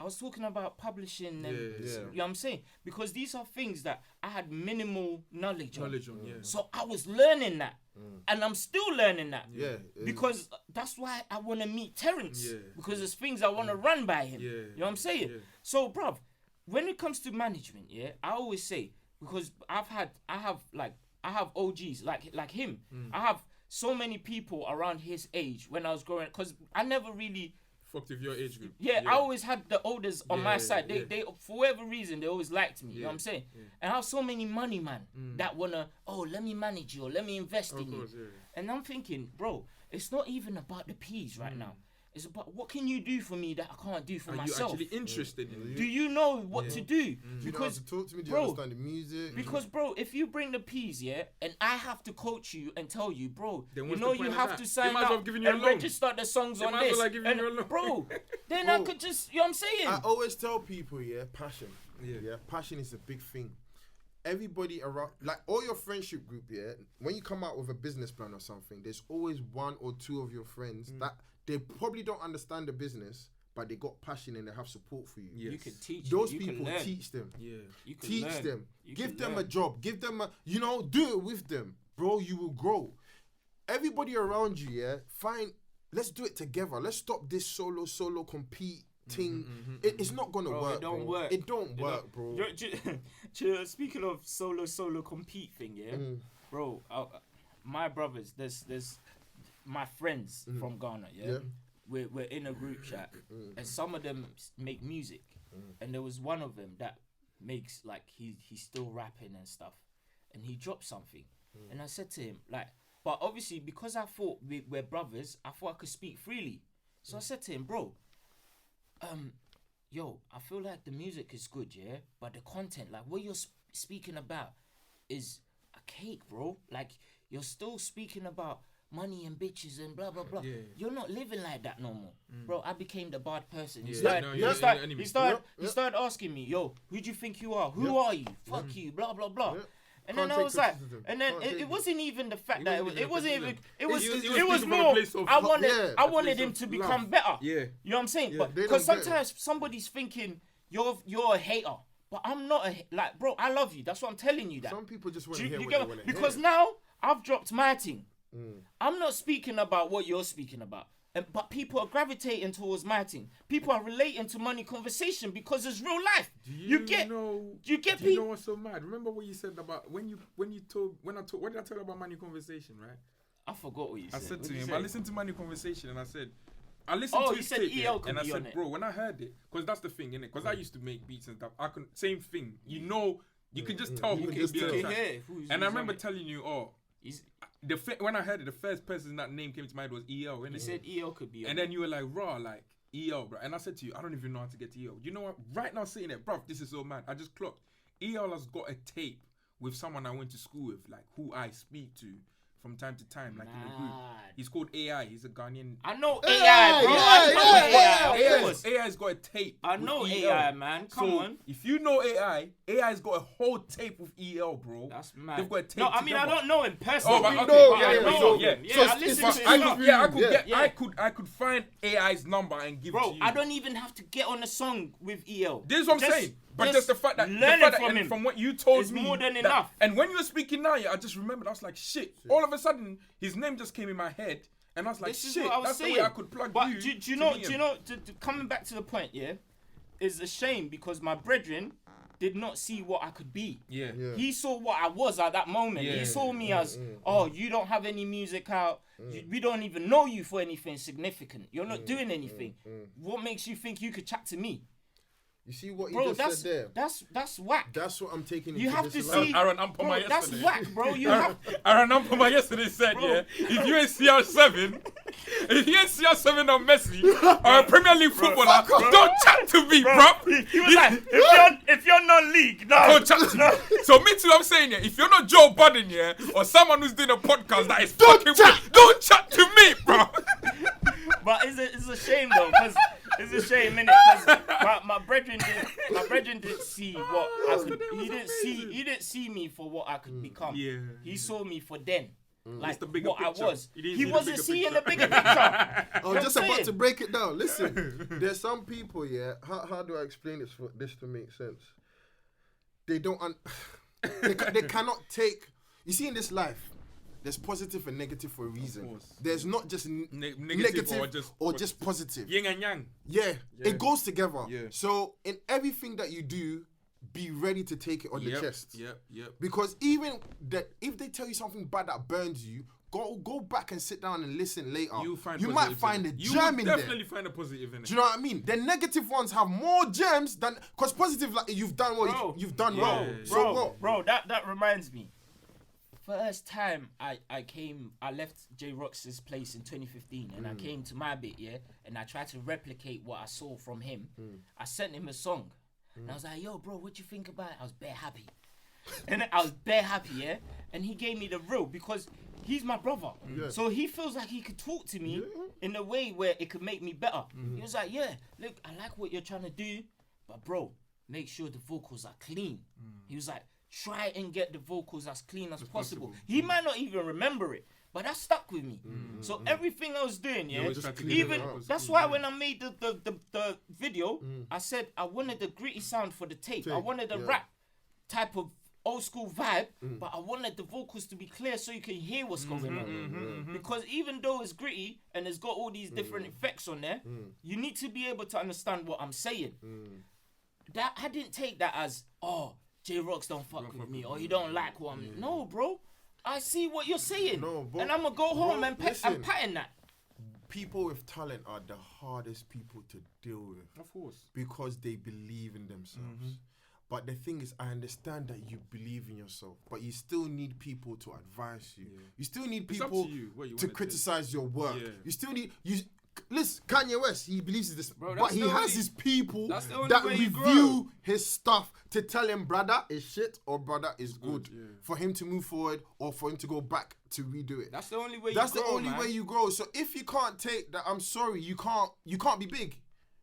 I was talking about publishing and you know what I'm saying? Because these are things that I had minimal knowledge on. So I was learning that. And I'm still learning that. Because that's why I want to meet Terrence. Because there's things I want to run by him. You know what I'm saying? So, bruv, when it comes to management, I always say, because I have OGs like him. I have so many people around his age when I was growing, because I never really fucked with your age group. I always had the elders on my side. They for whatever reason, they always liked me. You know what I'm saying? And I have so many money man that wanna, let me manage you, or let me invest in you. And I'm thinking, bro, it's not even about the P's right now. It's about what can you do for me that I can't do for myself. Are you actually interested in it? Do you know what to do? Because, do you know how to talk to me? Do you understand the music? Because, bro, if you bring the P's, and I have to coach you and tell you, bro, you know you have to sign up and register the songs on this. Bro, then I could just, you know what I'm saying? I always tell people, passion. Passion is a big thing. Everybody around, like all your friendship group, when you come out with a business plan or something, there's always 1 or 2 of your friends that they probably don't understand the business, but they got passion and they have support for you. You can teach those people. Teach them. Teach them. Give them a job. Give them a, do it with them, bro. You will grow. Everybody around you, let's do it together. Let's stop this solo compete thing. It's not gonna work. It don't work. It don't work, bro. Speaking of solo compete thing, bro. My brothers, there's my friends from Ghana, we're in a group chat, and some of them make music, and there was one of them that makes like he's still rapping and stuff, and he dropped something, and I said to him but obviously because I thought we're brothers, I thought I could speak freely, so I said to him, bro, yo, I feel like the music is good, but the content, like what you're speaking about, is a cake, bro. Like you're still speaking about money and bitches and blah blah blah. You're not living like that no more, bro. I became the bad person. He started asking me, yo, who do you think you are? Who are you? Fuck you, blah blah blah. And then I was like, and then it wasn't even the fact that it wasn't even. It was more. I wanted him to become better. Yeah. You know what I'm saying? But because sometimes somebody's thinking you're a hater. But I'm not bro, I love you. That's what I'm telling you. That some people just want to hear what they want to hear. Because now I've dropped my thing. I'm not speaking about what you're speaking about. But people are gravitating towards my thing. People are relating to money conversation because it's real life. Do you know what's so mad? Remember what you said about when did I tell you about money conversation, right? I forgot what you said. I said to him, I listened to money conversation and I said, I listened to his tape, and I said, bro, when I heard it, because that's the thing, innit? Because I used to make beats and stuff. Same thing. You know, you can just tell who can be on the track. And I remember telling you, when I heard it, the first person that name came to mind was EL, innit? You said EL could be on. And then you were like, raw, like, EL, bro. And I said to you, I don't even know how to get to EL. You know what? Right now, sitting there, bro, this is so mad. I just clocked. EL has got a tape with someone I went to school with, like, who I speak to from time to time, like in the group. He's called AI. He's a Ghanaian. I know AI, bro. I know AI. AI's got a tape. I know AI, man. Come on. If you know AI's got a whole tape with EL, bro. That's mad. They've got a tape. No, I mean I don't know him personally. I could find AI's number and give it to you. I don't even have to get on a song with EL. This is what I'm saying. But just the fact that from what you told me, more than enough. And when you were speaking now, I just remembered. I was like, shit. All of a sudden, his name just came in my head, and I was like, shit. That's the way I could plug you. But do you know? Coming back to the point, it's a shame because my brethren did not see what I could be. Yeah. He saw what I was at that moment. He saw me as, you don't have any music out. We don't even know you for anything significant. You're not doing anything. What makes you think you could chat to me? You see what you just said there? That's whack. That's what I'm taking. You have to see. Aaron Ampoma yesterday. That's whack, bro. Aaron Ampoma yesterday said, if you ain't CR7 on Messi or a Premier League footballer, don't chat to me, bro. He was like, if you're non-league, don't chat to me. So me too, I'm saying, if you're not Joe Budden, or someone who's doing a podcast that is don't chat to me, bro. But it's a shame though, because it's a shame, innit? Because my brethren didn't see what I could. He didn't see me for what I could become. Yeah. He saw me for then. Like what picture. I was. He wasn't seeing the bigger picture. I'm just about to break it down. Listen, there's some people, how do I explain this for this to make sense? They don't they cannot take. You see, in this life, there's positive and negative for a reason. There's not just negative or just positive. Yin and yang. Yeah, it goes together. Yeah. So in everything that you do, be ready to take it on the chest. Yep. Because even that, if they tell you something bad that burns you, go back and sit down and listen later. You might find a gem in there. You definitely find a positive in it. Do you know what I mean? The negative ones have more gems than, because positive, like, you've done well. You've done well. Bro, that reminds me. First time I left J Rox's place in 2015 and I came to my bit, and I tried to replicate what I saw from him. I sent him a song and I was like, yo, bro, what you think about it? I was bare happy. And he gave me the real, because he's my brother. So he feels like he could talk to me in a way where it could make me better. He was like, look, I like what you're trying to do, but bro, make sure the vocals are clean. He was like, try and get the vocals as clean as possible. He might not even remember it, but that stuck with me. So everything I was doing, even that's why when I made the video, I said I wanted the gritty sound for the tape. I wanted the rap type of old school vibe, but I wanted the vocals to be clear so you can hear what's going on. Because even though it's gritty and it's got all these different effects on there, you need to be able to understand what I'm saying. That I didn't take that as, J-Rox don't fuck with me, or you don't like what I'm... No, bro. I see what you're saying. And I'm going to go home and pattern that. People with talent are the hardest people to deal with. Of course. Because they believe in themselves. But the thing is, I understand that you believe in yourself, but you still need people to advise you. You still need people to criticize your work. You still need... Listen, Kanye West, he believes in this, but he has his people that review his stuff to tell him brother is shit or brother is good for him to move forward or for him to go back to redo it. That's the only way. Way you grow. So if you can't take that, I'm sorry, you can't be big,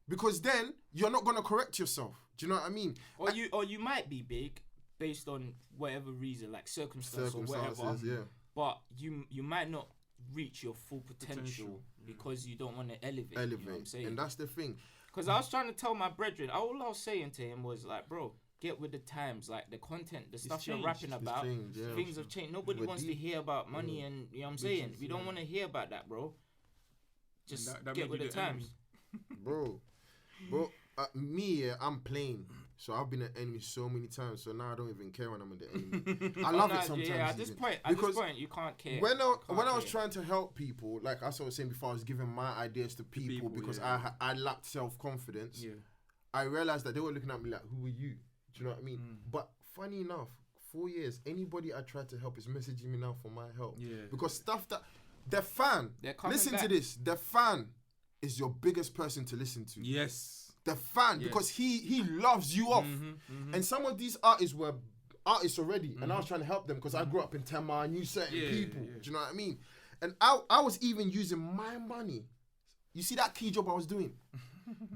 because then you're not gonna correct yourself. Do you know what I mean? Or you might be big, based on whatever reason, like circumstances or whatever. Yeah. But you might not reach your full potential because you don't want to elevate. You know what I'm saying? And that's the thing. Because I was trying to tell my brethren, all I was saying to him was like, bro, get with the times. Like the content, the stuff you're rapping about, things have changed. Nobody wants to hear about money and, you know what I'm saying? We don't want to hear about that, bro. Just that get with the times. Bro, I'm plain. So I've been an enemy so many times. So now I don't even care when I'm in the enemy. I love it sometimes. Yeah, at this point, you can't care. When I was trying to help people, like I was saying before, I was giving my ideas to people because I lacked self-confidence. Yeah. I realized that they were looking at me like, who are you? Do you know what I mean? But funny enough, 4 years, anybody I tried to help is messaging me now for my help. Yeah. Because stuff that the fan, listen to this, the fan is your biggest person to listen to. Yes. The fan, because he loves you off. And some of these artists were artists already, and I was trying to help them because I grew up in Tema, I knew certain people. Do you know what I mean? And I was even using my money. You see that key job I was doing?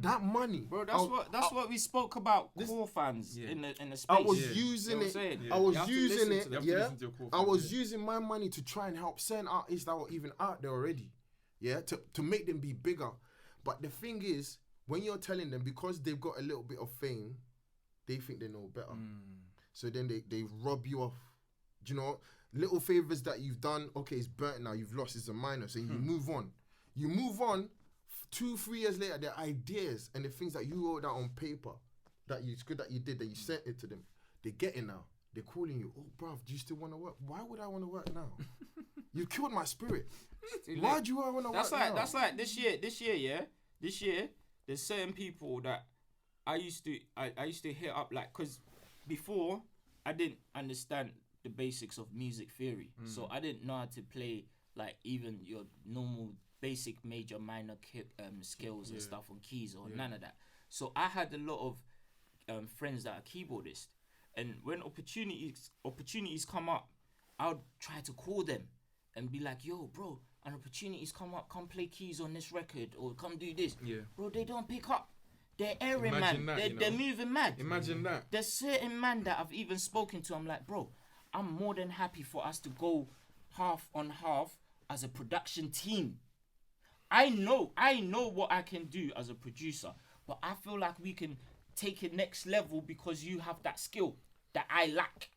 That money, bro. That's what we spoke about. Core fans in the space. I was using it. I was using it. Yeah. I was using my money to try and help certain artists that were even out there already. Yeah. To make them be bigger. But the thing is, when you're telling them, because they've got a little bit of fame, they think they know better. So then they rob you off. Do you know? Little favors that you've done, okay, it's burnt now, you've lost, it's a minor. So you move on. You move on, 2-3 years later, their ideas and the things that you wrote down on paper, that you did, that you sent it to them, they get it now. They're calling you, oh, bruv, do you still want to work? Why would I want to work now? You killed my spirit. Why do I want to work now? That's like this year, there's certain people that I used to hit up, like, because before I didn't understand the basics of music theory, so I didn't know how to play like even your normal basic major minor scales and stuff on keys or none of that. So I had a lot of friends that are keyboardists, and when opportunities come up, I would try to call them and be like, yo, bro, an opportunity's come up, come play keys on this record or come do this. Yeah. Bro, they don't pick up. They're airing, man. They're moving mad. Imagine that. There's certain man that I've even spoken to. I'm like, bro, I'm more than happy for us to go half on half as a production team. I know what I can do as a producer, but I feel like we can take it next level because you have that skill that I lack.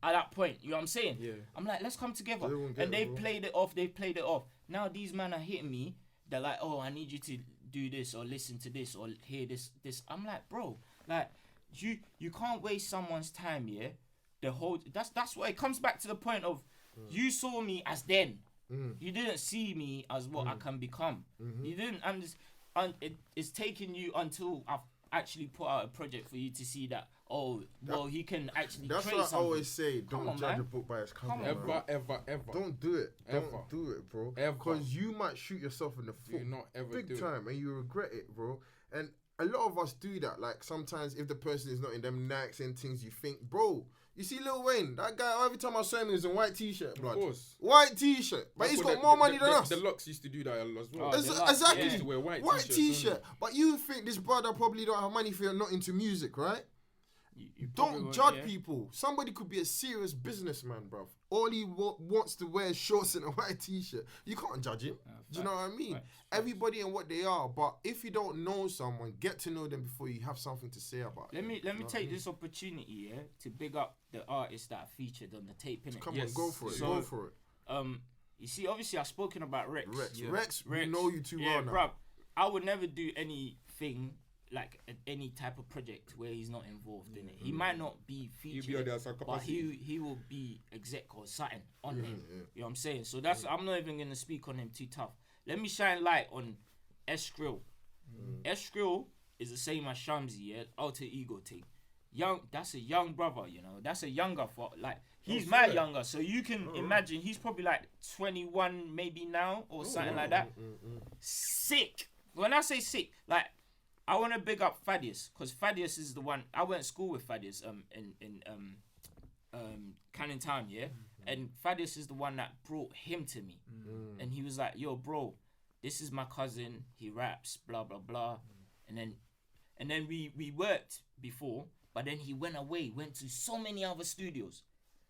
At that point, you know what I'm saying? Yeah. I'm like, let's come together. And they've played it off. Now these men are hitting me. They're like, oh, I need you to do this or listen to this or hear this. I'm like, bro, like you can't waste someone's time, yeah? That's what it comes back to the point of you saw me as then. You didn't see me as what I can become. You didn't understand. It's taken you until I've actually put out a project for you to see that. Oh, well, he can actually. That's create what something. I always say. Don't judge a book by its cover. Ever. Don't do it. Don't do it, bro. Because you might shoot yourself in the foot. Not ever big time, and you regret it, bro. And a lot of us do that. Like sometimes, if the person is not in them Nikes and things, you think, bro. You see Lil Wayne, that guy, every time I saw him, he was in white t-shirt, blood. Of course. White t-shirt. But he's got more money than us. The Locks used to do that as well. Exactly. Used to wear white t-shirt. But you think this brother probably don't have money if you're not into music, right? You don't judge people. Somebody could be a serious businessman, bruv. All he wants to wear is shorts and a white t-shirt. You can't judge him. Do you know what I mean? Everybody and what they are. But if you don't know someone, get to know them before you have something to say about them. Let me take this opportunity, to big up the artists that are featured on the tape, innit? Come on, go for it. Go for it. You see, obviously I've spoken about Rex. Rex, we know you too well now. Bruv, I would never do anything like any type of project where he's not involved in it. He might not be featured, but he will be exec or something on him. You know what I'm saying? So I'm not even gonna speak on him too tough. Let me shine light on Skrill. Skrill is the same as Shamsi, alter ego thing. That's a young brother, you know. That's a younger he's my younger, so you can imagine he's probably like 21 maybe now or something like that. Sick. When I say sick, like I want to big up Thaddeus, because Thaddeus is the one. I went to school with Thaddeus in Canning Town, and Thaddeus is the one that brought him to me, and he was like, "Yo, bro, this is my cousin. He raps, blah blah blah," and then we worked before, But then he went away, went to so many other studios.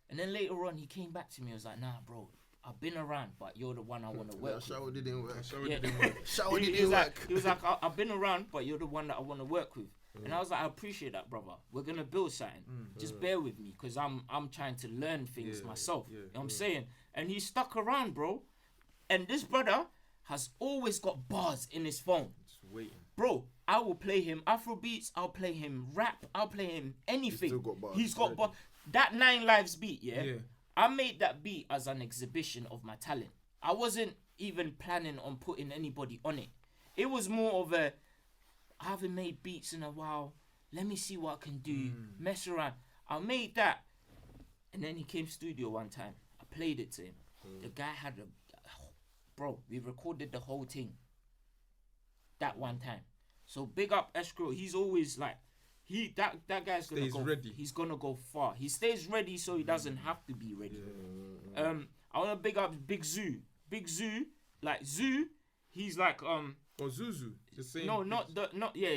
And then later on, he came back to me. I was like, nah, bro, I've been around, but you're the one I want to work with. Shower didn't work. He was like, I've been around, but you're the one that I want to work with. And I was like, I appreciate that, brother. We're going to build something. Just bear with me, because I'm trying to learn things myself. You know what I'm saying? And he stuck around, bro. And this brother has always got bars in his phone. Just waiting. Bro, I will play him Afrobeats, I'll play him rap, I'll play him anything. He's got bars. That 9 Lives beat, yeah? I made that beat as an exhibition of my talent. I wasn't even planning on putting anybody on it. It was more of a, I haven't made beats in a while. Let me see what I can do. Mess around. I made that. And then he came studio one time. I played it to him. The guy had bro, we recorded the whole thing. That one time. So big up Escrow. He's always like, that guy's gonna go ready. He's gonna go far. He stays ready so he doesn't have to be ready. I wanna big up Big Zoo. Big Zoo, like Zoo, he's like Zuzu. The same. No, not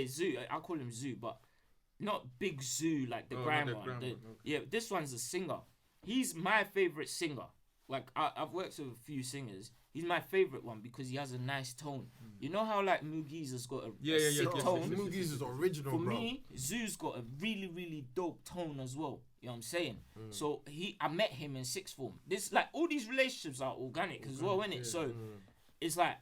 Zoo. I call him Zoo, but not Big Zoo like the grandma. Okay. Yeah, this one's a singer. He's my favorite singer. Like I've worked with a few singers. He's my favorite one because he has a nice tone. You know how like Mugiz has got a sick tone? Mugiz is original, For me, Zoo's got a really, really dope tone as well. You know what I'm saying? So I met him in sixth form. This like all these relationships are organic as well, innit? So it's like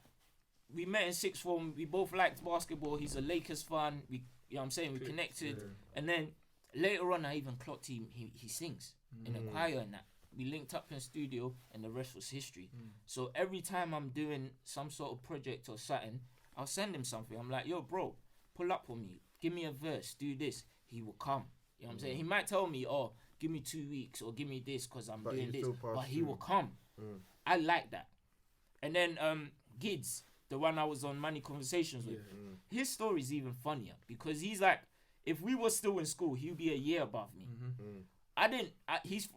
we met in sixth form. We both liked basketball. He's a Lakers fan. You know what I'm saying? We connected, and then later on, I even clocked him. He sings in a choir and that. We linked up in studio, and the rest was history. So every time I'm doing some sort of project or something, I'll send him something. I'm like, yo, bro, pull up on me. Give me a verse. Do this. He will come. You know what I'm saying? He might tell me, oh, give me 2 weeks or give me this because I'm doing this. But he will come. I like that. And then Gids, the one I was on Money Conversations with, his story is even funnier because he's like, if we were still in school, he'd be a year above me.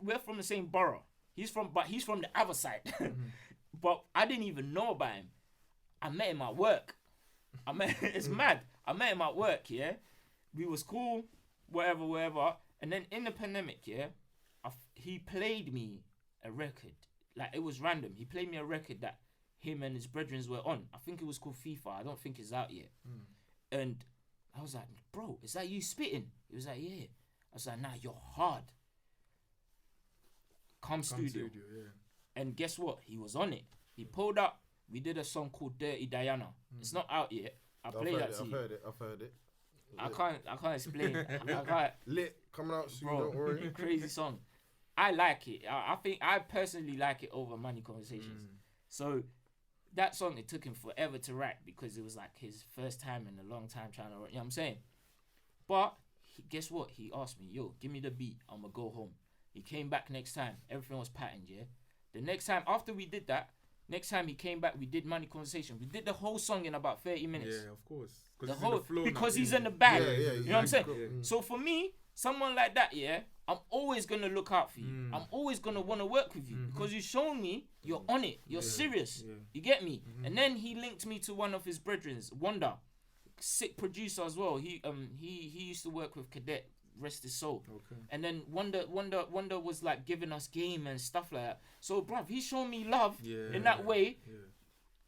We're from the same borough. He's from the other side. But I didn't even know about him. I met him at work. It's mad. I met him at work, yeah. We was cool, whatever. And then in the pandemic, yeah, he played me a record. Like, it was random. He played me a record that him and his brethren were on. I think it was called FIFA. I don't think it's out yet. And I was like, bro, is that you spitting? He was like, yeah. I was like, nah, you're hard. Come studio. And guess what? He was on it. He pulled up. We did a song called Dirty Diana. It's not out yet. I've heard it. I can't explain. I can't. Lit coming out soon. Bro, don't worry. Crazy song. I like it. I think I personally like it over Money Conversations. So that song, it took him forever to write because it was like his first time in a long time trying to write. You know what I'm saying? But guess what? He asked me, yo, give me the beat. I'm going to go home. He came back next time. Everything was patterned, yeah? The next time, after we did that, next time he came back, we did Money Conversation. We did the whole song in about 30 minutes. Yeah, of course. Because he's in the bag. You know what I'm saying? Yeah. So for me, someone like that, yeah, I'm always going to look out for you. I'm always going to want to work with you because you've shown me you're on it. You're serious. Yeah. You get me? And then he linked me to one of his brethren, Wonder. Sick producer as well. He used to work with Cadet, rest his soul. Okay. And then Wonder was like giving us game and stuff like that. So bruv, he showed me love in that way. Yeah.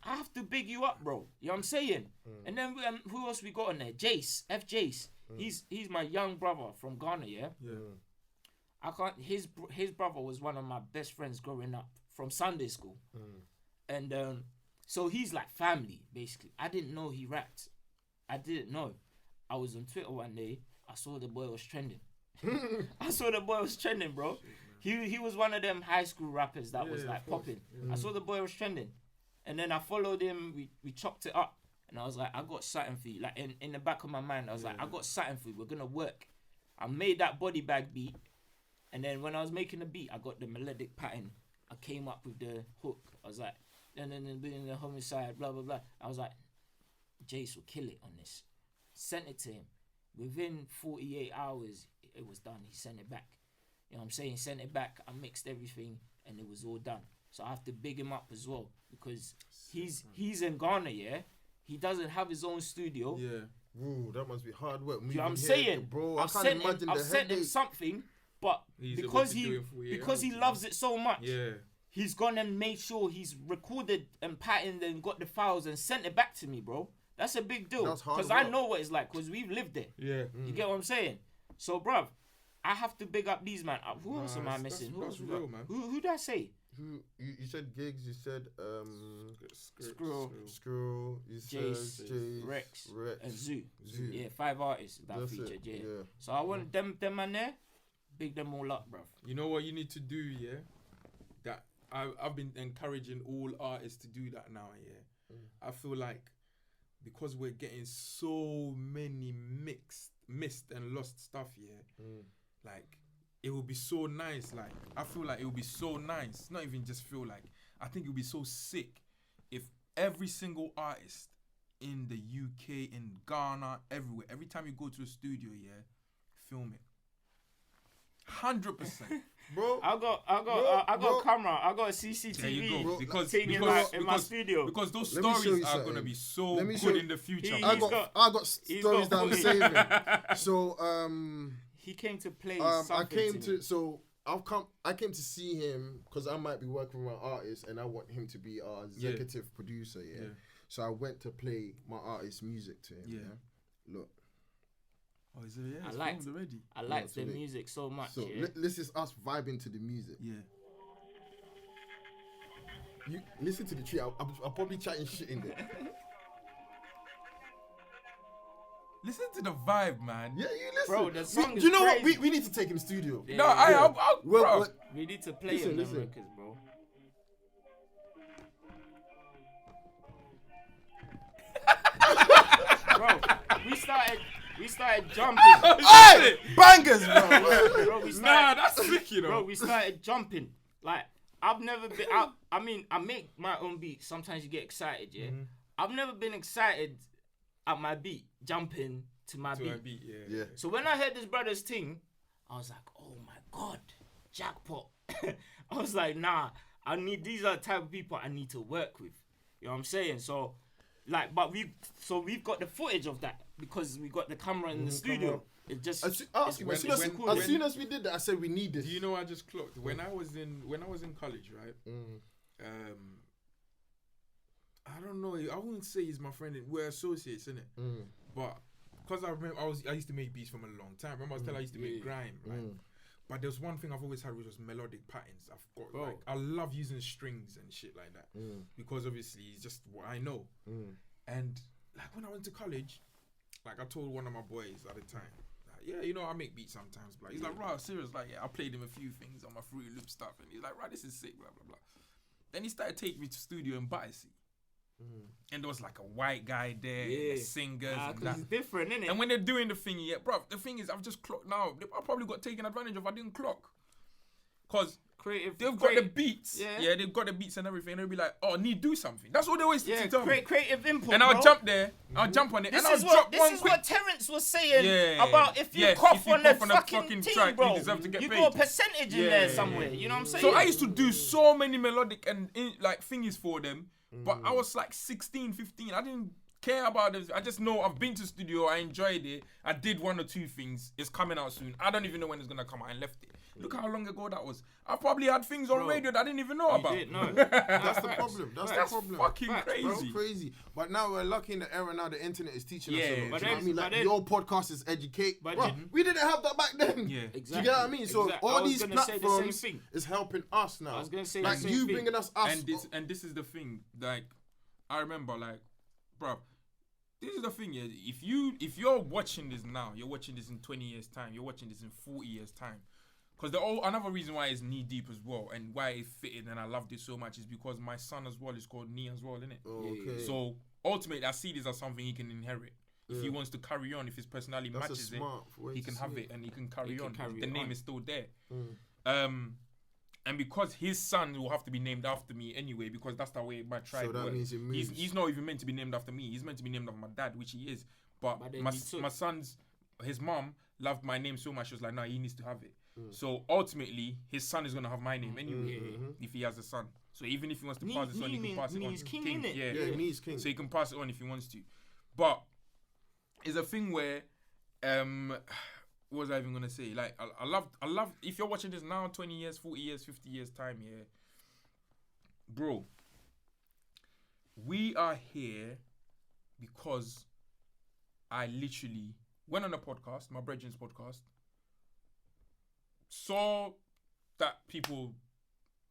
I have to big you up, bro. You know what I'm saying? And then who else we got on there? Jace, F Jace. He's my young brother from Ghana, yeah? I can't. His brother was one of my best friends growing up from Sunday school, and so he's like family basically. I didn't know he rapped. I didn't know. I was on Twitter one day. I saw the boy was trending. Bro. He was one of them high school rappers that was like popping. I saw the boy was trending, and then I followed him. We chopped it up, and I was like, I got something for you. Like in the back of my mind, I was like, I got something for you. We're gonna work. I made that body bag beat. And then when I was making the beat, I got the melodic pattern. I came up with the hook. I was like, and then being the homicide, blah, blah, blah. I was like, Jace will kill it on this. Sent it to him. Within 48 hours, it was done. He sent it back. You know what I'm saying? Sent it back. I mixed everything, and it was all done. So I have to big him up as well because he's in Ghana, yeah? He doesn't have his own studio. Yeah. Ooh, that must be hard work. You know what I'm saying? Bro, I've sent him something, but because he loves it so much, he's gone and made sure he's recorded and patterned and got the files and sent it back to me, bro. That's a big deal. Because I know what it's like, because we've lived it. Yeah. You get what I'm saying? So, bruv, I have to big up these, man. Who else am I missing? That's real, man. Who did I say? You said Gigs, you said Screw, you said Jace, Rex, and Zoo. Yeah, 5 artists that featured, yeah. So I want them man there, big them all up, bruv. You know what you need to do, yeah? That I've been encouraging all artists to do that now, yeah? I feel like because we're getting so many missed and lost stuff, yeah? Like, it would be so nice. Like, I feel like it would be so nice. Not even just feel like. I think it would be so sick if every single artist in the UK, in Ghana, everywhere, every time you go to a studio, yeah, film it. 100%, bro. I got a camera. I got a CCTV. There you go. Because in my studio. Because those stories are gonna be so good in the future. I got stories that I'm saving. So he came to play. I came to see him because I might be working with my artist and I want him to be our executive producer. Yeah. So I went to play my artist's music to him. Yeah. Look. Oh, is it? Yeah, I liked the music so much. So this is us vibing to the music. Yeah. You listen to the tree. I'll probably chatting shit in there. Listen to the vibe, man. Yeah, you listen. Bro, the song is do you know crazy. what? We need to take him studio. Yeah, bro. We need to play him them records, bro. Bro, we started jumping. Hey, bangers, bro. That's sick, you know. Bro, we started jumping. Like, I've never been out. I mean, I make my own beats. Sometimes you get excited, yeah. I've never been excited at my beat, jumping to my beat. Yeah. So when I heard this brother's thing, I was like, oh my God, jackpot. I was like, nah, these are the type of people I need to work with. You know what I'm saying? So, like, we've got the footage of that because we got the camera in the studio. It just as soon as we did that, I said we need this. Do you know I just clocked when I was in college, right? I don't know. I wouldn't say he's my friend. We're associates, innit? But because I remember, I used to make beats from a long time. Remember, I was telling you I used to make grime, right? But there's one thing I've always had, which was melodic patterns. I've got like I love using strings and shit like that because obviously it's just what I know. And like when I went to college, like I told one of my boys at the time, like, yeah, you know I make beats sometimes. Like he's like, right, serious? Like yeah, I played him a few things on my Fruity Loop stuff, and he's like, right, this is sick, blah blah blah. Then he started taking me to studio in Battersea. And there was like a white guy there, singers, and that. It's different, innit? And when they're doing the thing, bro, the thing is, I've just clocked now. I probably got taken advantage of. I didn't clock. Because they've got the beats. Yeah, they've got the beats and everything. And they'll be like, oh, need do something. That's all they always tell me. Creative input, and I'll jump there, I'll jump on it, and I'll drop one quick. This is what Terrence was saying about if you cough on the fucking track, bro, you deserve to get paid. You got a percentage in there somewhere. You know what I'm saying? So I used to do so many melodic and like thingies for them. But I was like 16, 15. I didn't care about this. I just know I've been to studio. I enjoyed it. I did 1 or 2 things. It's coming out soon. I don't even know when it's going to come out. I left it. Look how long ago that was. I probably had things on radio that I didn't even know about. That's the problem. That's the problem. Fucking crazy. Bro, crazy. But now we're lucky in the era now the internet is teaching us a lot. But you know what I mean? Like your podcast is educate. Bro, we didn't have that back then. Yeah, exactly. Do you get what I mean? So all these platforms is helping us now. I was going to say like the you same bringing us. And this is the thing. Like I remember, like, bro, this is the thing. Yeah, if you're watching this now, you're watching this in 20 years time. You're watching this in 40 years time. Because another reason why it's knee deep as well, and why it fitted and I loved it so much is because my son as well is called Knee as well, isn't it? Okay. So ultimately, I see this as something he can inherit. If he wants to carry on, if his personality matches it, he can have it and he can carry on. The name is still there. And because his son will have to be named after me anyway, because that's the way my tribe works. Means it moves. He's not even meant to be named after me. He's meant to be named after my dad, which he is. But my son's, his mom loved my name so much, she was like, nah, he needs to have it. So ultimately, his son is going to have my name anyway, if he has a son. So even if he wants to pass this on, he can pass it on. King, innit? Yeah, He's king. So he can pass it on if he wants to. But it's a thing where, what was I even gonna say? Like, I love. If you're watching this now, 20 years, 40 years, 50 years time, yeah, bro. We are here because I literally went on a podcast, my brethren's podcast, saw that people.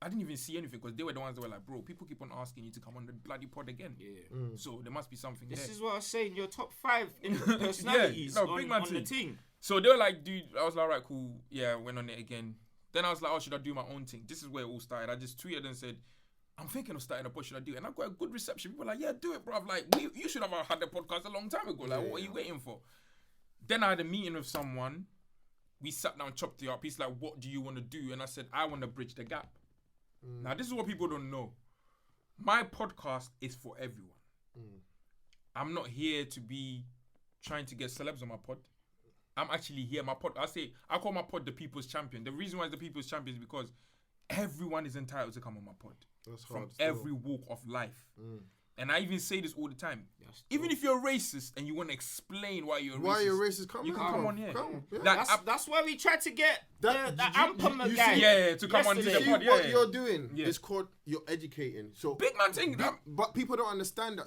I didn't even see anything because they were the ones that were like, bro, people keep on asking you to come on the bloody pod again. Yeah. So there must be something this there. This is what I was saying. Your top 5 personalities big man on the team. So they were like, dude, I was like, all right, cool. Yeah, went on it again. Then I was like, oh, should I do my own thing? This is where it all started. I just tweeted and said, I'm thinking of starting a pod. Should I do it? And I got a good reception. People were like, yeah, do it, bro. Like, you should have had the podcast a long time ago. Like, what are you waiting for? Then I had a meeting with someone. We sat down, chopped it up. He's like, what do you want to do? And I said, I want to bridge the gap. Now, this is what people don't know. My podcast is for everyone. I'm not here to be trying to get celebs on my pod. I'm actually here. My pod, I call my pod the People's Champion. The reason why it's the People's Champion is because everyone is entitled to come on my pod. That's from every walk of life. And I even say this all the time. Even if you're racist and you want to explain why you're racist, come you can come on here. Yeah. That's why we tried to get the Ampama guy. To come on to the pod. What you're doing is called you're educating. So big man thing. But people don't understand that.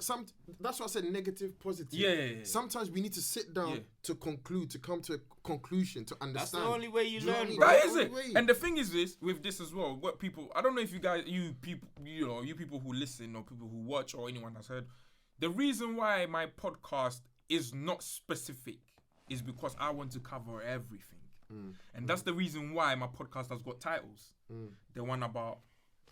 That's why I said negative, positive. Yeah. Sometimes we need to sit down to conclude, to come to a conclusion, to understand. That's the only way you learn. That is it. And the thing is this, with this as well, what people, I don't know if you guys, you people who listen or people who watch or anyone that's heard, the reason why my podcast is not specific is because I want to cover everything. And that's the reason why my podcast has got titles. The one about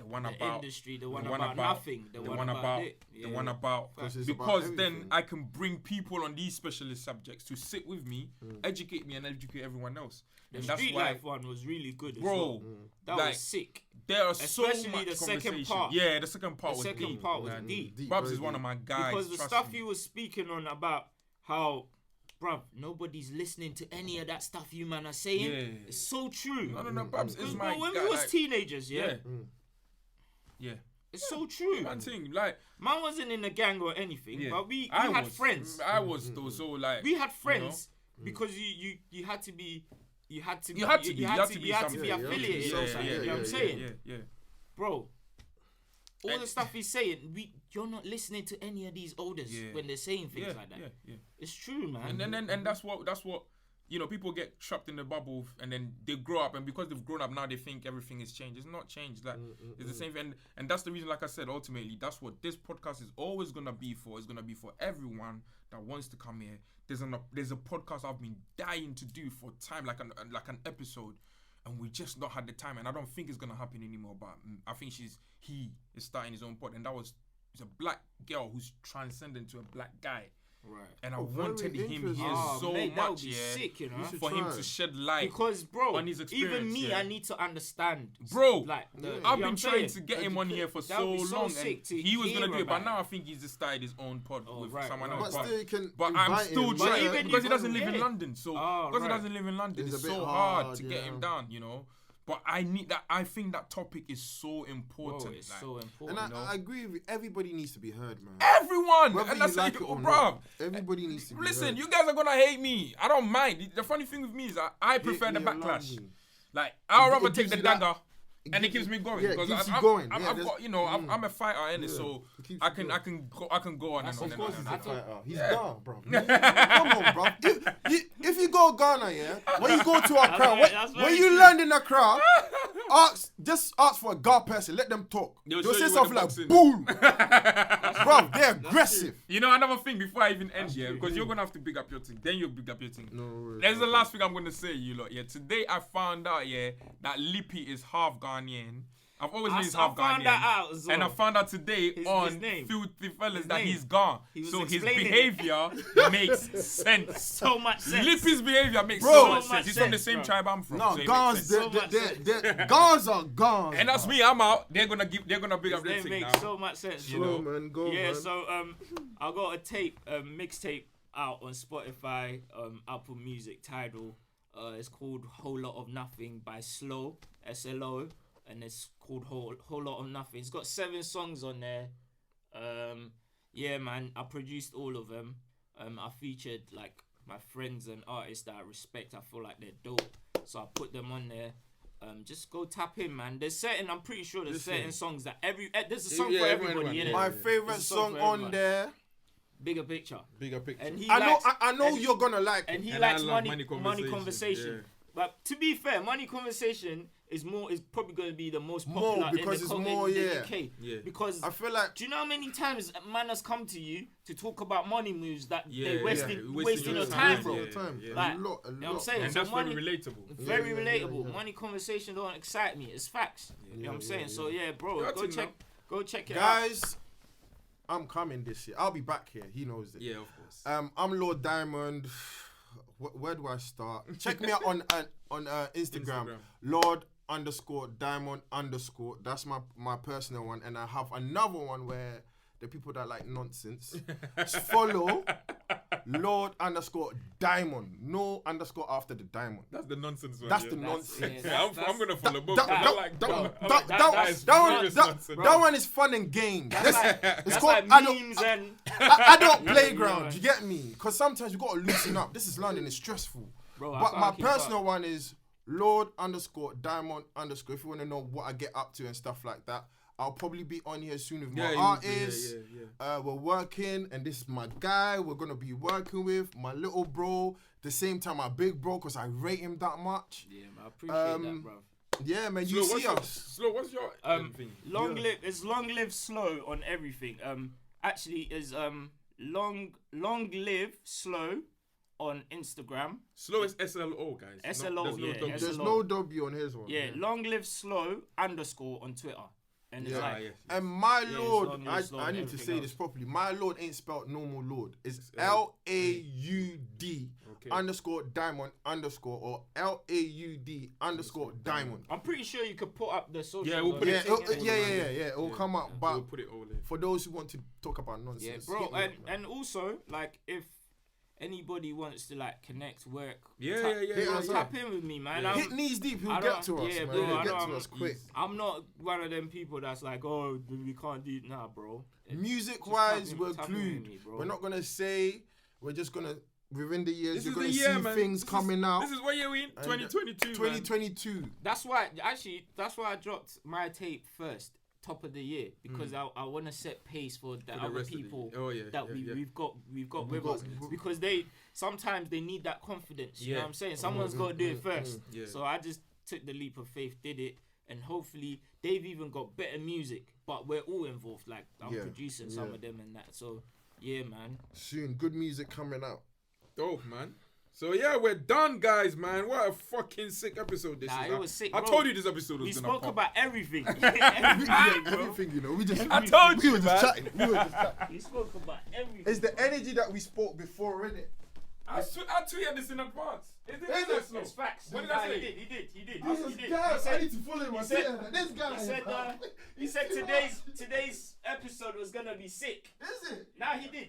industry, the one about nothing, the one about it. The one about because then I can bring people on these specialist subjects to sit with me, educate me, and educate everyone else. The Street Life one was really good, bro. That was sick. There are especially so much the second part. Yeah, the second part was deep. The second part was deep. Babs is one of my guys. Because the stuff he was speaking on about how, bruv, nobody's listening to any of that stuff you man are saying. Yeah. It's so true. No, Babs is my guy. When we was teenagers, Yeah. It's so true. Man, man wasn't in a gang or anything, but we had friends. I was though, so like we had friends because you had to be. You had to be affiliated. You know what I'm saying? Yeah. Bro, all the stuff he's saying, you're not listening to any of these elders when they're saying things like that. Yeah. It's true, man. And that's what people get trapped in the bubble and then they grow up, and because they've grown up now they think everything is changed. It's not changed. Like it's the same thing. And that's the reason, like I said, ultimately that's what this podcast is always gonna be for. It's gonna be for everyone that wants to come here. There's a podcast I've been dying to do for time, like an episode, and we just not had the time, and I don't think it's gonna happen anymore. But I think he is starting his own pod, and it's a black girl who's transcending to a black guy. Right. And I wanted him here so much, that would be sick, you know, for him to shed light because, bro, on his experience. Even me, I need to understand, bro. Like, I've been trying to get him on here for so long, and he was gonna do it, but now I think he's just started his own pod with someone else. But I'm still trying because he doesn't live in London, so because he doesn't live in London, it's so hard to get him down, you know. But I think that topic is so important. Bro, it's so important. And I agree with you. Everybody needs to be heard, man. Everyone! Whether and that's you like it or bro. Not, everybody needs to be Listen, heard. you guys are gonna hate me. I don't mind. The funny thing with me is I prefer the backlash. Like, I'd rather take the dagger. And it keeps me going because I've got, you know, I'm a fighter in it, so I can go on and on. Of course, he's a fighter. He's Ghana, bro. Come on, bro. If you go Ghana, when you go to Accra, when you land in Accra, just ask for a Ghana person. Let them talk. They'll say something like boom, bro. They're aggressive. You know, another thing before I even end here, because you're gonna have to big up your thing. Then you'll big up your thing. No, there's the last thing I'm gonna say, you lot. Yeah, today I found out that Lippy is half Ghanaian. I've always known he's half Ghanaian. And I found out today on Filthy Fellas that he's gone. So his behavior makes sense. So much sense. Lippy's behavior makes so much sense. He's from the same tribe I'm from. No, Gans are Gans. And that's me. I'm out. They're gonna big up their thing now. Makes so much sense. You know, man. Go, man. So I got a mixtape out on Spotify, Apple Music, Tidal. It's called Whole Lot of Nothing by Slo, SLO. And it's called Whole Lot of Nothing. It's got 7 songs on there. Yeah, man. I produced all of them. I featured like my friends and artists that I respect. I feel like they're dope, so I put them on there. Just go tap in, man. I'm pretty sure there's certain songs that there's a song for everybody. Innit? My favorite song on there. Bigger Picture. And I know you're gonna like it. And he likes money conversation. But to be fair, Money Conversation is probably going to be the most popular because in the UK. Yeah. Because I feel like, do you know how many times a man has come to you to talk about money moves that they're wasting your time, bro? Like, a lot. You know what I'm saying? And so that's money, very relatable. Very relatable. Money Conversation don't excite me. It's facts. You know what I'm saying? So yeah, bro, go check it out. Guys, I'm coming this year. I'll be back here. He knows it. Yeah, of course. I'm Lord Diamond. Where do I start? Check me out on Instagram. Lord_Diamond_. That's my personal one, and I have another one where the people that like nonsense follow Lord_Diamond. No underscore after the diamond. That's the nonsense one. That's the nonsense. I'm gonna follow both. That one is fun and games. It's called memes and adult playground. You get me? Because sometimes you gotta loosen up. This is London. It's stressful. Bro, but my personal one is Lord_Diamond_. If you want to know what I get up to and stuff like that, I'll probably be on here soon with my artists. We're working, and this is my guy. We're gonna be working with my little bro. The same time, my big bro, because I rate him that much. Yeah, man, I appreciate that, bro. Yeah, man, you see us. Slow, what's your thing? Long live Slow on everything. Actually, is long live Slow on Instagram. Slow is SLO, guys. SLO, There's no W on his one. Yeah, long live Slow _ on Twitter. And it's and my lord, I need to say this properly. My lord ain't spelled normal lord. It's LAUD _diamond_ or LAUD _diamond. I'm pretty sure you could put up the social. Yeah, we'll put it it'll come up. But we'll put it all in. For those who want to talk about nonsense, bro, and also like if anybody wants to like connect, work, tap in with me, man. Hit knees deep, he'll get to us, man. He'll get to us quick. I'm not one of them people that's like, oh, we can't do it now, bro. Music-wise, we're glued. We're not gonna say. We're just gonna. Within the years, you're gonna see things coming out. This is what year we in? 2022. 2022. That's why I dropped my tape first. Top of the year, because I want to set pace for the other people we've got with us, because sometimes they need that confidence. You know what I'm saying? Someone's got to do it first. So I just took the leap of faith, did it, and hopefully they've even got better music. But we're all involved. Like I'm producing some of them and that. So yeah, man. Soon, good music coming out. Dope, man. So yeah, we're done, guys, man. What a fucking sick episode this is. It was sick, I told you this episode was gonna pop. We spoke about everything. Everything, you know. I told you, we were just chatting. We spoke about everything. It's the energy that we spoke before, innit? I tweeted this in advance. It's facts. What did I say? He did. I need to follow him. This guy. He said today's episode was gonna be sick. Is it? Now he did.